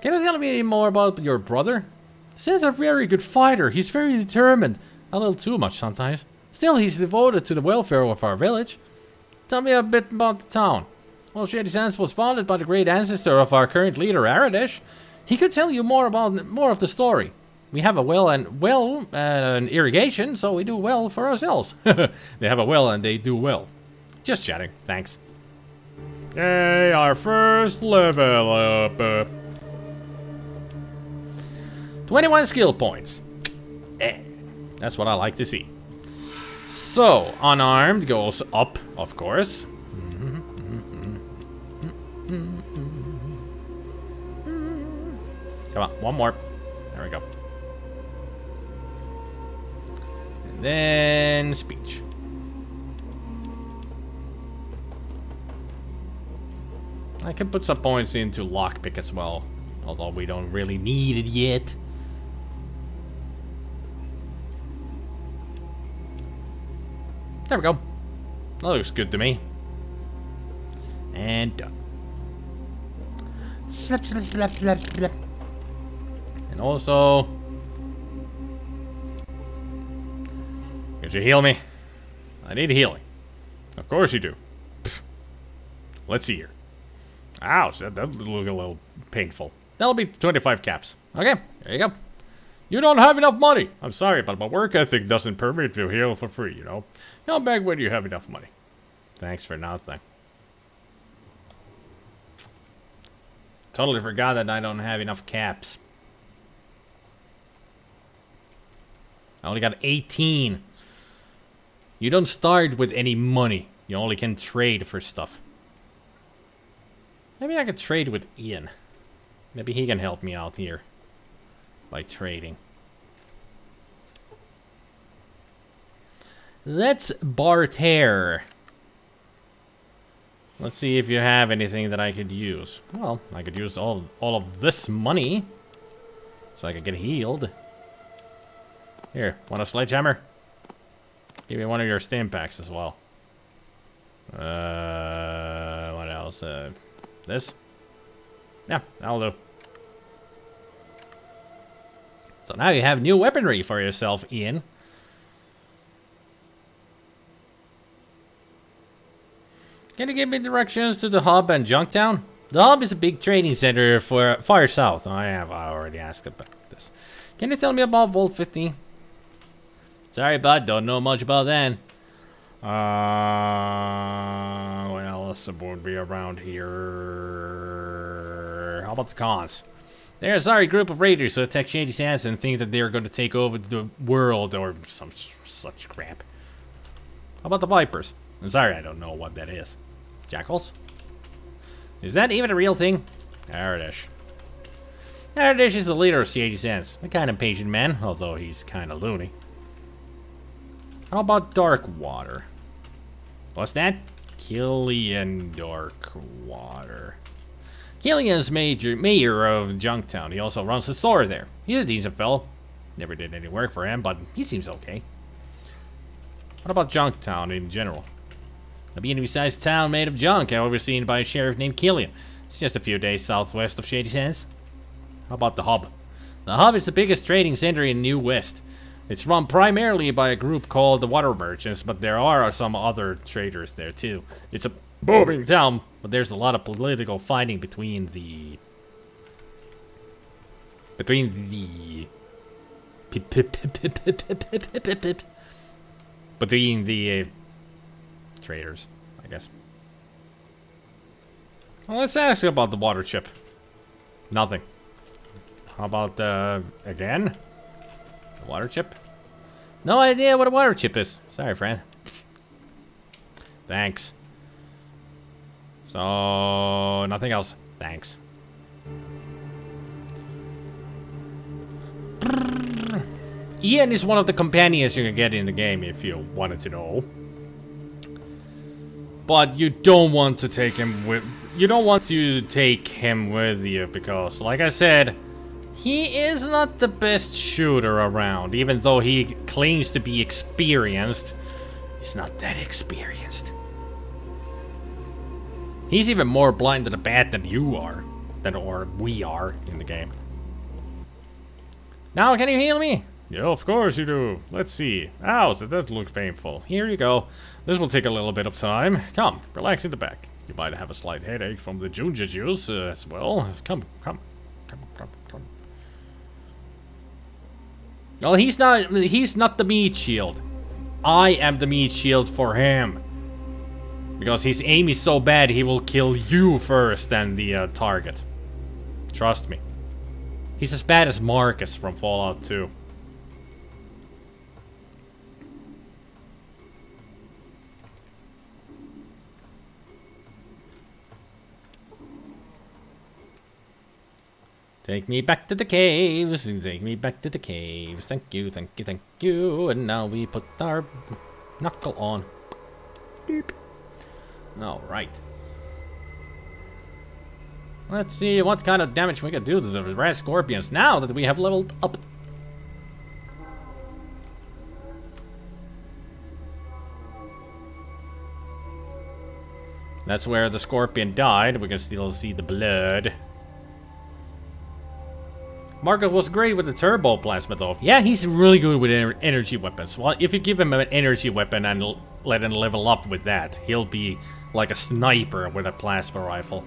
Can you tell me more about your brother? Seth's a very good fighter. He's very determined. A little too much sometimes. Still, he's devoted to the welfare of our village. Tell me a bit about the town. Well, Shady Sands was founded by the great ancestor of our current leader, Aradesh. He could tell you more of the story. We have a well and irrigation, so we do well for ourselves. They have a well and they do well. Just chatting, thanks. Yay, our first level up. 21 skill points. That's what I like to see. So, unarmed goes up, of course. Come on, one more. There we go. And then speech. I can put some points into lockpick as well, although we don't really need it yet. There we go. That looks good to me. And done. Flip, flip, flip, flip, flip. And also, could you heal me? I need healing. Of course you do. Pfft. Let's see here. Ouch, that look a little painful. That'll be 25 caps. Okay, there you go. You don't have enough money. I'm sorry, but my work ethic doesn't permit you to heal for free, you know. Come back when you have enough money. Thanks for nothing. Totally forgot that I don't have enough caps. I only got 18. You don't start with any money. You only can trade for stuff. Maybe I could trade with Ian. Maybe he can help me out here by trading. Let's barter. Let's see if you have anything that I could use. Well, I could use all of this money so I could get healed. Here, want a sledgehammer? Give me one of your stim packs as well. What else? This? Yeah, that'll do. So now you have new weaponry for yourself, Ian. Can you give me directions to the hub and Junktown? The hub is a big trading center for far south. I already asked about this. Can you tell me about Vault 15? Sorry, bud, don't know much about that. What else would be around here? How about the cons? They're a sorry group of raiders who attack Shady Sands and think that they're going to take over the world or some such crap. How about the Vipers? I'm sorry, I don't know what that is. Jackals? Is that even a real thing? Aradish. Aradish is the leader of Shady Sands. A kind of patient man, although he's kind of loony. How about Darkwater? What's that? Killian Darkwater. Killian's mayor of Junktown. He also runs the store there. He's a decent fellow. Never did any work for him, but he seems okay. What about Junktown in general? A medium-sized town made of junk, overseen by a sheriff named Killian. It's just a few days southwest of Shady Sands. How about the hub? The hub is the biggest trading center in New West. It's run primarily by a group called the Water Merchants, but there are some other traders there too. It's a booming town, but there's a lot of political fighting between the traders, I guess. Well, let's ask about the water chip. Nothing. How about again? The water chip? No idea what a water chip is. Sorry, friend. Thanks. So, nothing else. Thanks. Ian is one of the companions you can get in the game if you wanted to know. But you don't want to take him with you because, like I said, he is not the best shooter around. Even though he claims to be experienced, he's not that experienced. He's even more blind to the bat than you are, or we are in the game. Now, can you heal me? Yeah, of course you do. Let's see. Ow, that looks painful. Here you go. This will take a little bit of time. Come, relax in the back. You might have a slight headache from the ginger juice as well. Come. Well, he's not the meat shield. I am the meat shield for him. Because his aim is so bad, he will kill you first than the target. Trust me. He's as bad as Marcus from Fallout 2. Take me back to the caves, take me back to the caves. Thank you, thank you, thank you. And now we put our knuckle on. Beep. Alright. Let's see what kind of damage we can do to the red scorpions now that we have leveled up. That's where the scorpion died. We can still see the blood. Marcus was great with the turbo plasma though. Yeah, he's really good with energy weapons. Well, if you give him an energy weapon and let him level up with that, he'll be like a sniper with a plasma rifle.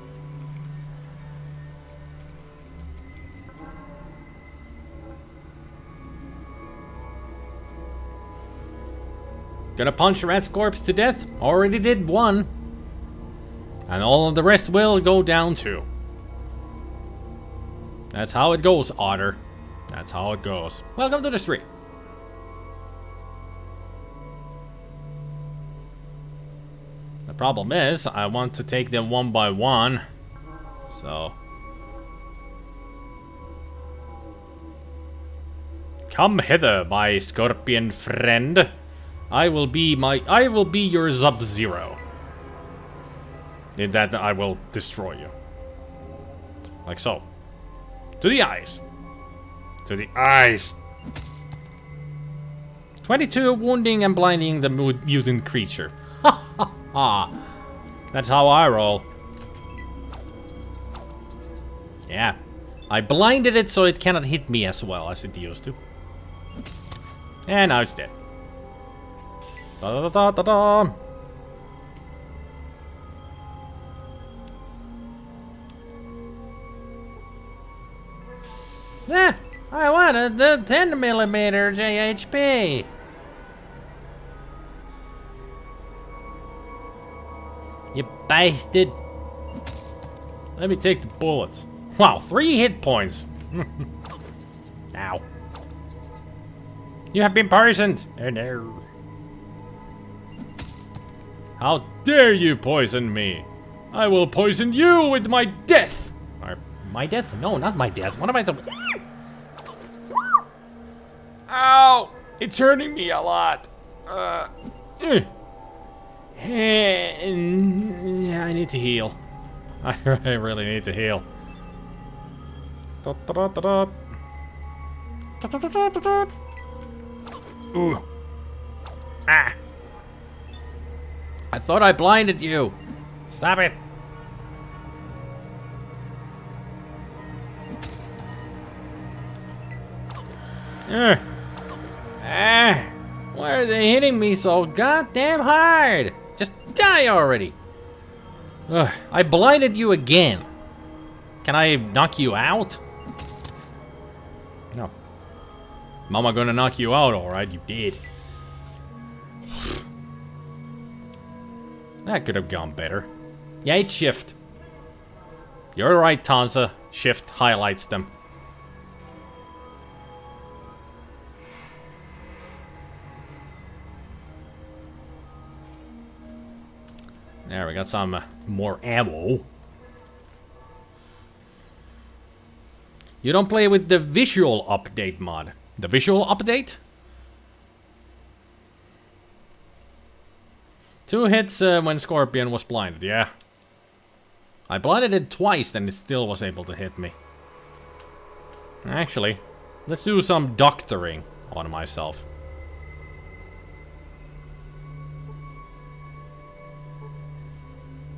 Gonna punch Rat's corpse to death? Already did one. And all of the rest will go down too. That's how it goes, Otter. That's how it goes. Welcome to the stream. The problem is, I want to take them one by one. So, Come hither, my scorpion friend. I will be your Sub-Zero. In that I will destroy you. Like so. To the eyes. To the eyes. 22 wounding and blinding the mutant creature. Ha ha ha. That's how I roll. Yeah. I blinded it so it cannot hit me as well as it used to. And now it's dead. Da da da da da. I wanted the 10mm JHP. You bastard. Let me take the bullets. Wow, 3 hit points. Ow. You have been poisoned. Oh no. How dare you poison me? I will poison you with my death. Or my death? No, not my death. What am I doing? Ow! It's hurting me a lot. Yeah, I need to heal. I really need to heal. Ooh. Ah! I thought I blinded you. Stop it. Why are they hitting me so goddamn hard? Just die already. I blinded you again. Can I knock you out? No. Mama gonna knock you out, alright, you did. That could have gone better. Yeah, it's shift. You're right, Tanza. Shift highlights them. There, we got some more ammo. You don't play with the visual update mod. The visual update? 2 hits when Scorpion was blinded, yeah. I blinded it twice, and it still was able to hit me. Actually, let's do some doctoring on myself.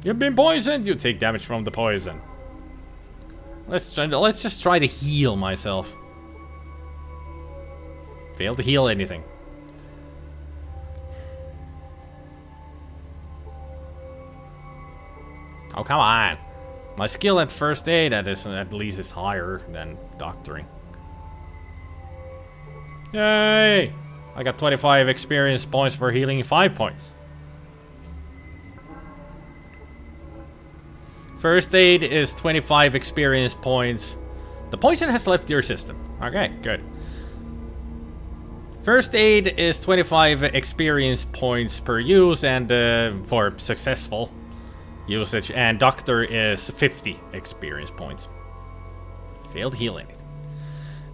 You've been poisoned! You take damage from the poison. Let's just try to heal myself. Fail to heal anything. Oh, come on. My skill at first aid at least is higher than doctoring. Yay! I got 25 experience points for healing 5 points. First aid is 25 experience points. The poison has left your system. Okay, good. First aid is 25 experience points per use and for successful usage, and doctor is 50 experience points. Failed healing it.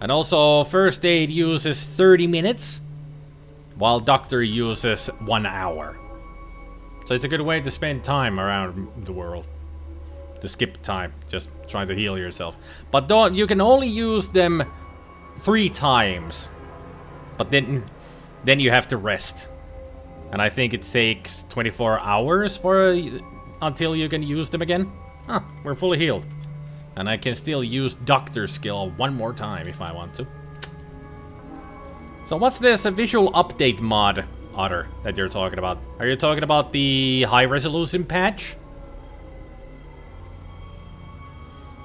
And also first aid uses 30 minutes, while doctor uses 1 hour. So it's a good way to spend time around the world. To skip time, just trying to heal yourself. But you can only use them 3 times. But then you have to rest. And I think it takes 24 hours until you can use them again. Huh, we're fully healed. And I can still use doctor skill 1 more time if I want to. So what's this visual update mod, Otter, that you're talking about? Are you talking about the high resolution patch?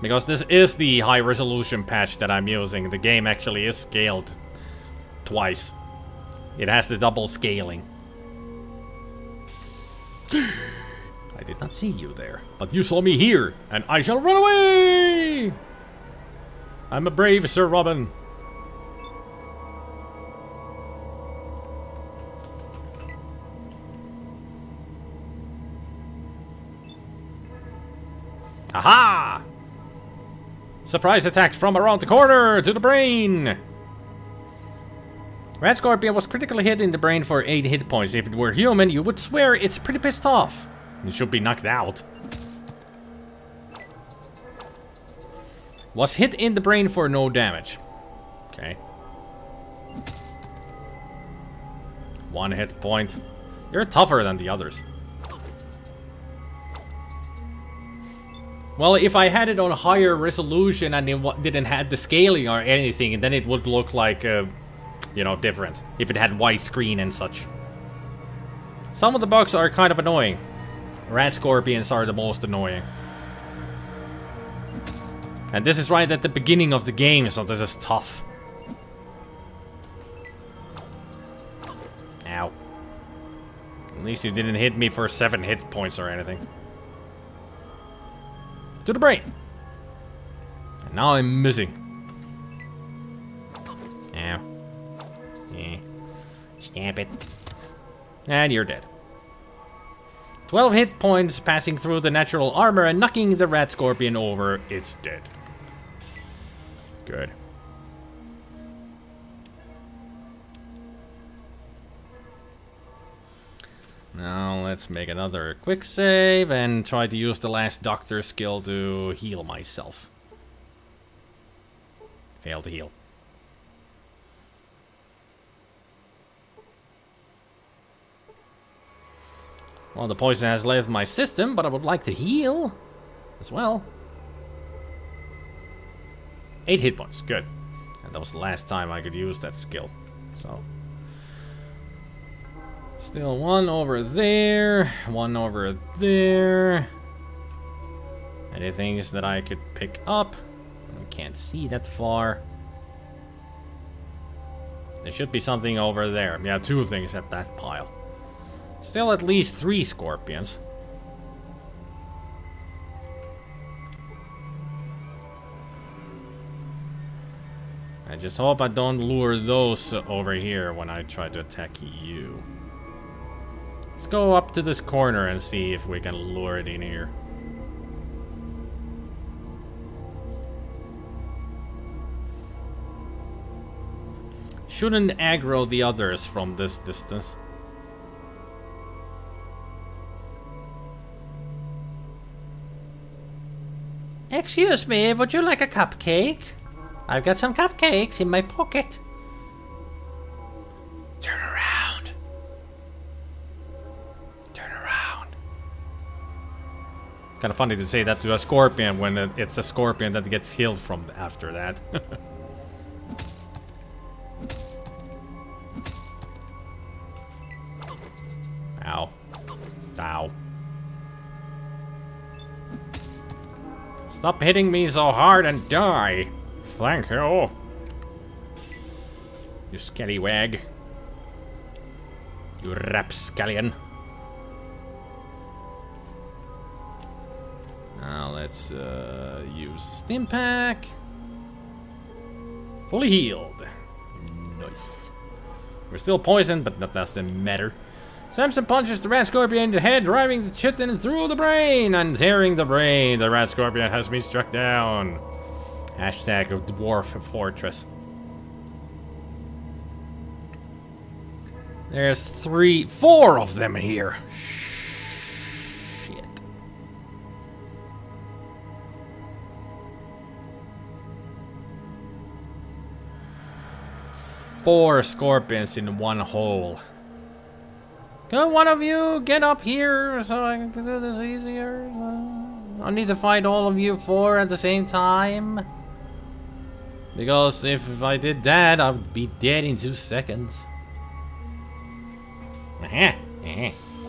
Because this is the high resolution patch that I'm using. The game actually is scaled twice. It has the double scaling. I did not see you there, but you saw me here, and I shall run away! I'm a brave Sir Robin. Aha! Surprise attack from around the corner to the brain! Rat Scorpion was critically hit in the brain for 8 hit points. If it were human, you would swear it's pretty pissed off. It should be knocked out. Was hit in the brain for no damage. Okay. 1 hit point. You're tougher than the others. Well, if I had it on higher resolution and it didn't have the scaling or anything, then it would look like, you know, different. If it had widescreen and such. Some of the bugs are kind of annoying. Rat Scorpions are the most annoying. And this is right at the beginning of the game, so this is tough. Ow. At least you didn't hit me for 7 hit points or anything. To the brain. And now I'm missing. Ow. Yeah. Stamp it. And you're dead. 12 hit points passing through the natural armor and knocking the Rat Scorpion over. It's dead. Good. Now let's make another quick save and try to use the last doctor skill to heal myself. Fail to heal. Well, the poison has left my system, but I would like to heal as well. 8 hit points, good. And that was the last time I could use that skill. So... still 1 over there, 1 over there. Any things that I could pick up? I can't see that far. There should be something over there. Yeah, 2 things at that pile. Still at least 3 scorpions. I just hope I don't lure those over here when I try to attack you. Let's go up to this corner and see if we can lure it in here. Shouldn't aggro the others from this distance. Excuse me, would you like a cupcake? I've got some cupcakes in my pocket. Turn around. Turn around. Kind of funny to say that to a scorpion when it's a scorpion that gets healed from after that. Ow. Ow. Stop hitting me so hard and die. Thank you. You scallywag. You rapscallion. Now let's use Stim Pack. Fully healed. Nice. We're still poisoned, but that doesn't matter. Samson punches the Rat Scorpion in the head, driving the chitin through the brain and tearing the brain. The Rat Scorpion has been struck down. Hashtag of Dwarf Fortress. There's 4 of them here. Shit. Four scorpions in one hole. Can one of you get up here so I can do this easier? I need to fight all of you 4 at the same time. Because if I did that, I would be dead in 2 seconds.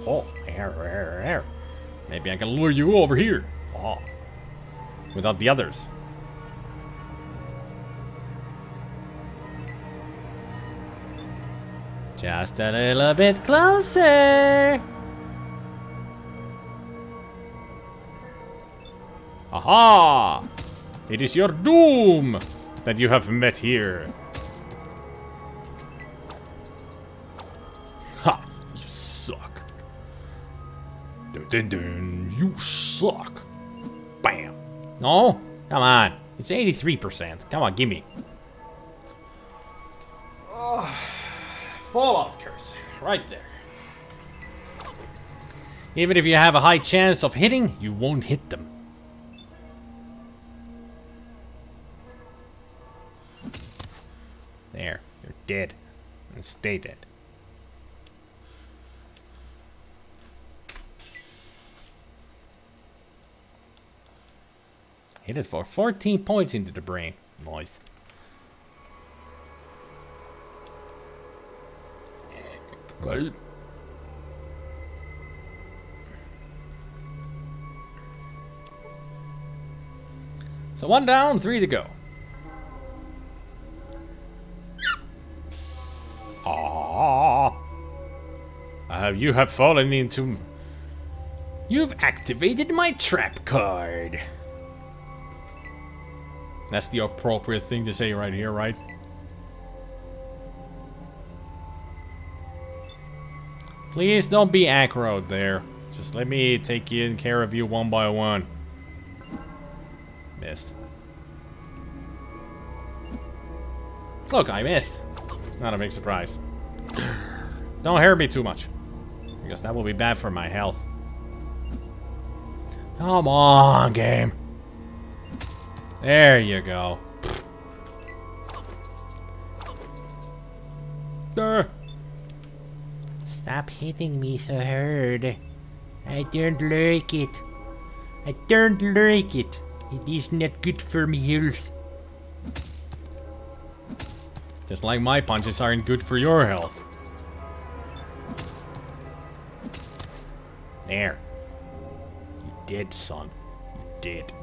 Oh, maybe I can lure you over here. Oh, without the others. Just a little bit closer. Aha! It is your doom that you have met here. Ha! You suck. Dun dun dun. You suck. Bam. No? Come on. It's 83%. Come on, gimme. Fallout curse. Right there. Even if you have a high chance of hitting, you won't hit them. There. You're dead. And stay dead. Hit it for 14 points into the brain. Nice. Right. So 1 down, 3 to go. Aww. You have fallen into... You've activated my trap card. That's the appropriate thing to say right here, right? Please don't be aggro there. Just let me take care of you one by one. Missed. Look, I missed. Not a big surprise. Don't hurt me too much, because that will be bad for my health. Come on, game. There you go. Stop hitting me so hard. I don't like it. I don't like it. It is not good for my health. Just like my punches aren't good for your health. There. You did, son. You did.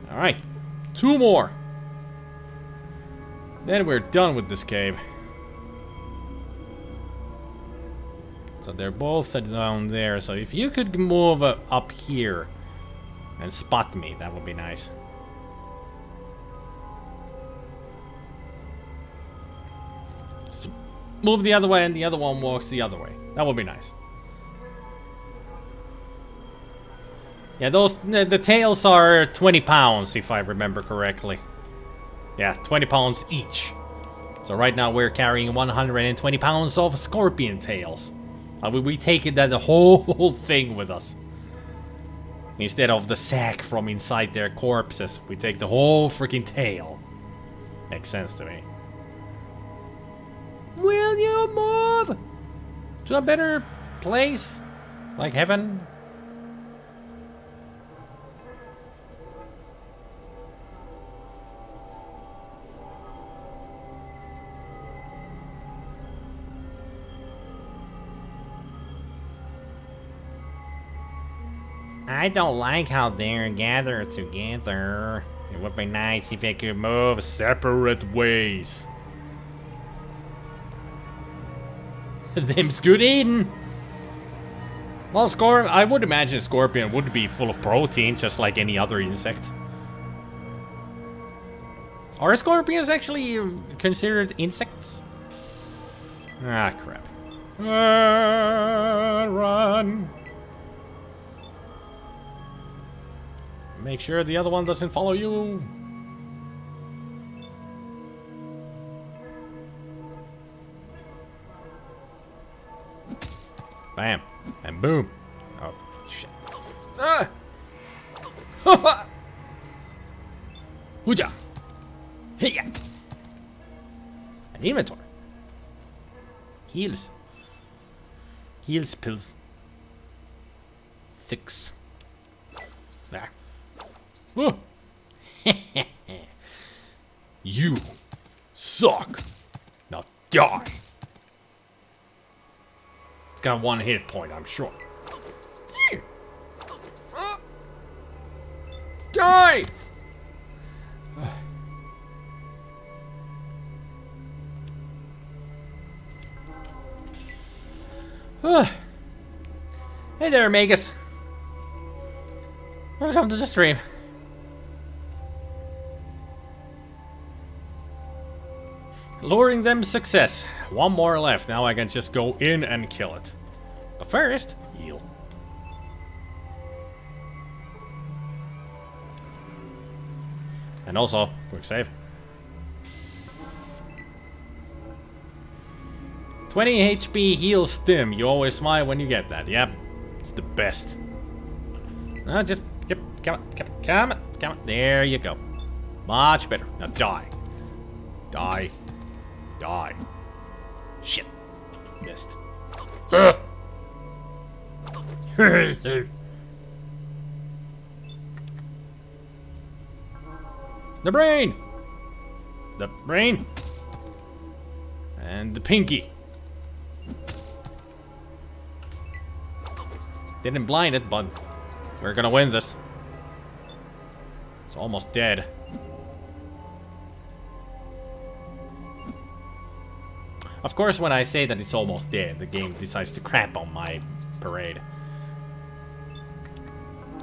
Alright. 2 more. Then we're done with this cave. So they're both down there. So if you could move up here and spot me, that would be nice. So move the other way and the other one walks the other way. That would be nice. Yeah, the tails are 20 pounds, if I remember correctly. Yeah, 20 pounds each. So right now we're carrying 120 pounds of scorpion tails. We take it that the whole thing with us. Instead of the sack from inside their corpses, we take the whole freaking tail. Makes sense to me. Will you move to a better place? Like heaven? I don't like how they're gathered together. It would be nice if they could move separate ways. Them's good eating. Well, I would imagine scorpion would be full of protein, just like any other insect. Are scorpions actually considered insects? Ah, crap. Run. Make sure the other one doesn't follow you. Bam. And boom. Oh, shit. Ah! Hooja! Hiya! An inventory. Heals. Heals pills. Fix. There. Oh. You suck. Now die. It's got 1 hit point, I'm sure. Die! Hey there, Magus. Welcome to the stream. Luring them success. 1 more left. Now I can just go in and kill it. But first, heal. And also, quick save. 20 HP heal stim. You always smile when you get that. Yep. It's the best. Just... Yep. Come on. There you go. Much better. Now die. Die. Shit. Missed. The brain! The brain! And the pinky. Didn't blind it, but we're gonna win this. It's almost dead. Of course, when I say that it's almost dead, the game decides to crap on my parade.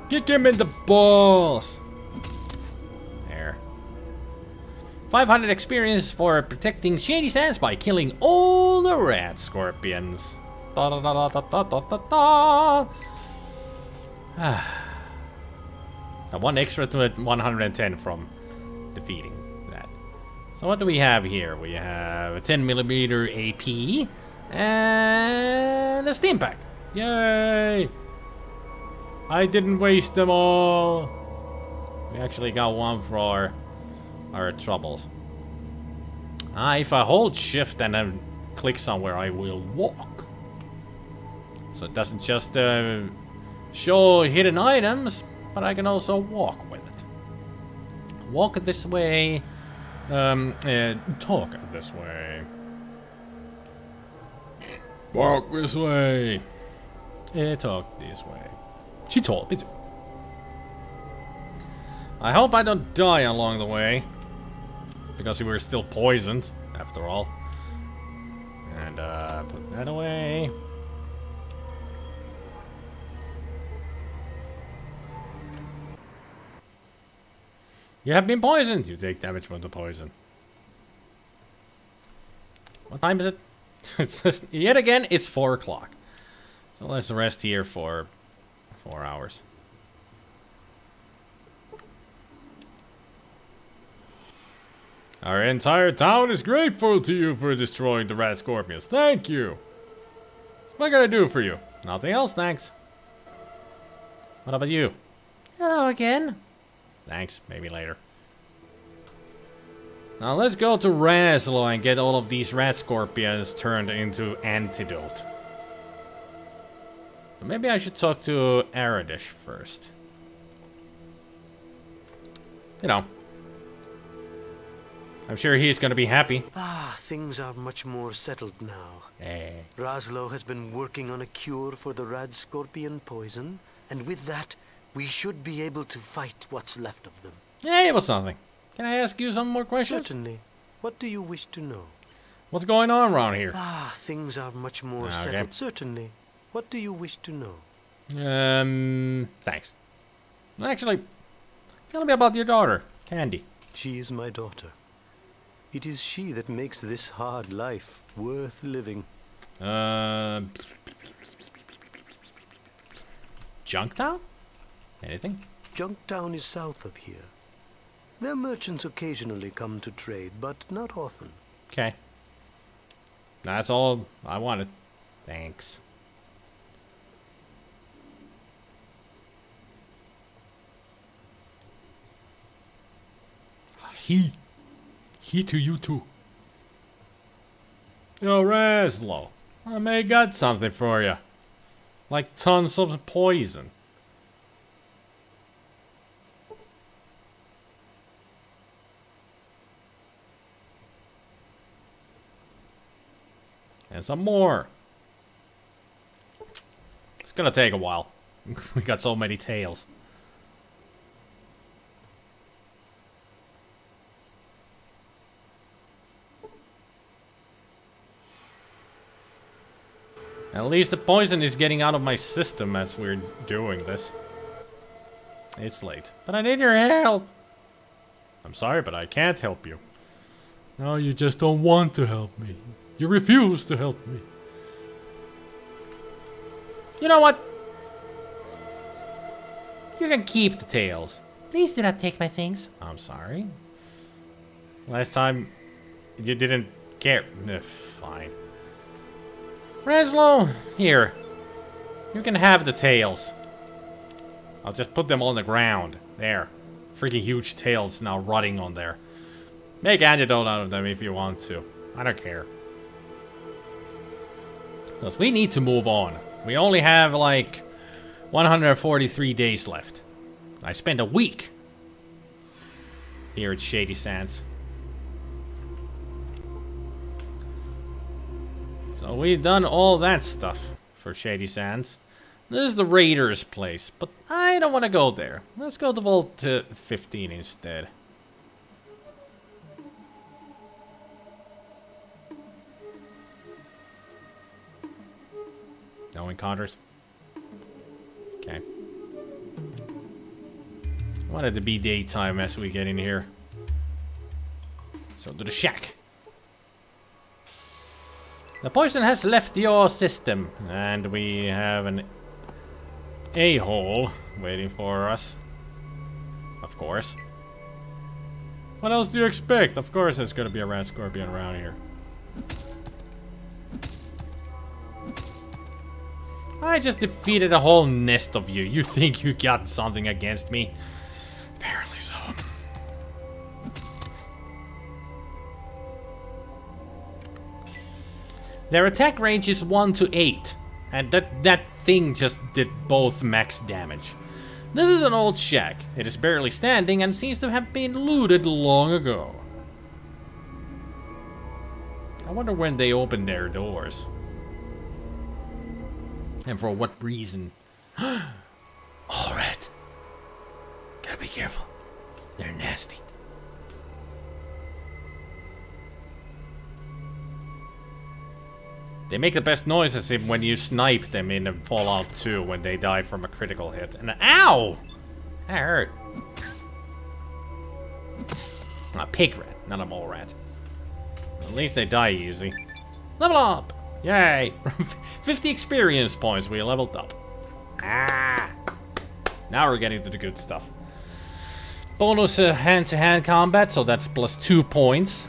Kick him in the balls! There. 500 experience for protecting Shady Sands by killing all the rat scorpions. Da da da da da da da da. I one extra to 110 from defeating that. So what do we have here? We have a 10mm AP and a steam pack. Yay! I didn't waste them all. We actually got one for our troubles. If I hold shift and then click somewhere, I will walk. So it doesn't just show hidden items, but I can also walk with it. Walk this way. Talk this way. Walk this way. Talk this way. She told me to. I hope I don't die along the way. Because we were still poisoned, after all. And, put that away. You have been poisoned. You take damage from the poison. What time is it? It says, yet again, it's 4 o'clock. So let's rest here for 4 hours. Our entire town is grateful to you for destroying the rat scorpions. Thank you. What can I do for you? Nothing else, thanks. What about you? Hello again. Thanks, maybe later. Now let's go to Raslo and get all of these rat scorpions turned into antidote. But maybe I should talk to Aradish first. You know. I'm sure he's gonna be happy. Things are much more settled now. Hey. Raslo has been working on a cure for the rad scorpion poison, and with that, we should be able to fight what's left of them. Hey, what's something? Can I ask you some more questions? Certainly. What do you wish to know? What's going on around here? Things are much more settled. Certainly. What do you wish to know? Thanks. Actually, tell me about your daughter, Candy. She is my daughter. It is she that makes this hard life worth living. Junktown? Anything? Junktown is south of here. Their merchants occasionally come to trade, but not often. Okay. That's all I wanted. Thanks. He to you too. Yo, Raslo, I may got something for you. Like tons of poison. And some more. It's gonna take a while. We got so many tails. At least the poison is getting out of my system as we're doing this. It's late. But I need your help. I'm sorry, but I can't help you. No, you just don't want to help me. You refuse to help me. You know what? You can keep the tails. Please do not take my things. I'm sorry. Last time, you didn't care. Fine. Reslo, here. You can have the tails. I'll just put them on the ground. There. Freaking huge tails now rotting on there. Make antidote out of them if you want to. I don't care. Because we need to move on. We only have like 143 days left. I spent a week here at Shady Sands. So we've done all that stuff for Shady Sands. This is the Raiders' place, but I don't want to go there. Let's go to Vault 15 instead. No encounters? Okay. I want it to be daytime as we get in here. So to the shack. The poison has left your system, and we have an a-hole waiting for us. Of course. What else do you expect? Of course there's gonna be a rat scorpion around here. I just defeated a whole nest of you. You think you got something against me? Apparently so. Their attack range is 1 to 8. And that thing just did both max damage. This is an old shack. It is barely standing and seems to have been looted long ago. I wonder when they opened their doors. And for what reason? Alright. Gotta be careful. They're nasty. They make the best noises when you snipe them in Fallout 2 when they die from a critical hit. And ow! That hurt. A pig rat, not a mole rat. At least they die easy. Level up! Yay! From 50 experience points, we leveled up. Ah! Now we're getting to the good stuff. Bonus hand-to-hand combat, so that's plus 2 points.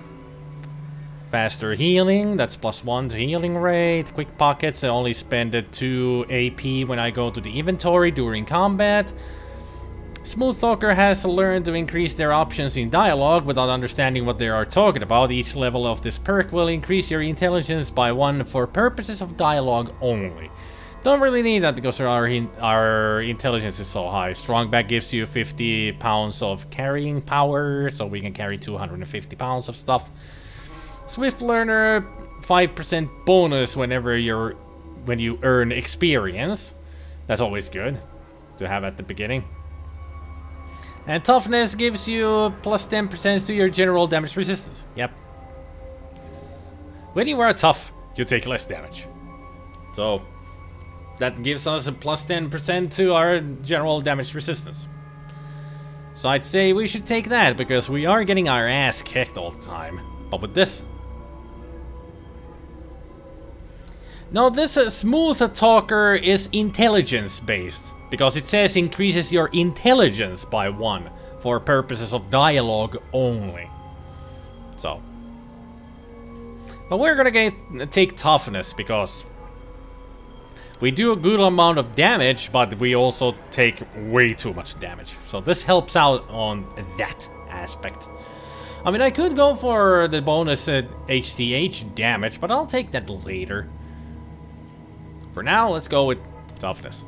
Faster healing, that's plus 1 to healing rate. Quick pockets, I only spend 2 AP when I go to the inventory during combat. Smooth Talker has learned to increase their options in dialogue without understanding what they are talking about. Each level of this perk will increase your intelligence by 1 for purposes of dialogue only. Don't really need that because our intelligence is so high. Strong Back gives you 50 pounds of carrying power, so we can carry 250 pounds of stuff. Swift Learner, 5% bonus when you earn experience. That's always good to have at the beginning. And Toughness gives you plus 10% to your general damage resistance. Yep. When you are tough, you take less damage. So that gives us a plus 10% to our general damage resistance. So I'd say we should take that because we are getting our ass kicked all the time. But with this... Now this Smooth Talker is intelligence based, because it says increases your intelligence by 1 for purposes of dialogue only. So. But we're gonna take toughness because we do a good amount of damage, but we also take way too much damage. So this helps out on that aspect. I mean, I could go for the bonus HTH damage, but I'll take that later. For now, let's go with toughness.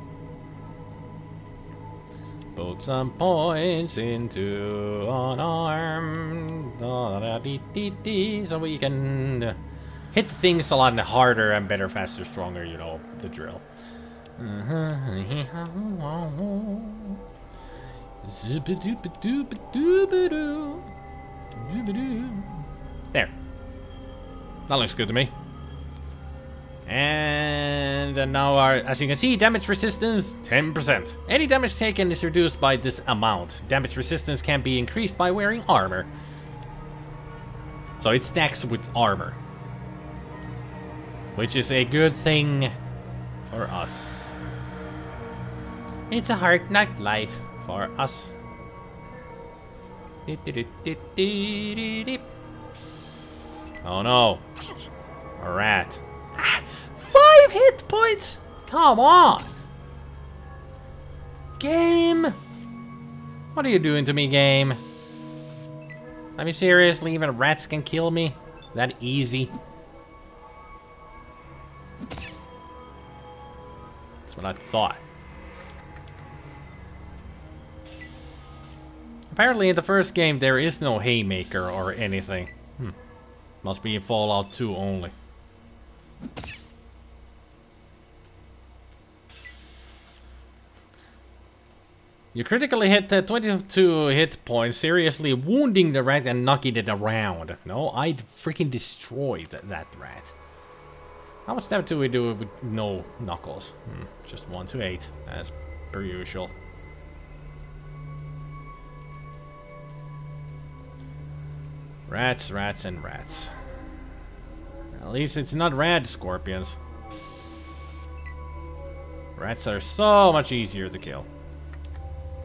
Put some points into an arm. So we can hit things a lot harder and better, faster, stronger, you know, the drill. There. That looks good to me. And now as you can see, damage resistance 10%. Any damage taken is reduced by this amount. Damage resistance can be increased by wearing armor. So it stacks with armor, which is a good thing for us. It's a hard knock life for us. Oh no. A rat. points? Come on! Game! What are you doing to me, game? I mean, seriously, even rats can kill me? That easy? That's what I thought. Apparently in the first game there is no haymaker or anything. Must be in Fallout 2 only. You critically hit 22 hit points, seriously wounding the rat and knocking it around. No, I'd freaking destroyed that rat. How much damage do we do with no knuckles? Just 1 to 8, as per usual. Rats, rats, and rats. At least it's not rad scorpions. Rats are so much easier to kill.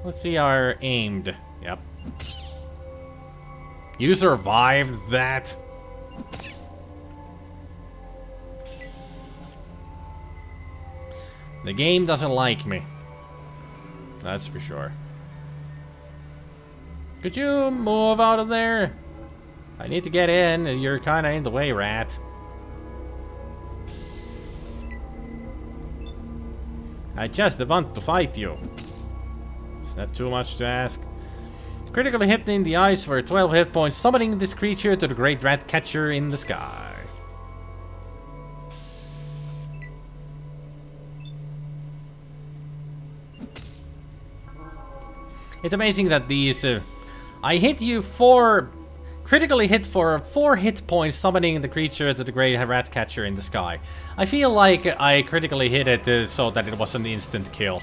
Let's see our aimed. Yep. You survived that? The game doesn't like me. That's for sure. Could you move out of there? I need to get in. You're kind of in the way, rat. I just want to fight you. Is that too much to ask? Critically hit in the eyes for 12 hit points, summoning this creature to the great rat catcher in the sky. It's amazing that these... I hit you for... Critically hit for 4 hit points, summoning the creature to the great rat catcher in the sky. I feel like I critically hit it so that it was an instant kill.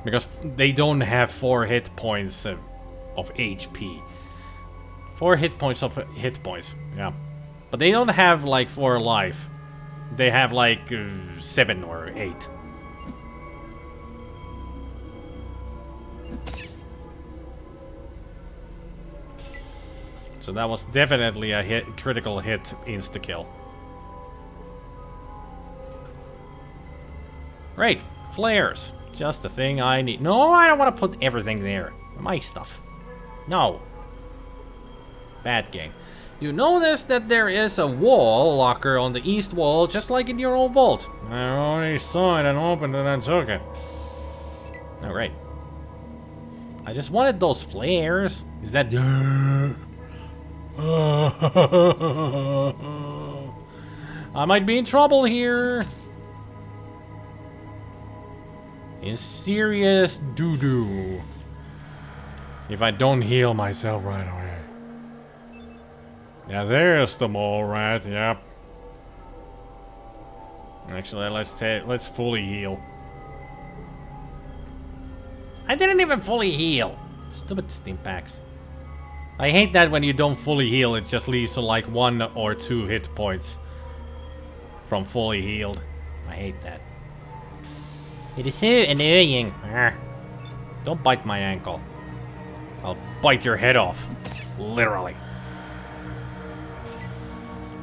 Because they don't have 4 hit points of HP. 4 hit points of hit points, yeah. But they don't have like 4 life. They have like 7 or 8. So that was definitely a critical hit insta-kill. Right, flares. Just the thing I need. No, I don't want to put everything there. My stuff. No. Bad game. You notice that there is a wall locker on the east wall, just like in your own vault. I already saw it and opened it and took it. Alright. I just wanted those flares. Is that... I might be in trouble here. In serious doo-doo. If I don't heal myself right away. Yeah, there's the mole rat, yep. Actually, let's fully heal. I didn't even fully heal. Stupid stimpaks. I hate that when you don't fully heal, it just leaves to like 1 or 2 hit points from fully healed. I hate that. It is so annoying. Don't bite my ankle. I'll bite your head off. Literally.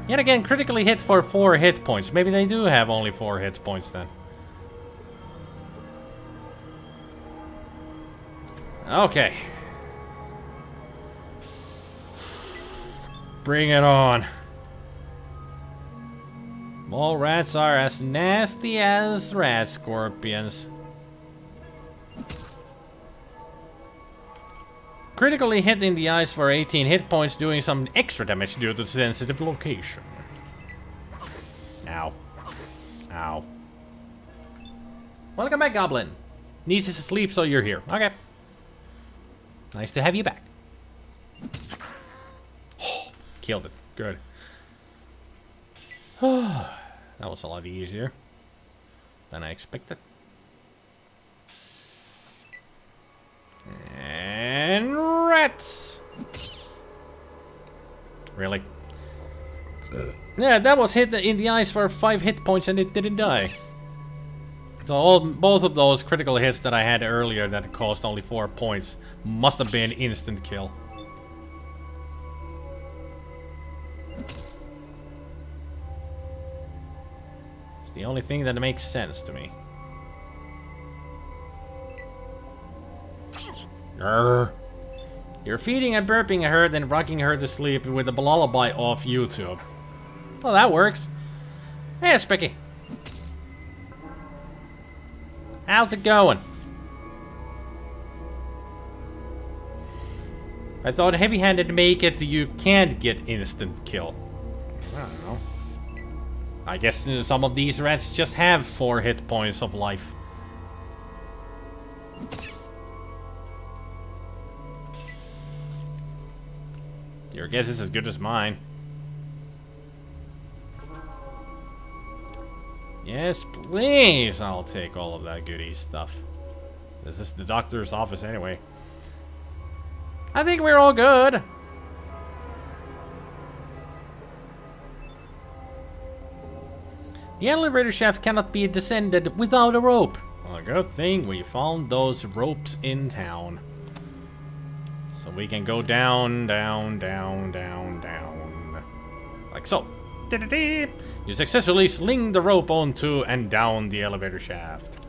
Yet again, critically hit for 4 hit points. Maybe they do have only 4 hit points then. Okay. Bring it on. Mole rats are as nasty as rat scorpions. Critically hit in the eyes for 18 hit points, doing some extra damage due to the sensitive location. Ow. Ow. Welcome back, Goblin. Niece is asleep, so you're here. Okay. Nice to have you back. Killed it. Good. That was a lot easier than I expected. And rats! Really? Yeah, that was hit in the eyes for 5 hit points and it didn't die. So both of those critical hits that I had earlier that cost only 4 points must have been instant kill. It's the only thing that makes sense to me. Grr. You're feeding and burping her, then rocking her to sleep with a lullaby off YouTube. Well, that works. Hey, Spicky. How's it going? I thought heavy-handed make it you can't get instant kill. I don't know. I guess some of these rats just have 4 hit points of life. Your guess is as good as mine. Yes, please. I'll take all of that goodie stuff. This is the doctor's office anyway. I think we're all good. The elevator shaft cannot be descended without a rope. Well, good thing we found those ropes in town. So we can go down, down, down, down, down. Like so. You successfully sling the rope onto and down the elevator shaft.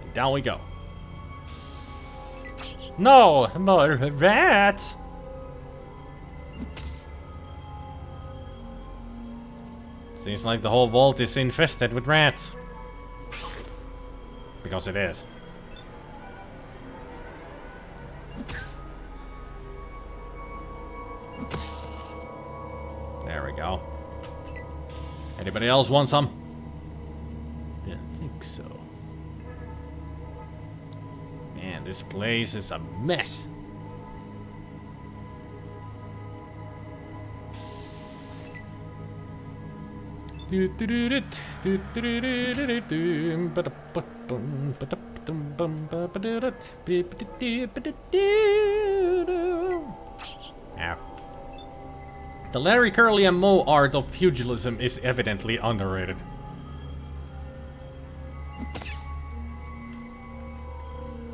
And down we go. No, more rats. Seems like the whole vault is infested with rats. Because it is. There we go. Anybody else want some? Didn't think so. Man, this place is a mess. Ow. The Larry, Curly, and Moe art of pugilism is evidently underrated.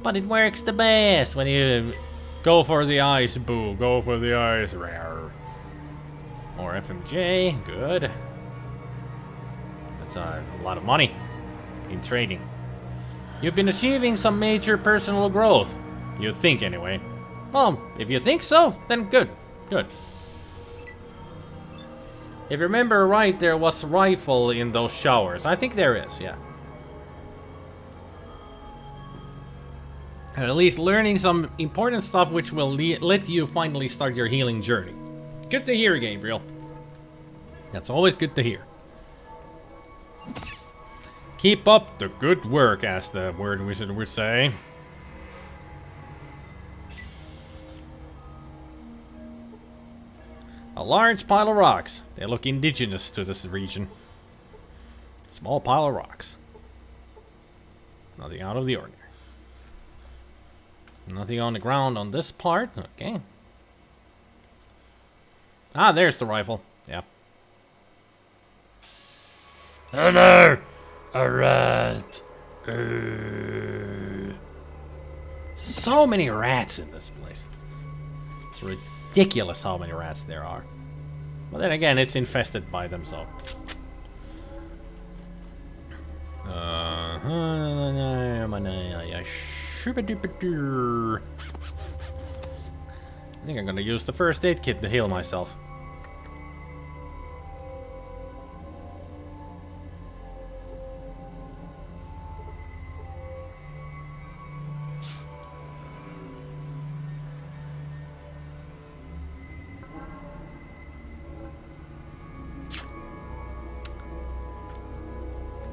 But it works the best when you go for the eyes, boo. Go for the eyes, rare. More FMJ, good. That's a lot of money in trading. You've been achieving some major personal growth. You think, anyway. Well, if you think so, then good. Good. If you remember right, there was a rifle in those showers. I think there is, yeah. At least learning some important stuff which will let you finally start your healing journey. Good to hear, Gabriel. That's always good to hear. Keep up the good work, as the word wizard would say. A large pile of rocks. They look indigenous to this region. Small pile of rocks. Nothing out of the ordinary. Nothing on the ground on this part. Okay. Ah, there's the rifle. Yeah. Hello! A rat! So many rats in this place. It's ridiculous how many rats there are. But then again, it's infested by them, so... I think I'm gonna use the first aid kit to heal myself.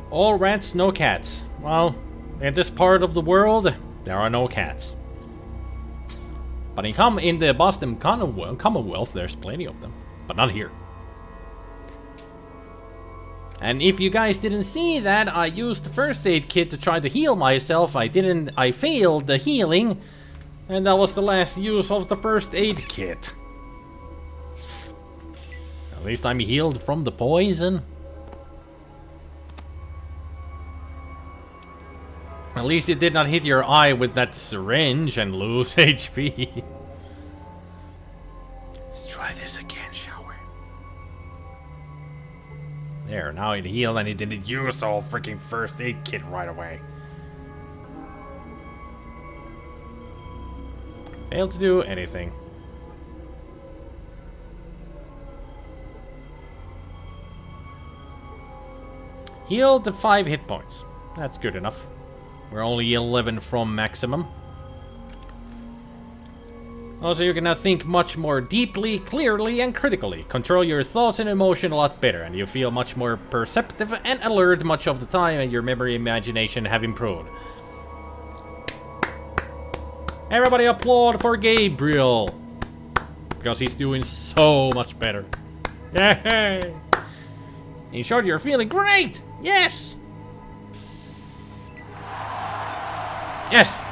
All rats, no cats. Well, in this part of the world, there are no cats. But in the Boston Commonwealth, there's plenty of them. But not here. And if you guys didn't see that, I used the first aid kit to try to heal myself. I failed the healing. And that was the last use of the first aid kit. At least I'm healed from the poison. At least you did not hit your eye with that syringe and lose HP. Let's try this again, shall we? There, now it healed and it didn't use the whole freaking first aid kit right away. Failed to do anything. Healed to 5 hit points. That's good enough. We're only 11 from maximum. Also, you can now think much more deeply, clearly, and critically. Control your thoughts and emotion a lot better, and you feel much more perceptive and alert much of the time, and your memory and imagination have improved. Everybody applaud for Gabriel! Because he's doing so much better. Yay! In short, you're feeling great! Yes! Yes!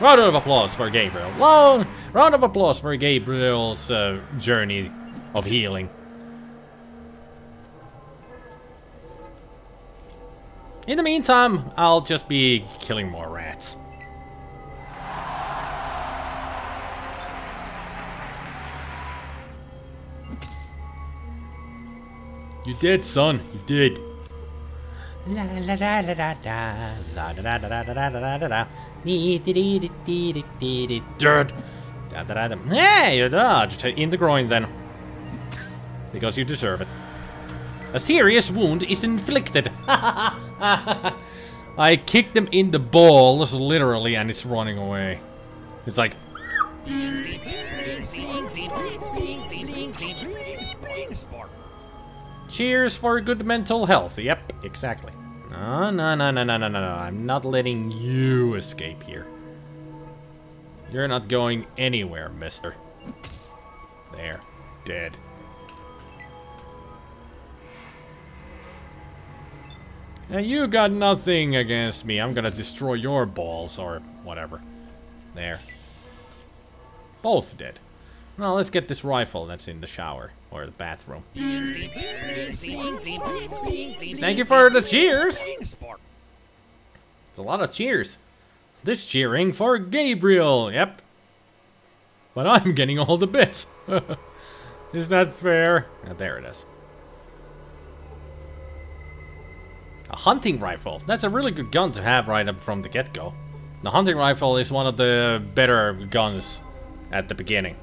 Round of applause for Gabriel. Long round of applause for Gabriel's journey of healing. In the meantime, I'll just be killing more rats. You did, son. You did. La la la la la la la la la la la la la la. Dirt. Hey, you dodged in the groin then. Because you deserve it. A serious wound is inflicted. I kicked him in the balls, literally, and it's running away. It's like... Cheers for good mental health. Yep, exactly. No, no, no, no, no, no, no, no. I'm not letting you escape here. You're not going anywhere, mister. There. Dead. And you got nothing against me. I'm gonna destroy your balls or whatever. There. Both dead. Well, let's get this rifle that's in the shower or the bathroom. Thank you for the cheers. It's a lot of cheers. This cheering for Gabriel. Yep. But I'm getting all the bits. Is that fair? Oh, there it is. A hunting rifle. That's a really good gun to have right up from the get-go. The hunting rifle is one of the better guns at the beginning.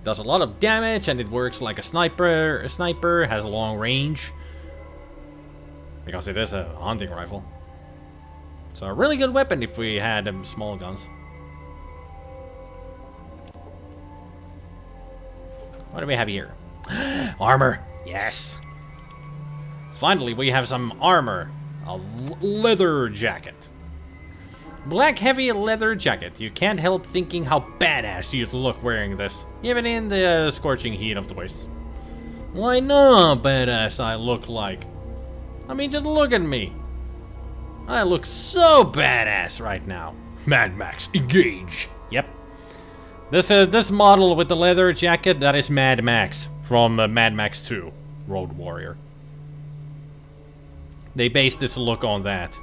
Does a lot of damage and it works like a sniper. A sniper has a long range. Because it is a hunting rifle. So a really good weapon if we had small guns. What do we have here? Armor. Yes. Finally, we have some armor. A leather jacket. Black heavy leather jacket. You can't help thinking how badass you'd look wearing this. Even in the scorching heat of the waste. Why not badass I look like? I mean, just look at me. I look so badass right now. Mad Max, engage. Yep. This model with the leather jacket, that is Mad Max from Mad Max 2, Road Warrior. They based this look on that.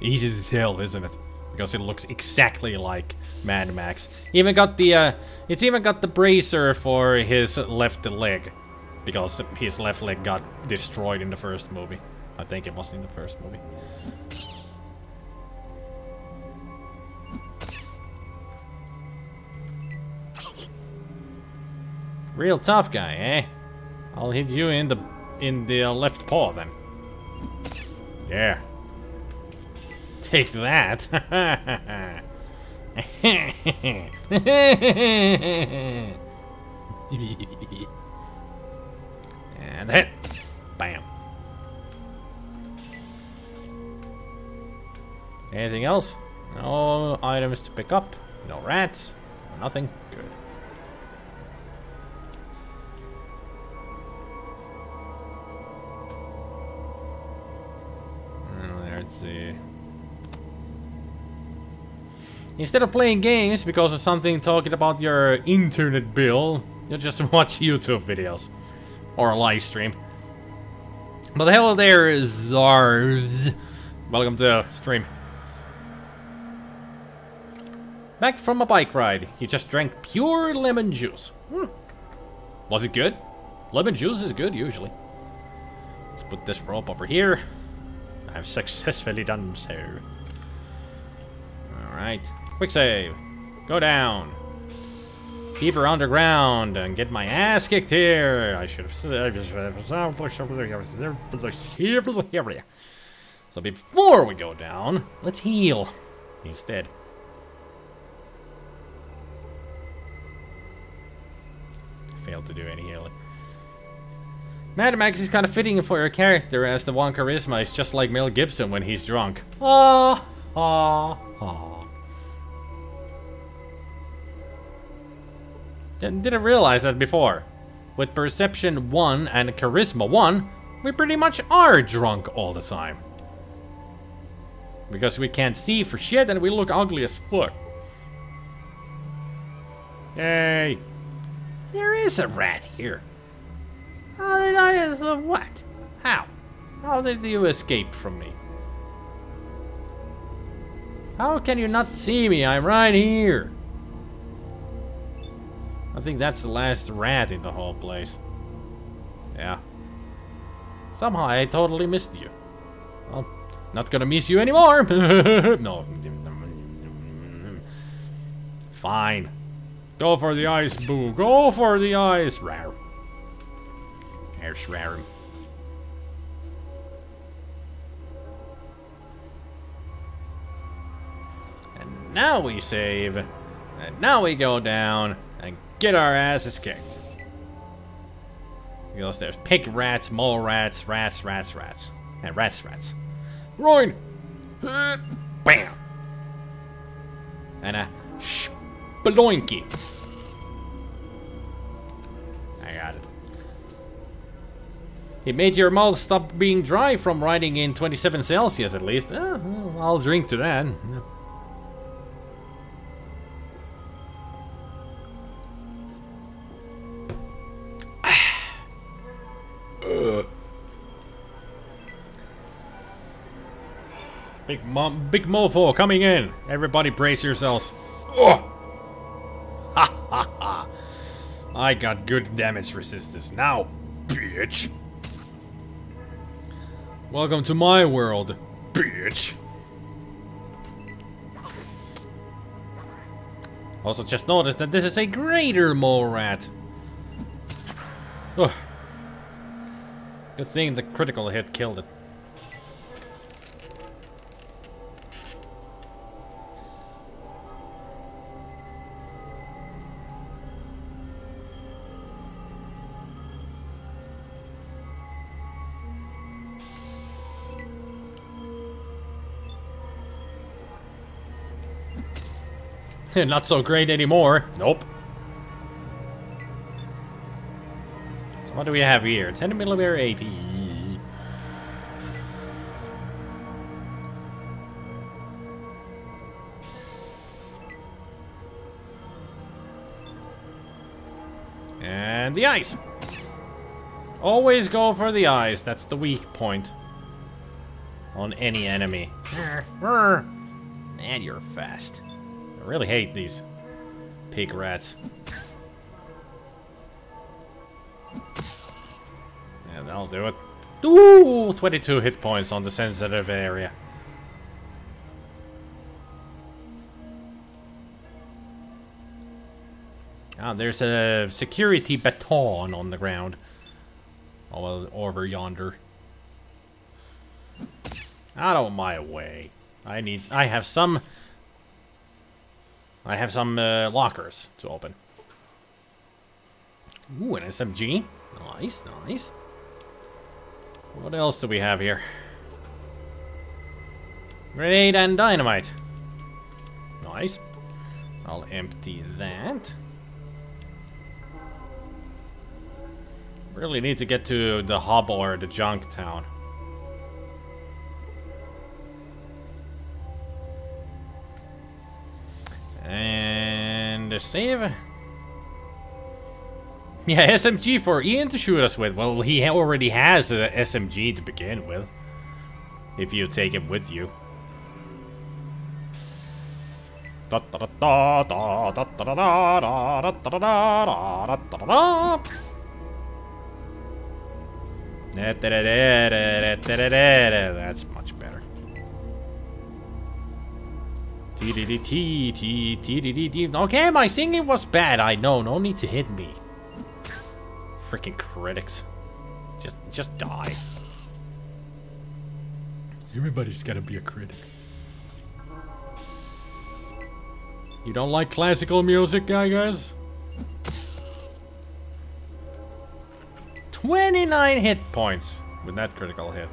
Easy to tell, isn't it? Because it looks exactly like Mad Max. Even got the it's even got the bracer for his left leg, because his left leg got destroyed in the first movie. I think it was in the first movie. Real tough guy, eh? I'll hit you in the left paw then. Yeah. Take that. And hit. Bam. Anything else? No items to pick up. No rats. Nothing. Good. Let's see. Instead of playing games because of something talking about your internet bill, you just watch YouTube videos. Or a live stream. But hello there, Zars. Welcome to the stream. Back from a bike ride. You just drank pure lemon juice. Was it good? Lemon juice is good, usually. Let's put this rope over here. I've successfully done so. Alright. Quick save. Go down. Keep her underground and get my ass kicked here. I should have said. So before we go down, let's heal instead. Failed to do any healing. Mad Max is kind of fitting for your character, as the one charisma is just like Mel Gibson when he's drunk. Ah, ah, ah. Didn't realize that before. With Perception 1 and Charisma 1, we pretty much are drunk all the time. Because we can't see for shit and we look ugly as fuck. Yay! There is a rat here. How did I... what? How? How did you escape from me? How can you not see me? I'm right here. I think that's the last rat in the whole place. Yeah. Somehow I totally missed you. Well, not gonna miss you anymore. No. Fine. Go for the ice, boo. Go for the ice. Rar. There's rar. And now we save. And now we go down and get our asses kicked. Because there's pig rats, mole rats, rats. And rats. Groin! Bam! And a sploinky. I got it. It made your mouth stop being dry from writing in 27 Celsius at least. Well, I'll drink to that. Big mofo coming in. Everybody brace yourselves. Oh! Ha ha ha. I got good damage resistance now, bitch. Welcome to my world, bitch. Also just noticed that this is a greater mole rat. Oh. Good thing the critical hit killed it. Not so great anymore. Nope. So what do we have here? 10mm AP. And the ice. Always go for the ice. That's the weak point on any enemy. And you're fast. I really hate these pig rats. And that'll do it. Ooh, 22 hit points on the sensitive area. Ah, there's a security baton on the ground. Oh, well, over yonder. Out of my way. I have some lockers to open. Ooh, an SMG. Nice, nice. What else do we have here? Grenade and dynamite. Nice. I'll empty that. Really need to get to the hub or the junk town. And a save. Yeah, SMG for Ian to shoot us with. Well, he already has a SMG to begin with. If you take him with you. That's much better. Okay, my singing was bad. I know. No need to hit me. Freaking critics. Just die. Everybody's gotta be a critic. You don't like classical music, guys? 29 hit points with that critical hit.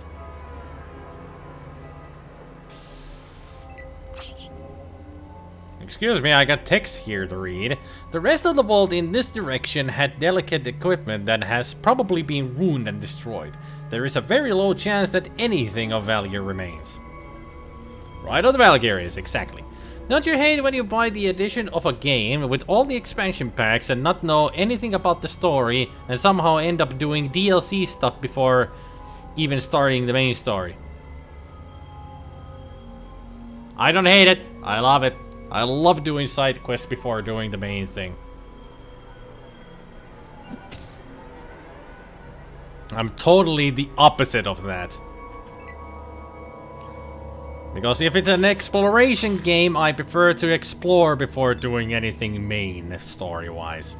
Excuse me, I got text here to read. The rest of the vault in this direction had delicate equipment that has probably been ruined and destroyed. There is a very low chance that anything of value remains. Right on the Valkyries, exactly. Don't you hate when you buy the edition of a game with all the expansion packs and not know anything about the story and somehow end up doing DLC stuff before even starting the main story? I don't hate it. I love it. I love doing side quests before doing the main thing. I'm totally the opposite of that. Because if it's an exploration game, I prefer to explore before doing anything main, story-wise.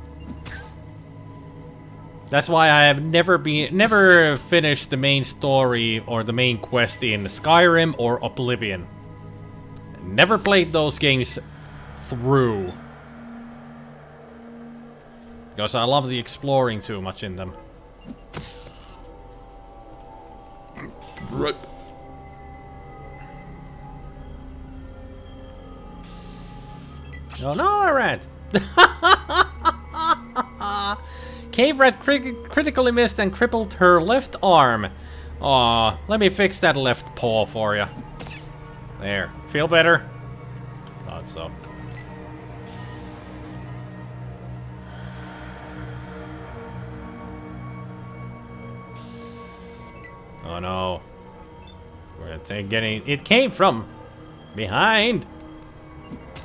That's why I have never finished the main story or the main quest in Skyrim or Oblivion. Never played those games through. Because I love the exploring too much in them. Right. Oh no, I ran! Cave Rat critically missed and crippled her left arm. Aw, let me fix that left paw for you. There. Feel better? Thought so. Oh no. We're getting... It came from behind.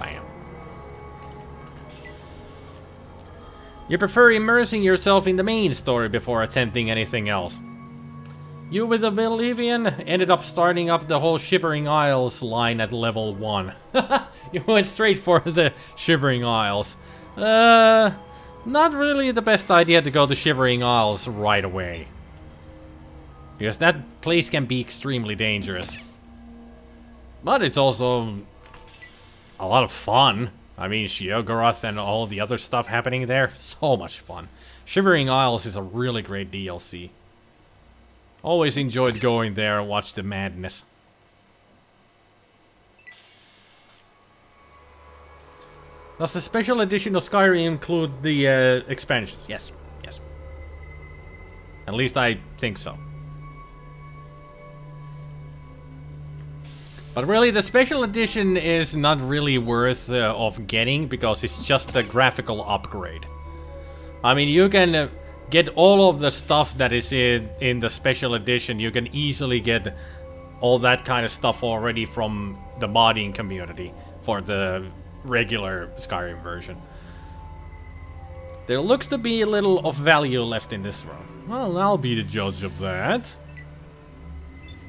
Bam. You prefer immersing yourself in the main story before attempting anything else. You with the Bolivian ended up starting up the whole Shivering Isles line at level 1. You went straight for the Shivering Isles. Not really the best idea to go to Shivering Isles right away. Because that place can be extremely dangerous. But it's also a lot of fun. I mean, Sheogorath and all the other stuff happening there. So much fun. Shivering Isles is a really great DLC. Always enjoyed going there and watch the madness. Does the special edition of Skyrim include the expansions? Yes. Yes. At least I think so. But really, the special edition is not really worth of getting because it's just a graphical upgrade. I mean, you can get all of the stuff that is in the special edition. You can easily get all that kind of stuff already from the modding community for the regular Skyrim version. There looks to be a little of value left in this room. Well, I'll be the judge of that.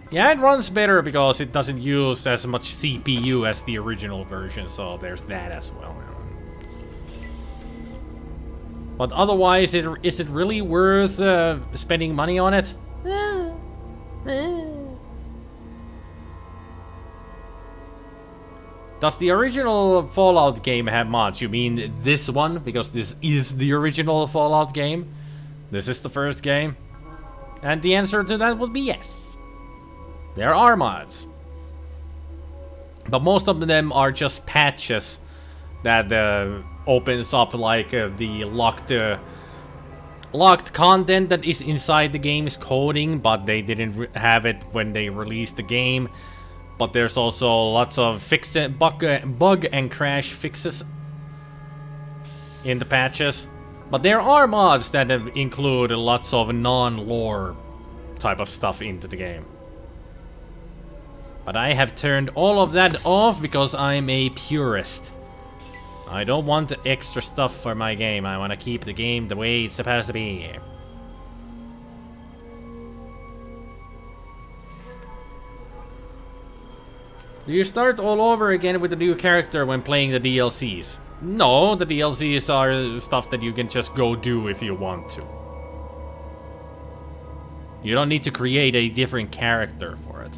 Yeah, it runs better because it doesn't use as much CPU as the original version, so there's that as well. But otherwise, is it really worth spending money on it? Does the original Fallout game have mods? You mean this one? Because this is the original Fallout game? This is the first game? And the answer to that would be yes. There are mods. But most of them are just patches that opens up like the locked content that is inside the game's coding, but they didn't have it when they released the game. But there's also lots of bug and crash fixes in the patches. But there are mods that include lots of non-lore type of stuff into the game. But I have turned all of that off because I'm a purist. I don't want extra stuff for my game. I want to keep the game the way it's supposed to be. Do you start all over again with a new character when playing the DLCs? No, the DLCs are stuff that you can just go do if you want to. You don't need to create a different character for it.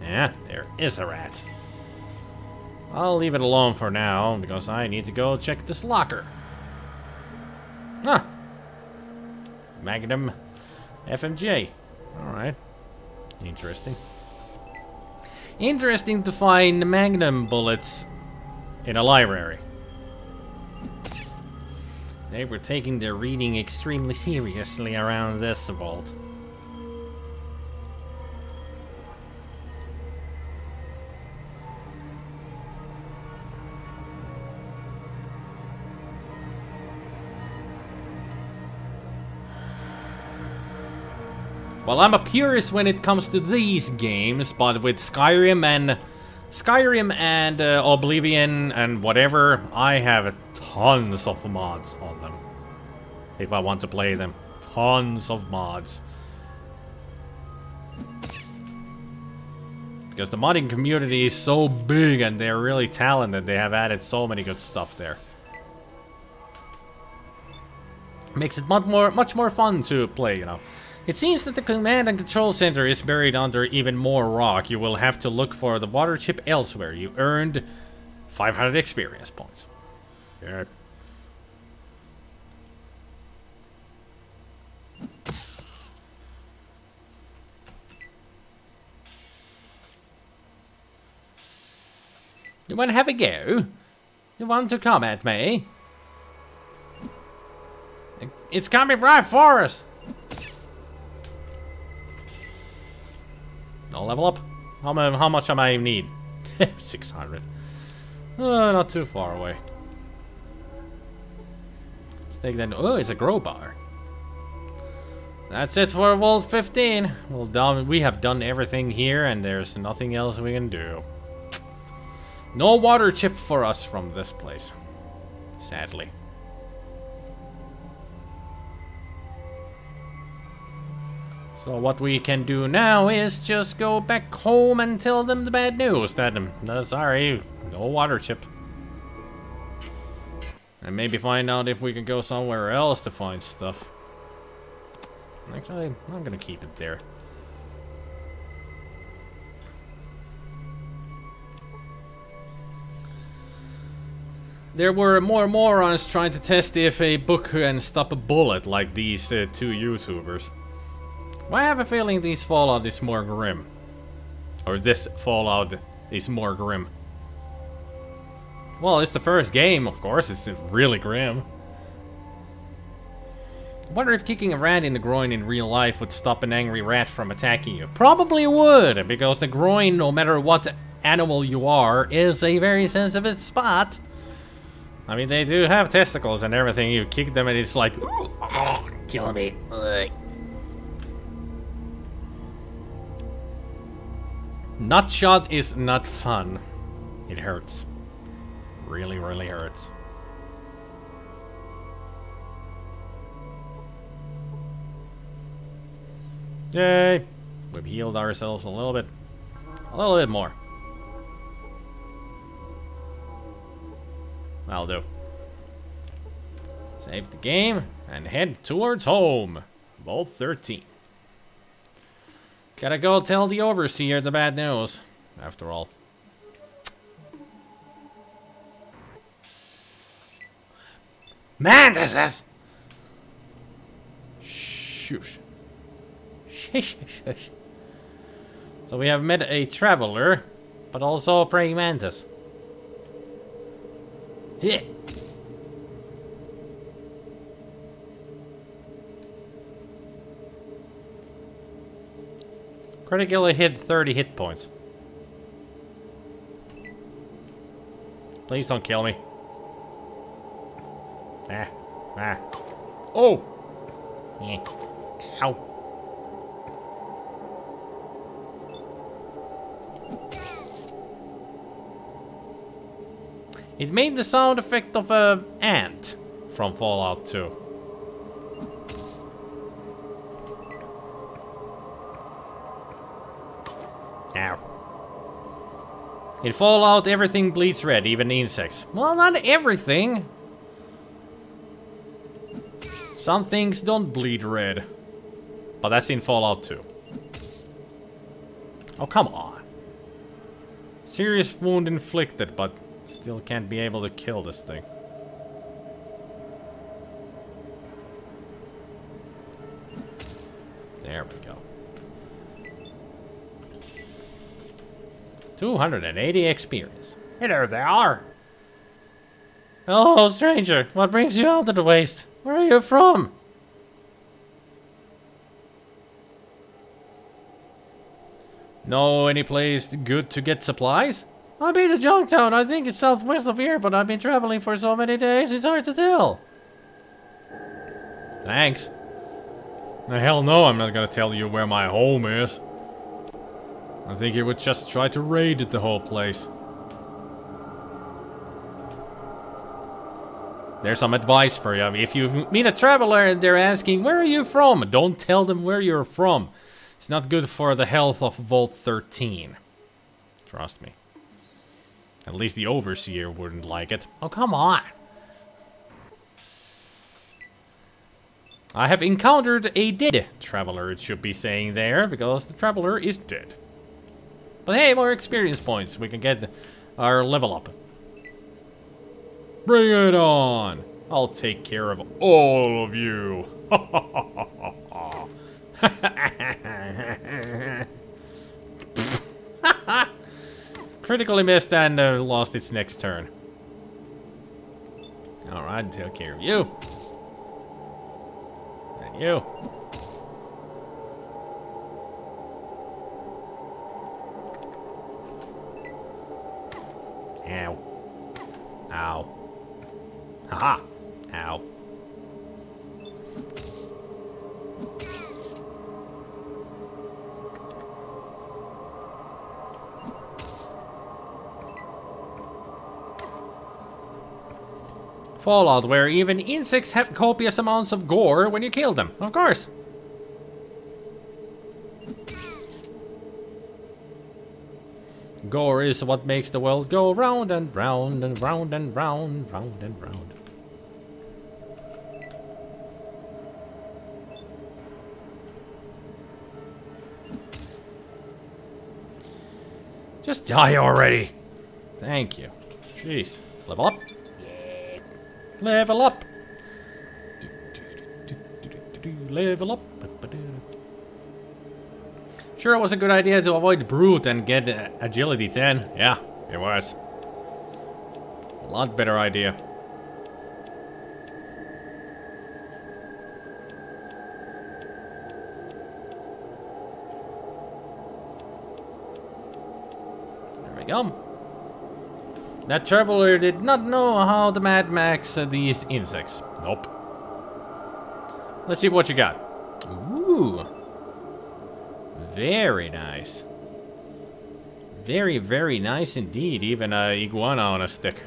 Yeah, there is a rat. I'll leave it alone for now, because I need to go check this locker. Huh. Magnum FMJ. Alright. Interesting. Interesting to find Magnum bullets in a library. They were taking their reading extremely seriously around this vault. Well, I'm a purist when it comes to these games, but with Skyrim and Oblivion and whatever, I have tons of mods on them. If I want to play them. Tons of mods. Because the modding community is so big and they're really talented, they have added so many good stuff there. Makes it much more fun to play, you know. It seems that the command and control center is buried under even more rock. You will have to look for the water chip elsewhere. You earned 500 experience points. Yeah. You want to have a go? You want to come at me? It's coming right for us. I'll level up. How much am I need? 600. Not too far away. Let's take that. Oh, it's a grow bar. That's it for Vault 15. We have done everything here, and there's nothing else we can do. No water chip for us from this place. Sadly. So what we can do now is just go back home and tell them the bad news that, sorry, no water chip. And maybe find out if we can go somewhere else to find stuff. Actually, I'm gonna keep it there. There were more morons trying to test if a book can stop a bullet like these two YouTubers. I have a feeling this Fallout is more grim. Or this Fallout is more grim. Well, it's the first game, of course. It's really grim. I wonder if kicking a rat in the groin in real life would stop an angry rat from attacking you. Probably would, because the groin, no matter what animal you are, is a very sensitive spot. I mean, they do have testicles and everything. You kick them and it's like, oh, kill me. Nutshot is not fun. It hurts. Really, really hurts. Yay! We've healed ourselves a little bit. A little bit more. That'll do. Save the game and head towards home. Vault 13. Gotta go tell the overseer the bad news, after all. Man, this is... Shush. Shush, shush, shush. So we have met a traveler, but also a praying mantis. Yeah. Critically hit 30 hit points. Please don't kill me. Oh! Yeah. Ow. It made the sound effect of an ant from Fallout 2. Ow. In Fallout, everything bleeds red, even insects. Well, not everything. Some things don't bleed red. But that's in Fallout 2. Oh, come on. Serious wound inflicted, but still can't be able to kill this thing. There we go. 280 experience. Hello there. Oh, stranger, what brings you out of the waste? Where are you from? Know any place good to get supplies? I've been to Junktown. I think it's southwest of here, but I've been traveling for so many days, it's hard to tell. Thanks. The hell no, I'm not gonna tell you where my home is. I think he would just try to raid the whole place. There's some advice for you. If you meet a traveler and they're asking, where are you from? Don't tell them where you're from. It's not good for the health of Vault 13. Trust me. At least the Overseer wouldn't like it. Oh, come on. I have encountered a dead traveler, it should be saying there, because the traveler is dead. But hey, more experience points. We can get our level up. Bring it on! I'll take care of all of you. Critically missed and lost its next turn. Alright, take care of you. And you. Ow. Ow. Haha. Ow. Fallout, where even insects have copious amounts of gore when you kill them. Of course. Gore is what makes the world go round and round and round and round, round and round. Just die already. Thank you. Jeez. Level up. Level up. Level up. Sure, it was a good idea to avoid Brute and get Agility 10. Yeah, it was. A lot better idea. There we go. That traveler did not know how to Mad Max these insects. Nope. Let's see what you got. Ooh. Very nice. Very, very nice indeed. Even an iguana on a stick.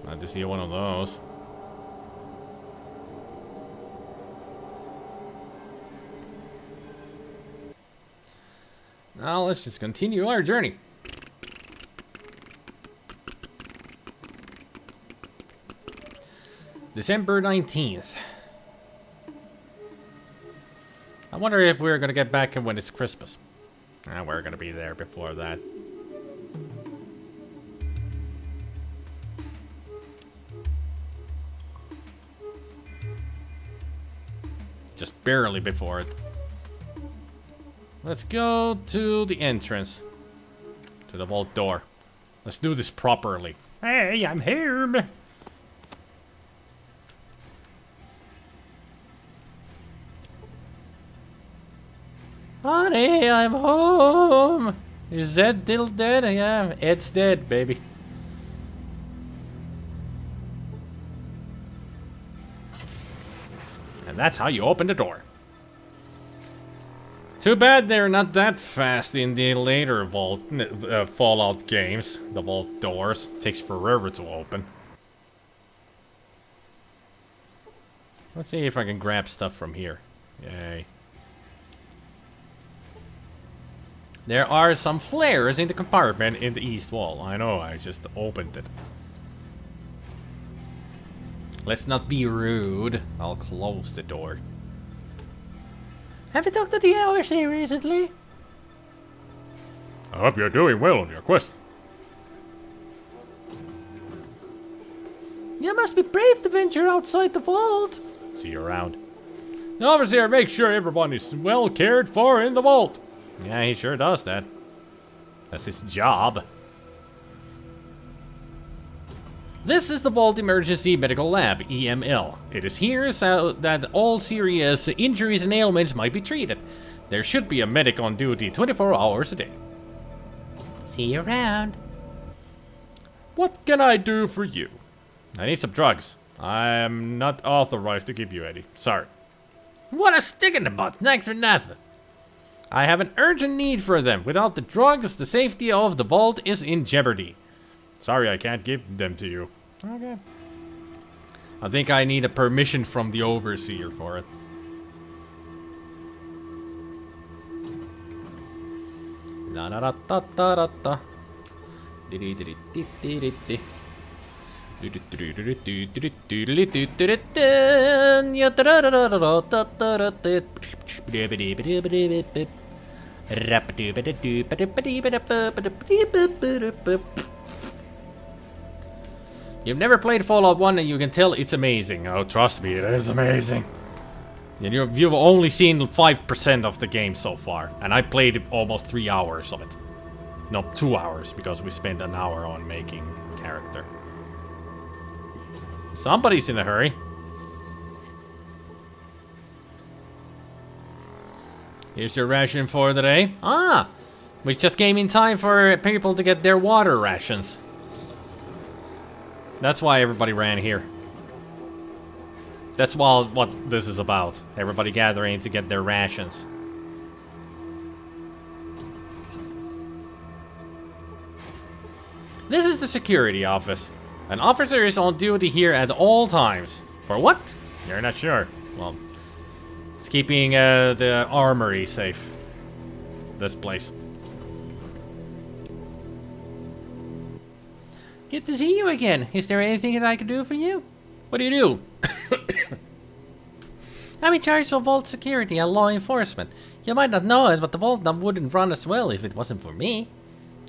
Glad to see one of those. Now let's just continue our journey. December 19th. I wonder if we're gonna get back when it's Christmas. We're gonna be there before that. Just barely before it. Let's go to the entrance. To the vault door. Let's do this properly. Hey, I'm here. Honey, I'm home. Is Zed still dead? Yeah, Ed's dead, baby. And that's how you open the door. Too bad they're not that fast in the later Fallout games. The vault doors takes forever to open. Let's see if I can grab stuff from here. Yay. There are some flares in the compartment in the east wall. I know, I just opened it. Let's not be rude. I'll close the door. Have you talked to the overseer recently? I hope you're doing well on your quest. You must be brave to venture outside the vault. See you around. The overseer makes sure everyone is well cared for in the vault. Yeah, he sure does that. That's his job. This is the Vault Emergency Medical Lab, EML. It is here so that all serious injuries and ailments might be treated. There should be a medic on duty 24 hours a day. See you around. What can I do for you? I need some drugs. I am not authorized to give you any. Sorry. What a stick in the butt. Thanks for nothing. I have an urgent need for them. Without the drugs, the safety of the vault is in jeopardy. Sorry, I can't give them to you. Okay. I think I need a permission from the overseer for it. La da da da da da da. Diddy diddy diddy diddy. You've never played Fallout 1 and you can tell it's amazing. Oh, trust me, it is amazing. And you've only seen 5% of the game so far. And I played almost 3 hours of it. No, 2 hours, because we spent an hour on making character. Somebody's in a hurry. Here's your ration for the day. Ah! We just came in time for people to get their water rations. That's why everybody ran here. That's what this is about. Everybody gathering to get their rations. This is the security office. An officer is on duty here at all times. For what? You're not sure. Well, it's keeping the armory safe. This place. Good to see you again. Is there anything that I can do for you? What do you do? I'm in charge of vault security and law enforcement. You might not know it, but the vault wouldn't run as well if it wasn't for me.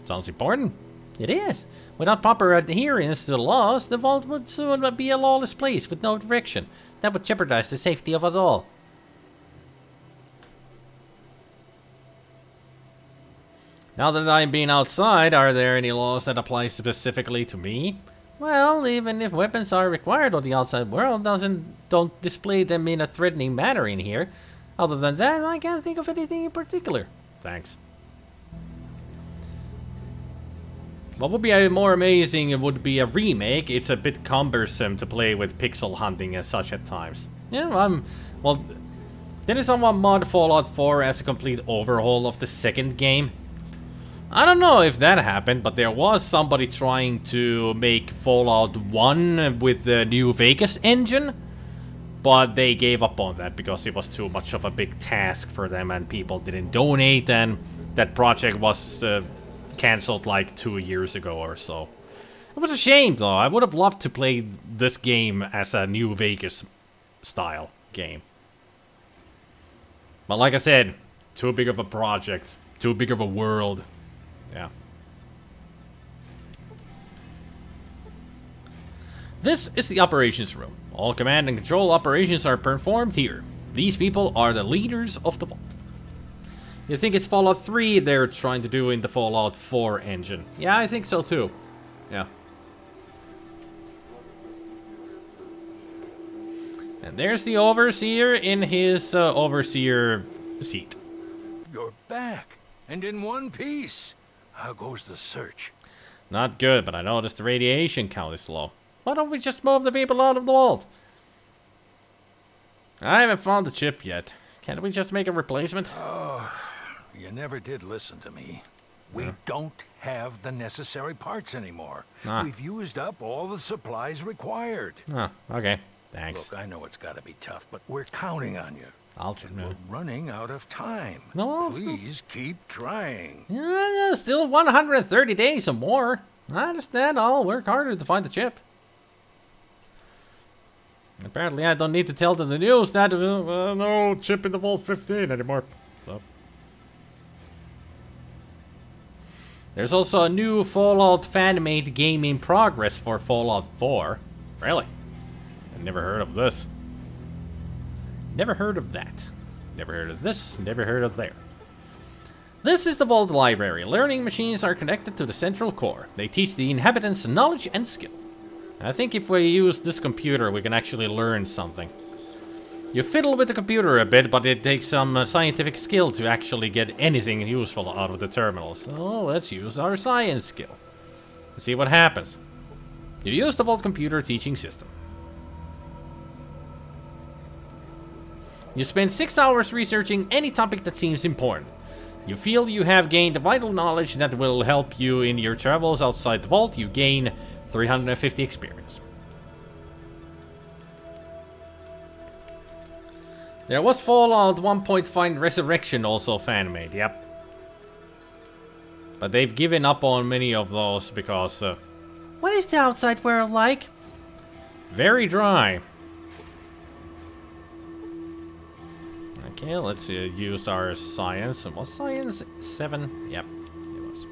Sounds important. It is. Without proper adherence to the laws, the vault would soon be a lawless place with no direction. That would jeopardize the safety of us all. Now that I'm being outside, are there any laws that apply specifically to me? Well, even if weapons are required on the outside world, don't display them in a threatening manner in here. Other than that, I can't think of anything in particular. Thanks. What would be more amazing would be a remake. It's a bit cumbersome to play with pixel hunting and such at times. Yeah, well, didn't someone mod Fallout 4 as a complete overhaul of the second game? I don't know if that happened, but there was somebody trying to make Fallout 1 with the New Vegas engine. But they gave up on that because it was too much of a big task for them and people didn't donate, and that project was cancelled like 2 years ago or so. It was a shame though. I would have loved to play this game as a New Vegas style game. But like I said, too big of a project, too big of a world. Yeah. This is the operations room. All command and control operations are performed here. These people are the leaders of the vault. You think it's Fallout 3 they're trying to do in the Fallout 4 engine? Yeah, I think so too. Yeah. And there's the overseer in his overseer seat. You're back, and in one piece. How goes the search? Not good, but I noticed the radiation count is low. Why don't we just move the people out of the vault? I haven't found the chip yet. Can't we just make a replacement? Oh, you never did listen to me. We don't have the necessary parts anymore. We've used up all the supplies required. Oh, okay. Thanks. Look, I know it's got to be tough, but we're counting on you. We're running out of time. No. Please keep trying. Yeah, still 130 days or more. I understand. I'll work harder to find the chip. Apparently, I don't need to tell them the news that no chip in the Vault 15 anymore. So. There's also a new Fallout fan-made game in progress for Fallout 4. Really? I never heard of this. Never heard of that. Never heard of this. Never heard of there. This is the Vault Library. Learning machines are connected to the central core. They teach the inhabitants knowledge and skill. I think if we use this computer, we can actually learn something. You fiddle with the computer a bit, but it takes some scientific skill to actually get anything useful out of the terminal. So let's use our science skill. Let's see what happens. You use the Vault computer teaching system. You spend 6 hours researching any topic that seems important. You feel you have gained vital knowledge that will help you in your travels outside the Vault. You gain 350 experience. There was Fallout 1.5 Resurrection also fan-made, yep. But they've given up on many of those because... what is the outside world like? Very dry. Okay, let's use our science. Was science 7? Yep, it was.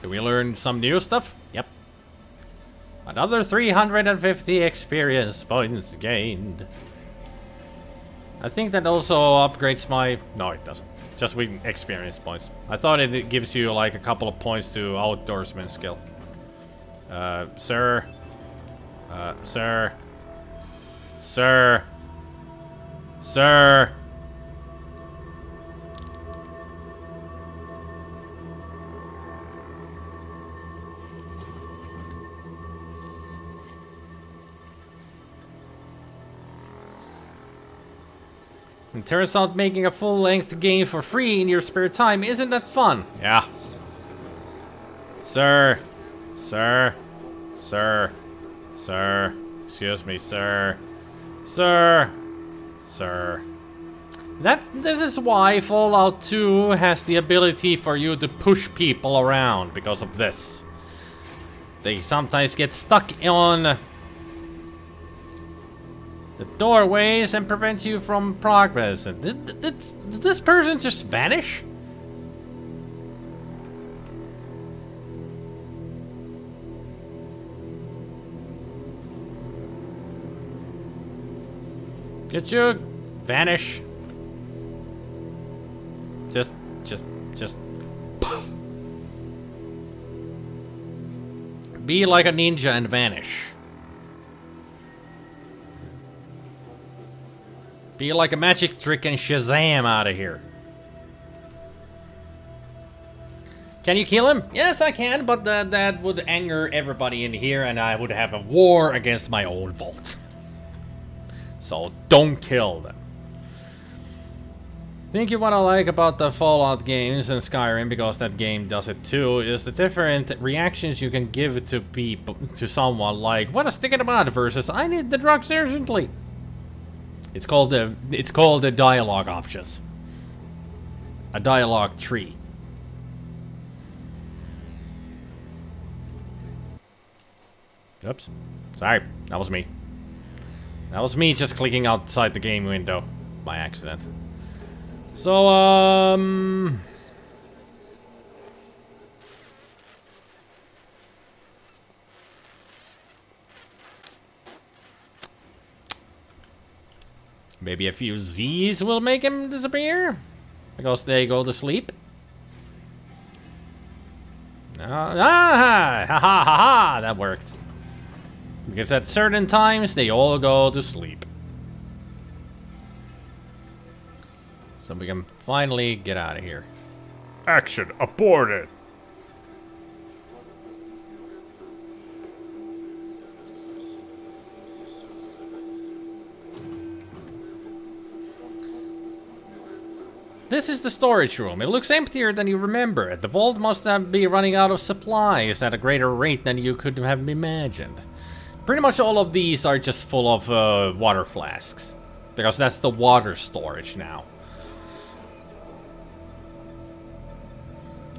Did we learn some new stuff? Yep. Another 350 experience points gained. I think that also upgrades my... No, it doesn't. Just with experience points. I thought it gives you like a couple of points to outdoorsman skill. Sir. Sir. Sir. Sir. It turns out making a full-length game for free in your spare time isn't that fun. Yeah. Sir. Sir. Sir. Sir. Excuse me, sir. Sir. Sir. This is why Fallout 2 has the ability for you to push people around because of this. They sometimes get stuck on the doorways and prevent you from progress. Did this person just vanish? Could you vanish? Just. Be like a ninja and vanish. Be like a magic trick and Shazam out of here. Can you kill him? Yes, I can, but that would anger everybody in here and I would have a war against my own vault. So don't kill them. I think what I like about the Fallout games and Skyrim, because that game does it too, is the different reactions you can give to people, to someone, like, what a stick in the mud versus I need the drugs urgently. It's called the dialogue options. A dialogue tree. Oops. Sorry, that was me. That was me just clicking outside the game window by accident. So, maybe a few Z's will make him disappear? Because they go to sleep? Ha ha ha, that worked. Because at certain times, they all go to sleep. So we can finally get out of here. Action aborted. This is the storage room. It looks emptier than you remember. The vault must be running out of supplies at a greater rate than you could have imagined. Pretty much all of these are just full of water flasks. Because that's the water storage now.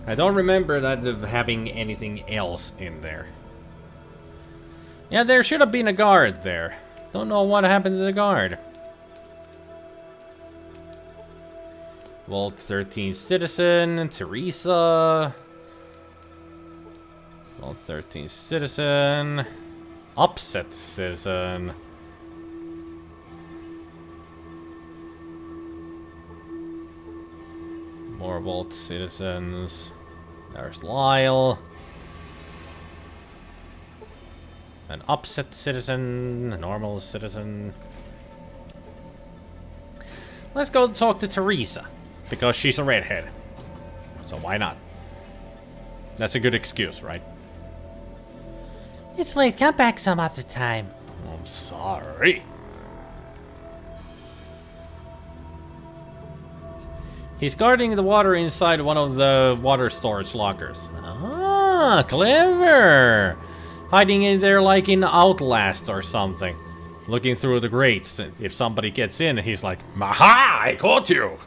I don't remember that having anything else in there. Yeah, there should have been a guard there. Don't know what happened to the guard. Vault 13 citizen, Teresa. Vault 13 citizen. Upset citizen. More Vault citizens. There's Lyle. An upset citizen, a normal citizen. Let's go talk to Teresa. Because she's a redhead. So why not? That's a good excuse, right? It's late. Come back some other time. I'm sorry. He's guarding the water inside one of the water storage lockers. Ah, clever! Hiding in there like in Outlast or something. Looking through the grates. If somebody gets in, he's like, "Aha! I caught you!"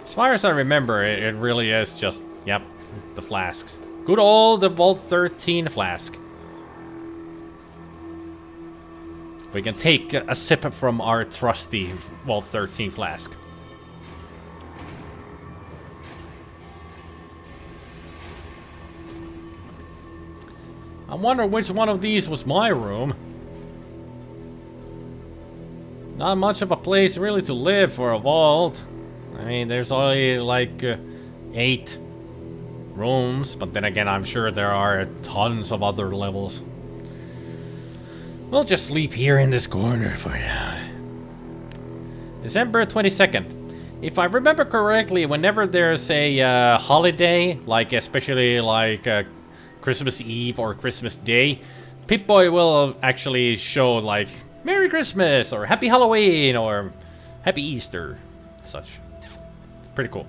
As far as I remember, it really is just, yep, the flasks. Good old Vault 13 flask. We can take a sip from our trusty Vault 13 flask. I wonder which one of these was my room. Not much of a place really to live for a vault. I mean, there's only like 8 rooms, but then again, I'm sure there are tons of other levels. We'll just sleep here in this corner for now. December 22nd. If I remember correctly, whenever there's a holiday, like especially like Christmas Eve or Christmas Day, Pip-Boy will actually show like Merry Christmas or Happy Halloween or Happy Easter, such. It's pretty cool.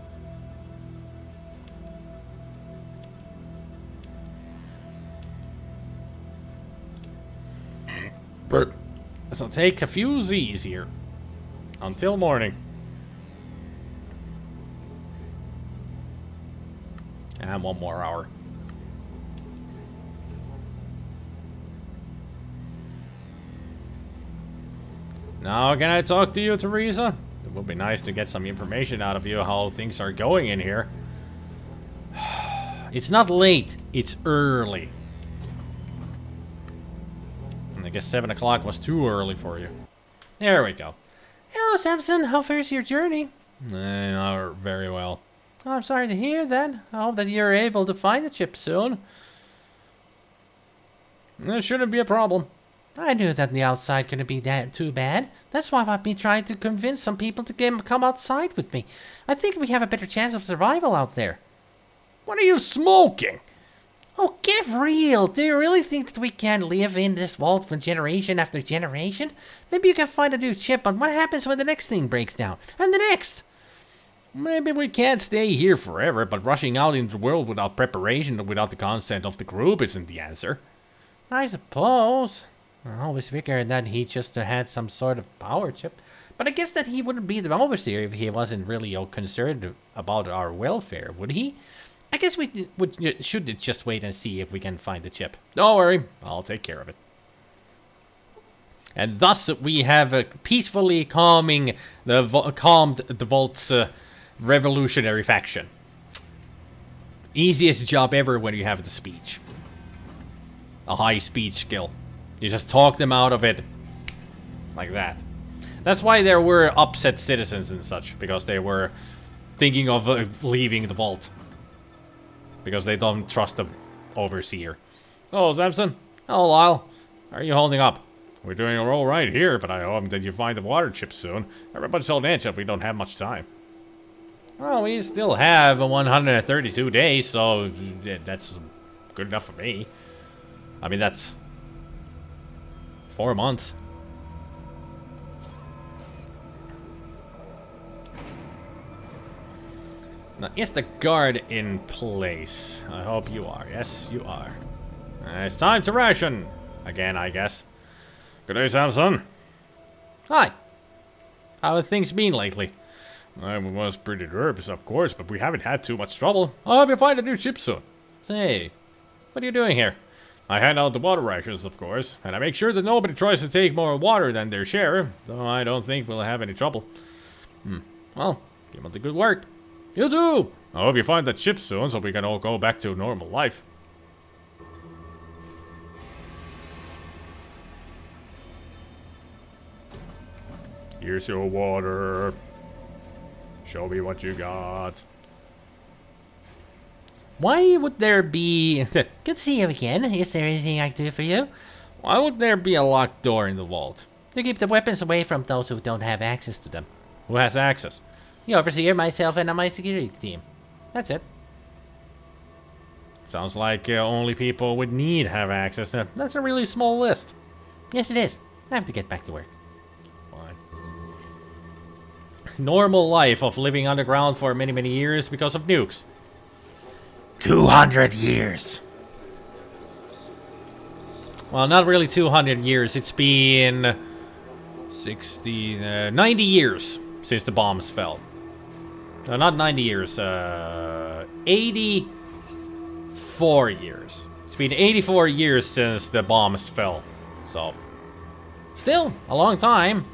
But so take a few Z's here until morning. And 1 more hour. Now, can I talk to you, Teresa? It would be nice to get some information out of you how things are going in here. It's not late, it's early. I guess 7 o'clock was too early for you. There we go. Hello, Samson. How fares your journey? Not very well. Oh, I'm sorry to hear that. I hope that you're able to find the chip soon. There shouldn't be a problem. I knew that the outside couldn't be that too bad. That's why I've been trying to convince some people to come outside with me. I think we have a better chance of survival out there. What are you smoking? Oh, get real! Do you really think that we can live in this vault for generation after generation? Maybe you can find a new chip, but what happens when the next thing breaks down? And the next? Maybe we can't stay here forever, but rushing out into the world without preparation or without the consent of the group isn't the answer. I suppose. I always figured that he just had some sort of power chip. But I guess that he wouldn't be the overseer if he wasn't really concerned about our welfare, would he? I guess we should just wait and see if we can find the chip. Don't worry, I'll take care of it. And thus we have peacefully calmed the Vault's revolutionary faction. Easiest job ever when you have the speech. A high speech skill. You just talk them out of it like that. That's why there were upset citizens and such, because they were thinking of leaving the Vault. Because they don't trust the overseer. Oh, Samson. Oh, Lyle. How are you holding up? We're doing all right here, but I hope that you find the water chip soon. Everybody's so anxious we don't have much time. Well, we still have 132 days, so that's good enough for me. I mean, that's 4 months. Now, is the guard in place? I hope you are. Yes, you are. It's time to ration. Again, I guess. Good day, Samson. Hi. How have things been lately? I was pretty nervous, of course, but we haven't had too much trouble. I hope you find a new ship soon. Say, what are you doing here? I hand out the water rations, of course, and I make sure that nobody tries to take more water than their share, though I don't think we'll have any trouble. Well, keep up the good work. You too! I hope you find that ship soon so we can all go back to normal life. Here's your water. Show me what you got. Why would there be... Good to see you again. Is there anything I can do for you? Why would there be a locked door in the vault? To keep the weapons away from those who don't have access to them. Who has access? The overseer, myself, and my security team. That's it. Sounds like only people with need have access. That's a really small list. Yes, it is. I have to get back to work. Fine. Normal life of living underground for many, many years because of nukes. 200 years. Well, not really 200 years. It's been 90 years since the bombs fell. No, not 90 years. 84 years. It's been 84 years since the bombs fell. So, still a long time.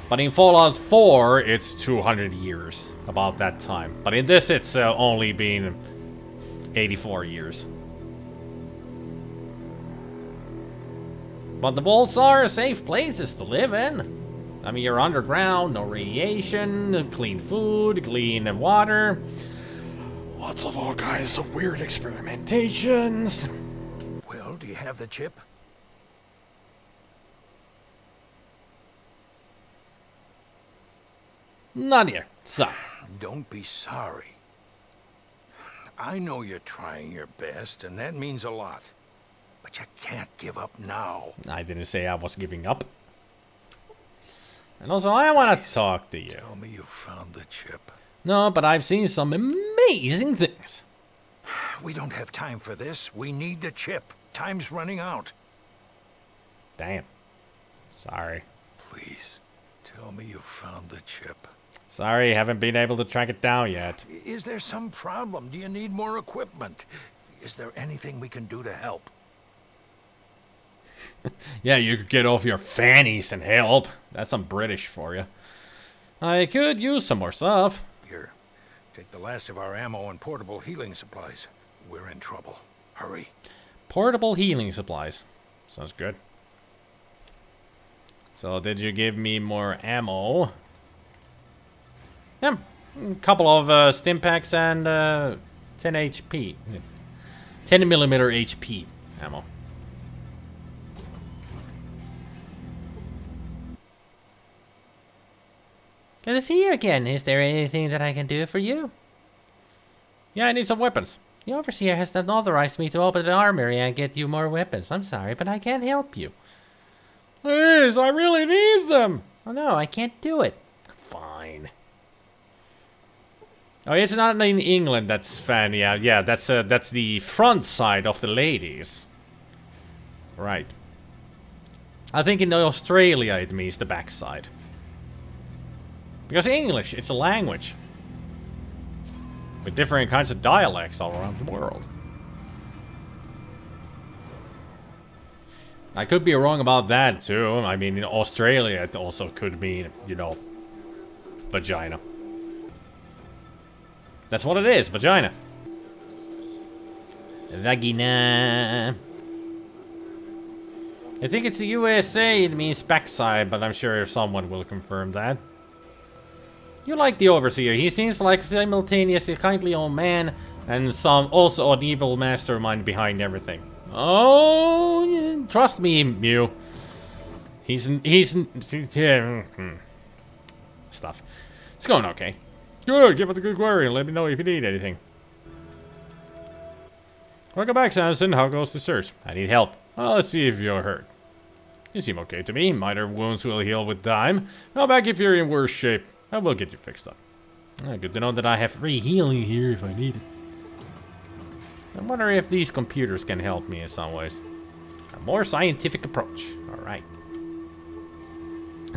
But in Fallout 4, it's 200 years. About that time. But in this, it's only been 84 years. But the vaults are safe places to live in. I mean, you're underground, no radiation, clean food, clean water. Lots of all kinds of weird experimentations. Well, do you have the chip? Not here. So. Don't be sorry. I know you're trying your best, and that means a lot. But you can't give up now. I didn't say I was giving up. And also, I want to talk to you. Tell me you found the chip. No, but I've seen some amazing things. We don't have time for this. We need the chip. Time's running out. Damn. Sorry. Please, tell me you found the chip. Sorry, haven't been able to track it down yet. Is there some problem? Do you need more equipment? Is there anything we can do to help? Yeah, you could get off your fannies and help. That's some British for you. I could use some more stuff. Here, take the last of our ammo and portable healing supplies. We're in trouble. Hurry. Portable healing supplies. Sounds good. So, did you give me more ammo? Yeah, a couple of stim packs and 10 HP. 10mm HP ammo. Good to see you again. Is there anything that I can do for you? Yeah, I need some weapons. The overseer has not authorized me to open the armory and get you more weapons. I'm sorry, but I can't help you. Please, I really need them. Oh no, I can't do it. Fine. Oh, it's not in England. That's fan. Yeah, that's the front side of the ladies. Right. I think in Australia it means the back side. Because English, it's a language. With different kinds of dialects all around the world. I could be wrong about that too. I mean, in Australia it also could mean, you know, vagina. That's what it is, vagina. Vagina. I think it's the USA, it means backside, but I'm sure someone will confirm that. You like the Overseer. He seems like simultaneously a kindly old man and also an evil mastermind behind everything. Oh, yeah, trust me, Mew. Stuff. It's going okay. Good, give it a good query and let me know if you need anything. Welcome back, Samson. How goes the search? I need help. Well, let's see if you're hurt. You seem okay to me. Minor wounds will heal with time. Come back if you're in worse shape. I will get you fixed up. Good to know that I have free healing here if I need it. I wonder if these computers can help me in some ways. A more scientific approach. Alright.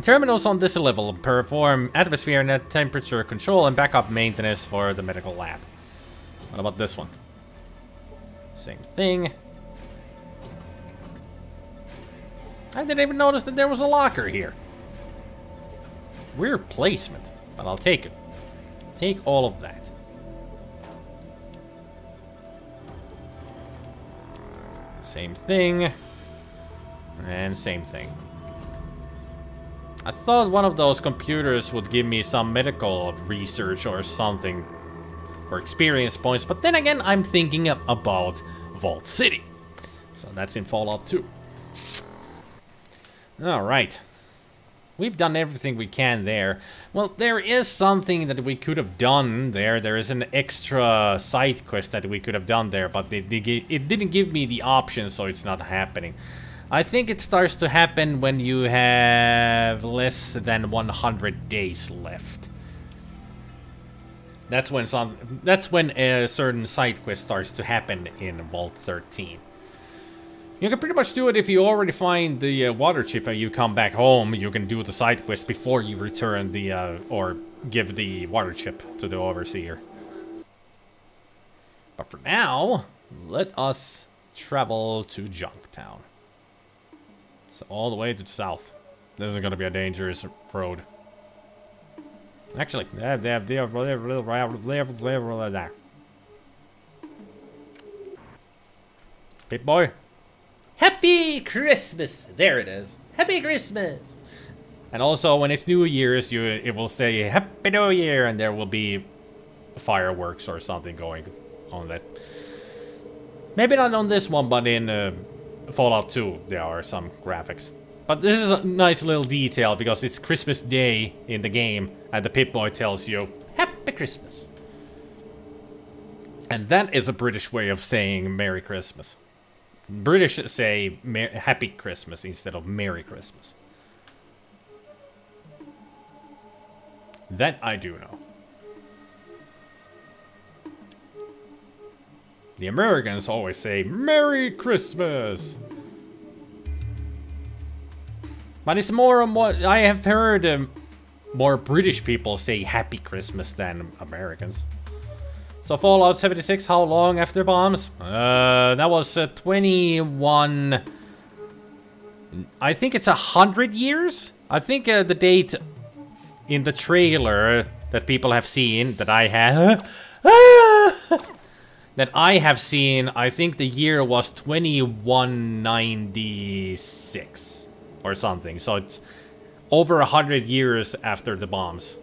Terminals on this level perform atmosphere and temperature control and backup maintenance for the medical lab. What about this one? Same thing. I didn't even notice that there was a locker here. Weird placement, but I'll take it. Take all of that. Same thing. And same thing. I thought one of those computers would give me some medical research or something for experience points, but then again, I'm thinking about Vault City. So that's in Fallout 2. Alright. We've done everything we can there. Well, there is something that we could have done there. There is an extra side quest that we could have done there, but it didn't give me the option, so it's not happening. I think it starts to happen when you have less than 100 days left. That's when a certain side quest starts to happen in Vault 13. You can pretty much do it if you already find the water chip and you come back home. You can do the side quest before you return the, or give the water chip to the overseer. But for now, let us travel to Junktown. So all the way to the south. This is going to be a dangerous road. Actually, Pit boy. Happy Christmas! There it is. Happy Christmas! And also, when it's New Year's, it will say Happy New Year, and there will be fireworks or something going on that. Maybe not on this one, but in Fallout 2, there are some graphics. But this is a nice little detail, because it's Christmas Day in the game, and the Pip-Boy tells you, Happy Christmas. And that is a British way of saying Merry Christmas. British say Happy Christmas instead of Merry Christmas. That I do know. The Americans always say Merry Christmas. But it's more on what I have heard more British people say Happy Christmas than Americans. So Fallout 76, how long after bombs? That was 21... I think it's 100 years? I think the date in the trailer that people have seen, that I have... that I have seen, I think the year was 2196 or something. So it's over 100 years after the bombs.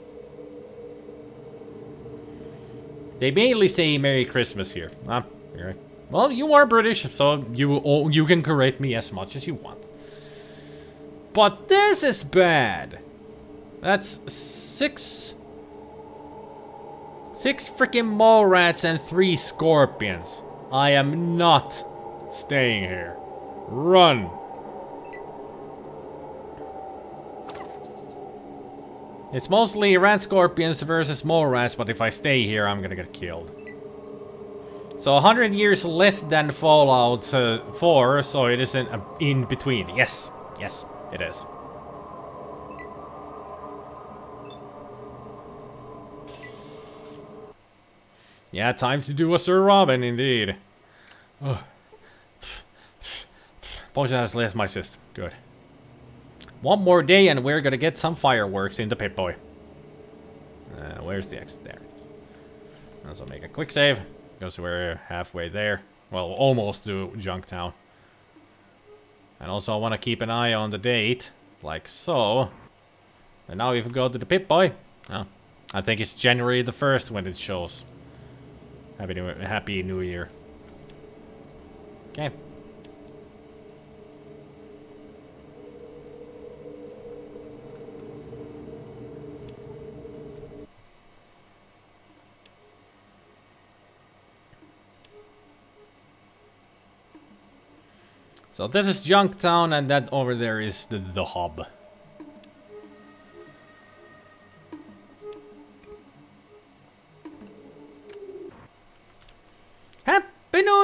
They mainly say Merry Christmas here. Well, you are British, so you can correct me as much as you want. But this is bad. That's six freaking mole rats and 3 scorpions. I am not staying here. Run. It's mostly rat scorpions versus mole rats, but if I stay here, I'm gonna get killed. So 100 years less than Fallout 4, so it isn't in between. Yes, yes, it is. Yeah, time to do a Sir Robin, indeed. Oh. Poison has left my system. Good. One more day and we're gonna get some fireworks in the Pip-Boy. Where's the exit? There it is. Let's make a quick save, because we're halfway there. Well, almost to Junktown. And also I want to keep an eye on the date, like so. And now we can go to the Pip-Boy. Oh, I think it's January the 1st when it shows. Happy New Year. Okay. So this is Junktown, and that over there is the hub.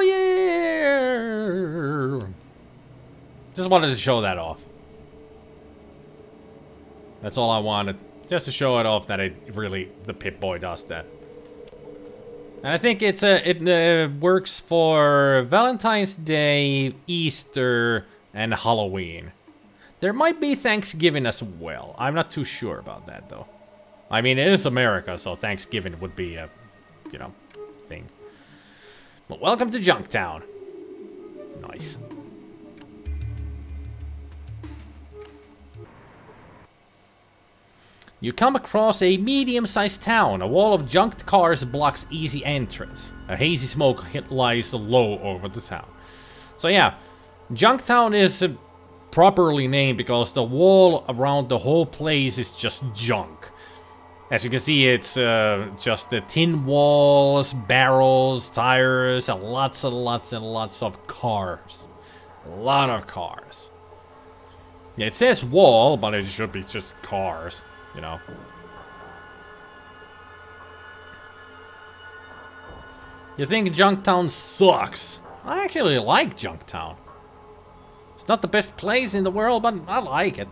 New Year! Just wanted to show that off. That's all I wanted. Just to show it off that the Pip-Boy does that. And I think it works for Valentine's Day, Easter, and Halloween. There might be Thanksgiving as well. I'm not too sure about that, though. I mean, it is America, so Thanksgiving would be a, you know, thing. But welcome to Junktown. Nice. You come across a medium-sized town. A wall of junked cars blocks easy entrance. A hazy smoke lies low over the town. So yeah, Junktown is properly named because the wall around the whole place is just junk. As you can see, it's just the tin walls, barrels, tires, and lots and lots and lots of cars. A lot of cars. Yeah, it says wall, but it should be just cars. You know. You think Junktown sucks? I actually like Junktown. It's not the best place in the world, but I like it.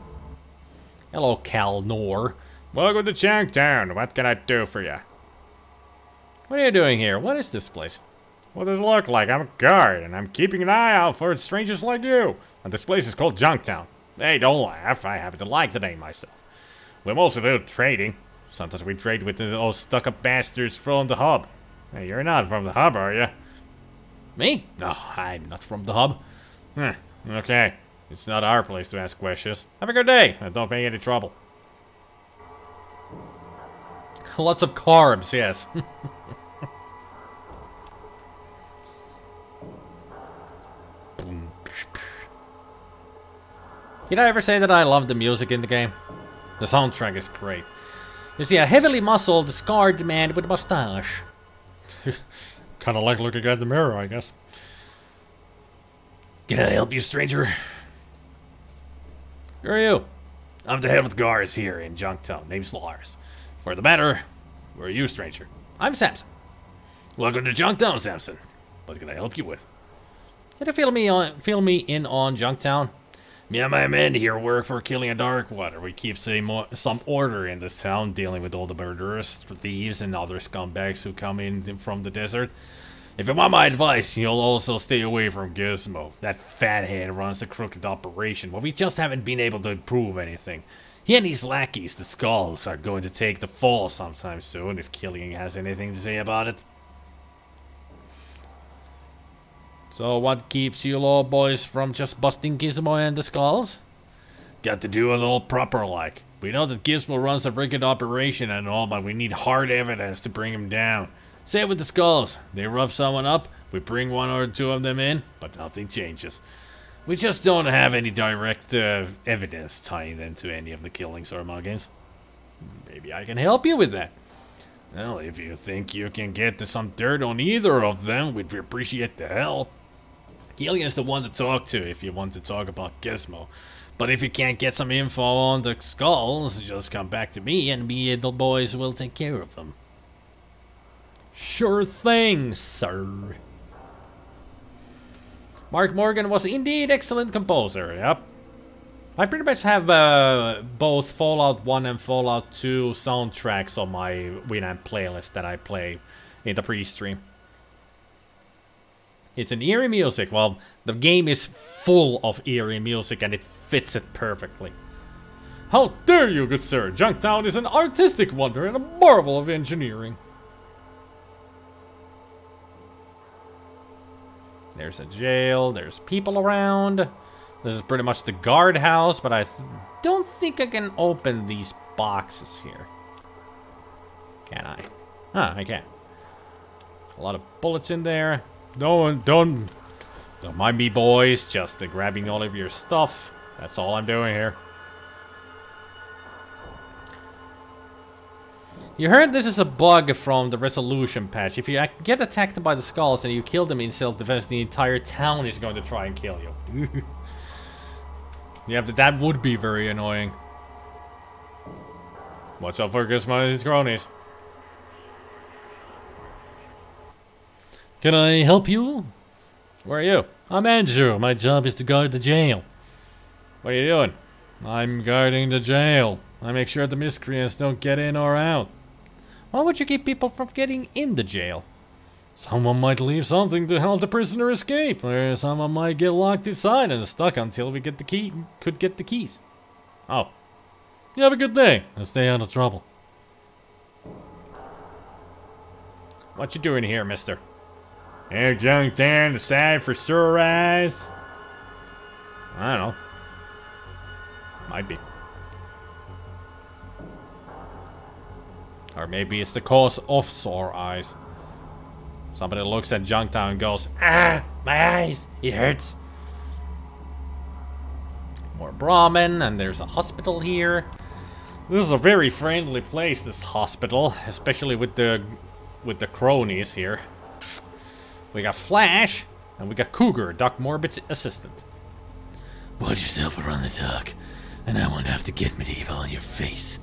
Hello, Cal Nor. Welcome to Junktown. What can I do for you? What are you doing here? What is this place? What does it look like? I'm a guard, and I'm keeping an eye out for strangers like you. And this place is called Junktown. Hey, don't laugh. I happen to like the name myself. We mostly do trading. Sometimes we trade with those stuck-up bastards from the hub. Hey, you're not from the hub, are you? Me? No, I'm not from the hub. Okay. It's not our place to ask questions. Have a good day, and don't make any trouble. Lots of carbs, yes. Did I ever say that I love the music in the game? The soundtrack is great. You see a heavily muscled, scarred man with a mustache. Kinda like looking at the mirror, I guess. Can I help you, stranger? Who are you? I'm the head of the guards here in Junktown. Name's Lars. For the matter, who are you, stranger? I'm Samson. Welcome to Junktown, Samson. What can I help you with? Can you fill me in on Junktown? Me and my men here work for Killing a Darkwater. We keep some order in this town, dealing with all the murderers, thieves, and other scumbags who come in from the desert. If you want my advice, you'll also stay away from Gizmo. That fathead runs a crooked operation, but we just haven't been able to prove anything. He and his lackeys, the Skulls, are going to take the fall sometime soon, if Killing has anything to say about it. So what keeps you law boys from just busting Gizmo and the Skulls? Got to do it all proper like. We know that Gizmo runs a wicked operation and all, but we need hard evidence to bring him down. Same with the Skulls. They rough someone up, we bring one or two of them in, but nothing changes. We just don't have any direct evidence tying them to any of the killings or muggings. Maybe I can help you with that. Well, if you think you can get some dirt on either of them, we'd appreciate the help. Gillian's the one to talk to if you want to talk about Gizmo. But if you can't get some info on the Skulls, just come back to me and me and the boys will take care of them. Sure thing, sir. Mark Morgan was indeed excellent composer, yep. I pretty much have both Fallout 1 and Fallout 2 soundtracks on my Winamp playlist that I play in the pre-stream. It's an eerie music. Well, the game is full of eerie music and it fits it perfectly. How dare you, good sir! Junktown is an artistic wonder and a marvel of engineering. There's a jail, there's people around. This is pretty much the guardhouse, but I don't think I can open these boxes here. Can I? Huh, I can. A lot of bullets in there. Don't mind me, boys. Just grabbing all of your stuff. That's all I'm doing here. You heard this is a bug from the resolution patch. If you get attacked by the Skulls and you kill them in self-defense, the entire town is going to try and kill you. Yeah, but that would be very annoying. Watch out for Gizmo and his cronies. Can I help you? Where are you? I'm Andrew. My job is to guard the jail. What are you doing? I'm guarding the jail. I make sure the miscreants don't get in or out. Why would you keep people from getting in the jail? Someone might leave something to help the prisoner escape, or someone might get locked inside and stuck until we get the key. Could get the keys. Oh. You have a good day and stay out of trouble. What you doing here, mister? Hey, junk down the side for sore eyes. I don't know. Might be. Or maybe it's the cause of sore eyes. Somebody looks at Junktown and goes, "Ah, my eyes, it hurts." More Brahmin, and there's a hospital here. This is a very friendly place, this hospital, especially with the cronies here. We got Flash, and we got Cougar, Doc Morbid's assistant. Watch yourself around the dock, and I won't have to get medieval on your face.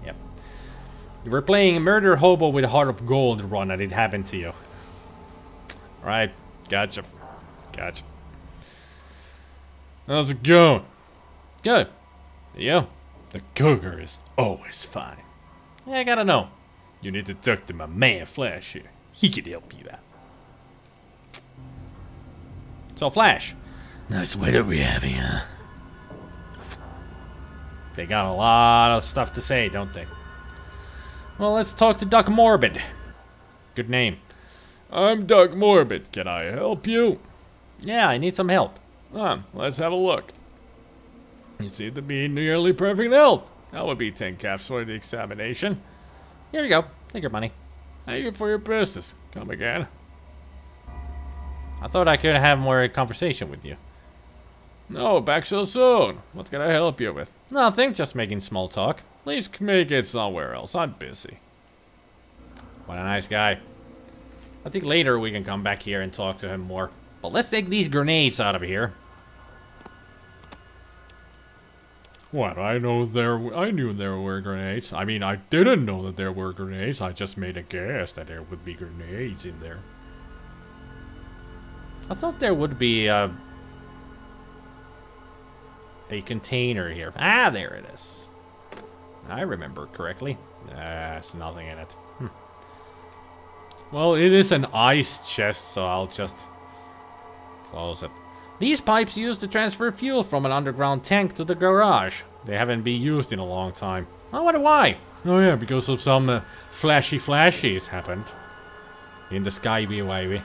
Yep. You were playing Murder Hobo with a Heart of Gold run, and it happened to you. Alright, gotcha. Gotcha. How's it going? Good. You? The Cougar is always fine. Yeah, I gotta know. You need to talk to my man Flash here. He can help you out. So, Flash. Nice weather we're having, huh? They got a lot of stuff to say, don't they? Well, let's talk to Doc Morbid. Good name. I'm Doc Morbid. Can I help you? Yeah, I need some help. Let's have a look. You seem to be in nearly perfect health. That would be 10 caps for the examination. Here you go. Take your money. Thank you for your business. Come again. I thought I could have more conversation with you. No, back so soon. What can I help you with? Nothing, just making small talk. Please make it somewhere else. I'm busy. What a nice guy. I think later we can come back here and talk to him more. But let's take these grenades out of here. What? I knew there were grenades. I mean, I didn't know that there were grenades. I just made a guess that there would be grenades in there. I thought there would be a container here. Ah, there it is. I remember correctly. There's nothing in it. Well, it is an ice chest, so I'll just close it. These pipes used to transfer fuel from an underground tank to the garage. They haven't been used in a long time. I wonder why. Oh yeah, because of some flashies happened. In the sky, baby.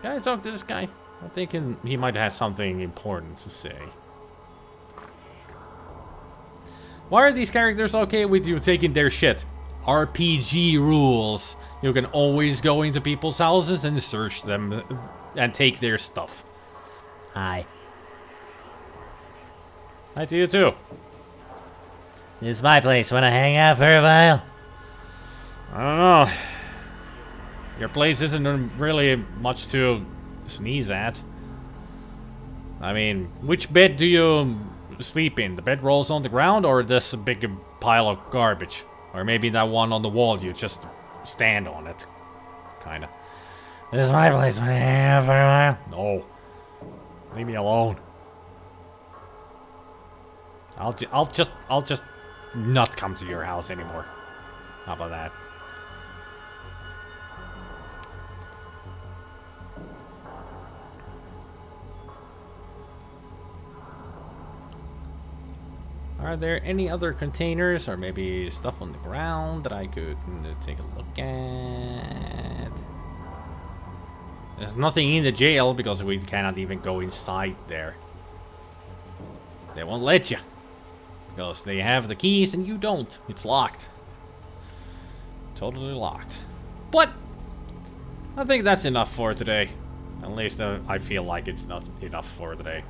Can I talk to this guy? I'm thinking he might have something important to say. Why are these characters okay with you taking their shit? RPG rules. You can always go into people's houses and search them and take their stuff. Hi. Hi to you too. This is my place. Wanna hang out for a while? I don't know. Your place isn't really much to sneeze at. I mean, which bed do you sleep in? The bed rolls on the ground or this big pile of garbage? Or maybe that one on the wall, you just stand on it. Kinda. This is my place. Wanna hang out for a while? No. Leave me alone. I'll just not come to your house anymore. How about that? Are there any other containers or maybe stuff on the ground that I could take a look at? There's nothing in the jail because we cannot even go inside there. They won't let you. Because they have the keys and you don't. It's locked. Totally locked. But I think that's enough for today. At least I feel like it's not enough for today.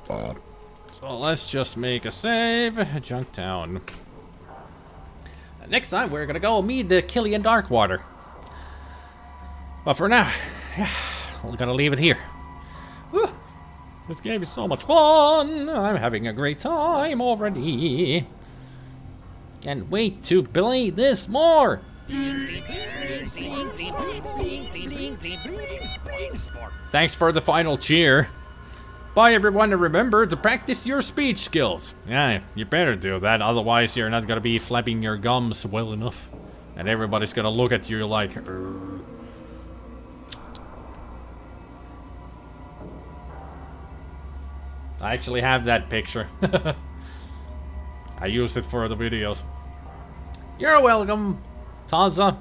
So let's just make a save. Junktown. Next time we're gonna go meet the Killian Darkwater. But for now, yeah, we're gonna leave it here. Whew. This game is so much fun. I'm having a great time already. Can't wait to play this more. Thanks for the final cheer. Bye everyone, and remember to practice your speech skills. Yeah, you better do that, otherwise you're not gonna be flapping your gums well enough. And everybody's gonna look at you like... I actually have that picture. I used it for the videos. You're welcome, Taza.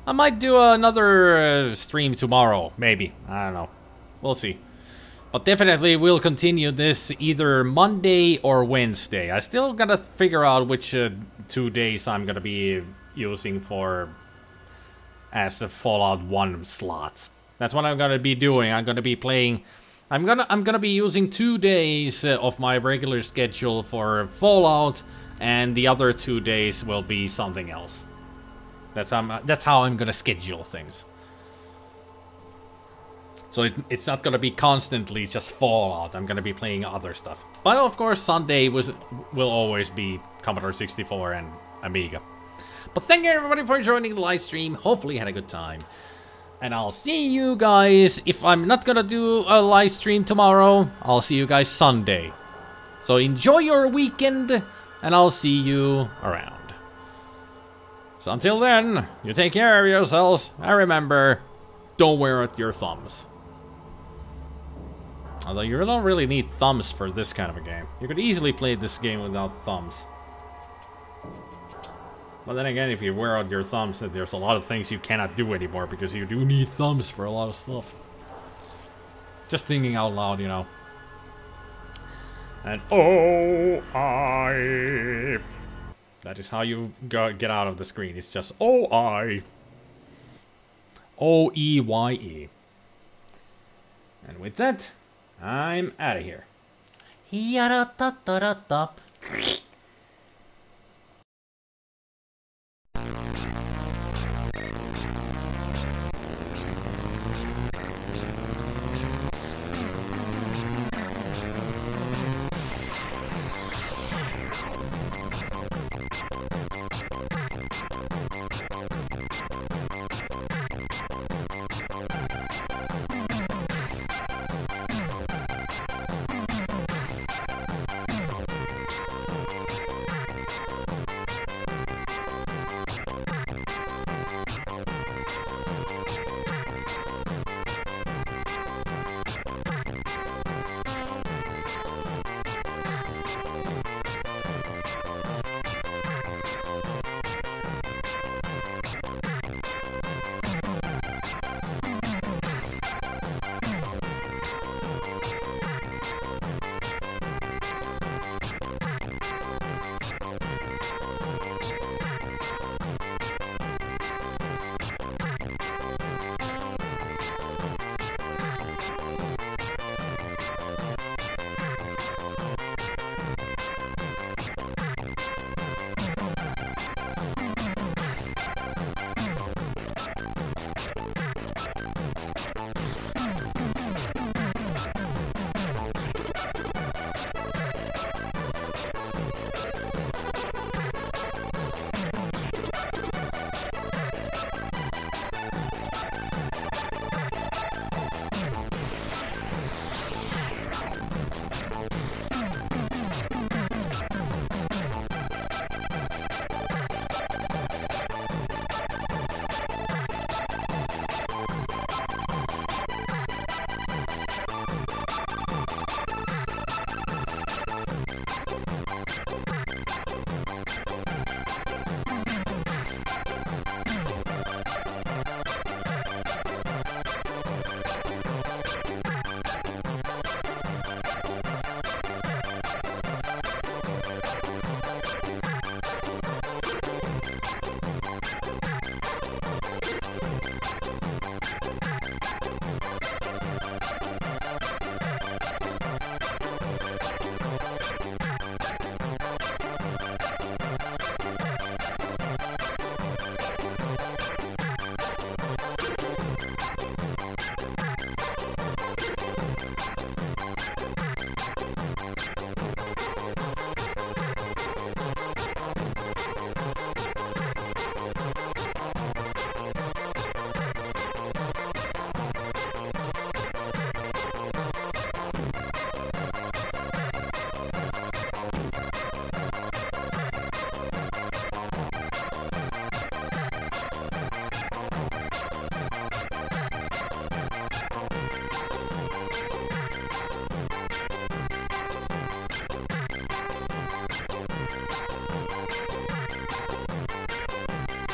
I might do another stream tomorrow, maybe. I don't know. We'll see. But definitely we'll continue this either Monday or Wednesday. I still gotta figure out which 2 days I'm gonna be using for as the Fallout 1 slots. That's what I'm gonna be doing. I'm gonna be playing... I'm gonna be using 2 days of my regular schedule for Fallout, and the other 2 days will be something else. That's how I'm gonna schedule things. So it's not gonna be constantly just Fallout. I'm gonna be playing other stuff. But of course, Sunday will always be Commodore 64 and Amiga. But thank you everybody for joining the live stream. Hopefully you had a good time. And I'll see you guys, if I'm not gonna do a live stream tomorrow, I'll see you guys Sunday. So enjoy your weekend, and I'll see you around. So until then, you take care of yourselves, and remember, don't wear out your thumbs. Although you don't really need thumbs for this kind of a game. You could easily play this game without thumbs. But then again, if you wear out your thumbs, there's a lot of things you cannot do anymore because you do need thumbs for a lot of stuff. Just thinking out loud, you know. And O-I. That is how you get out of the screen. It's just O-I. O-E-Y-E. And with that, I'm out of here. Yada da da da da.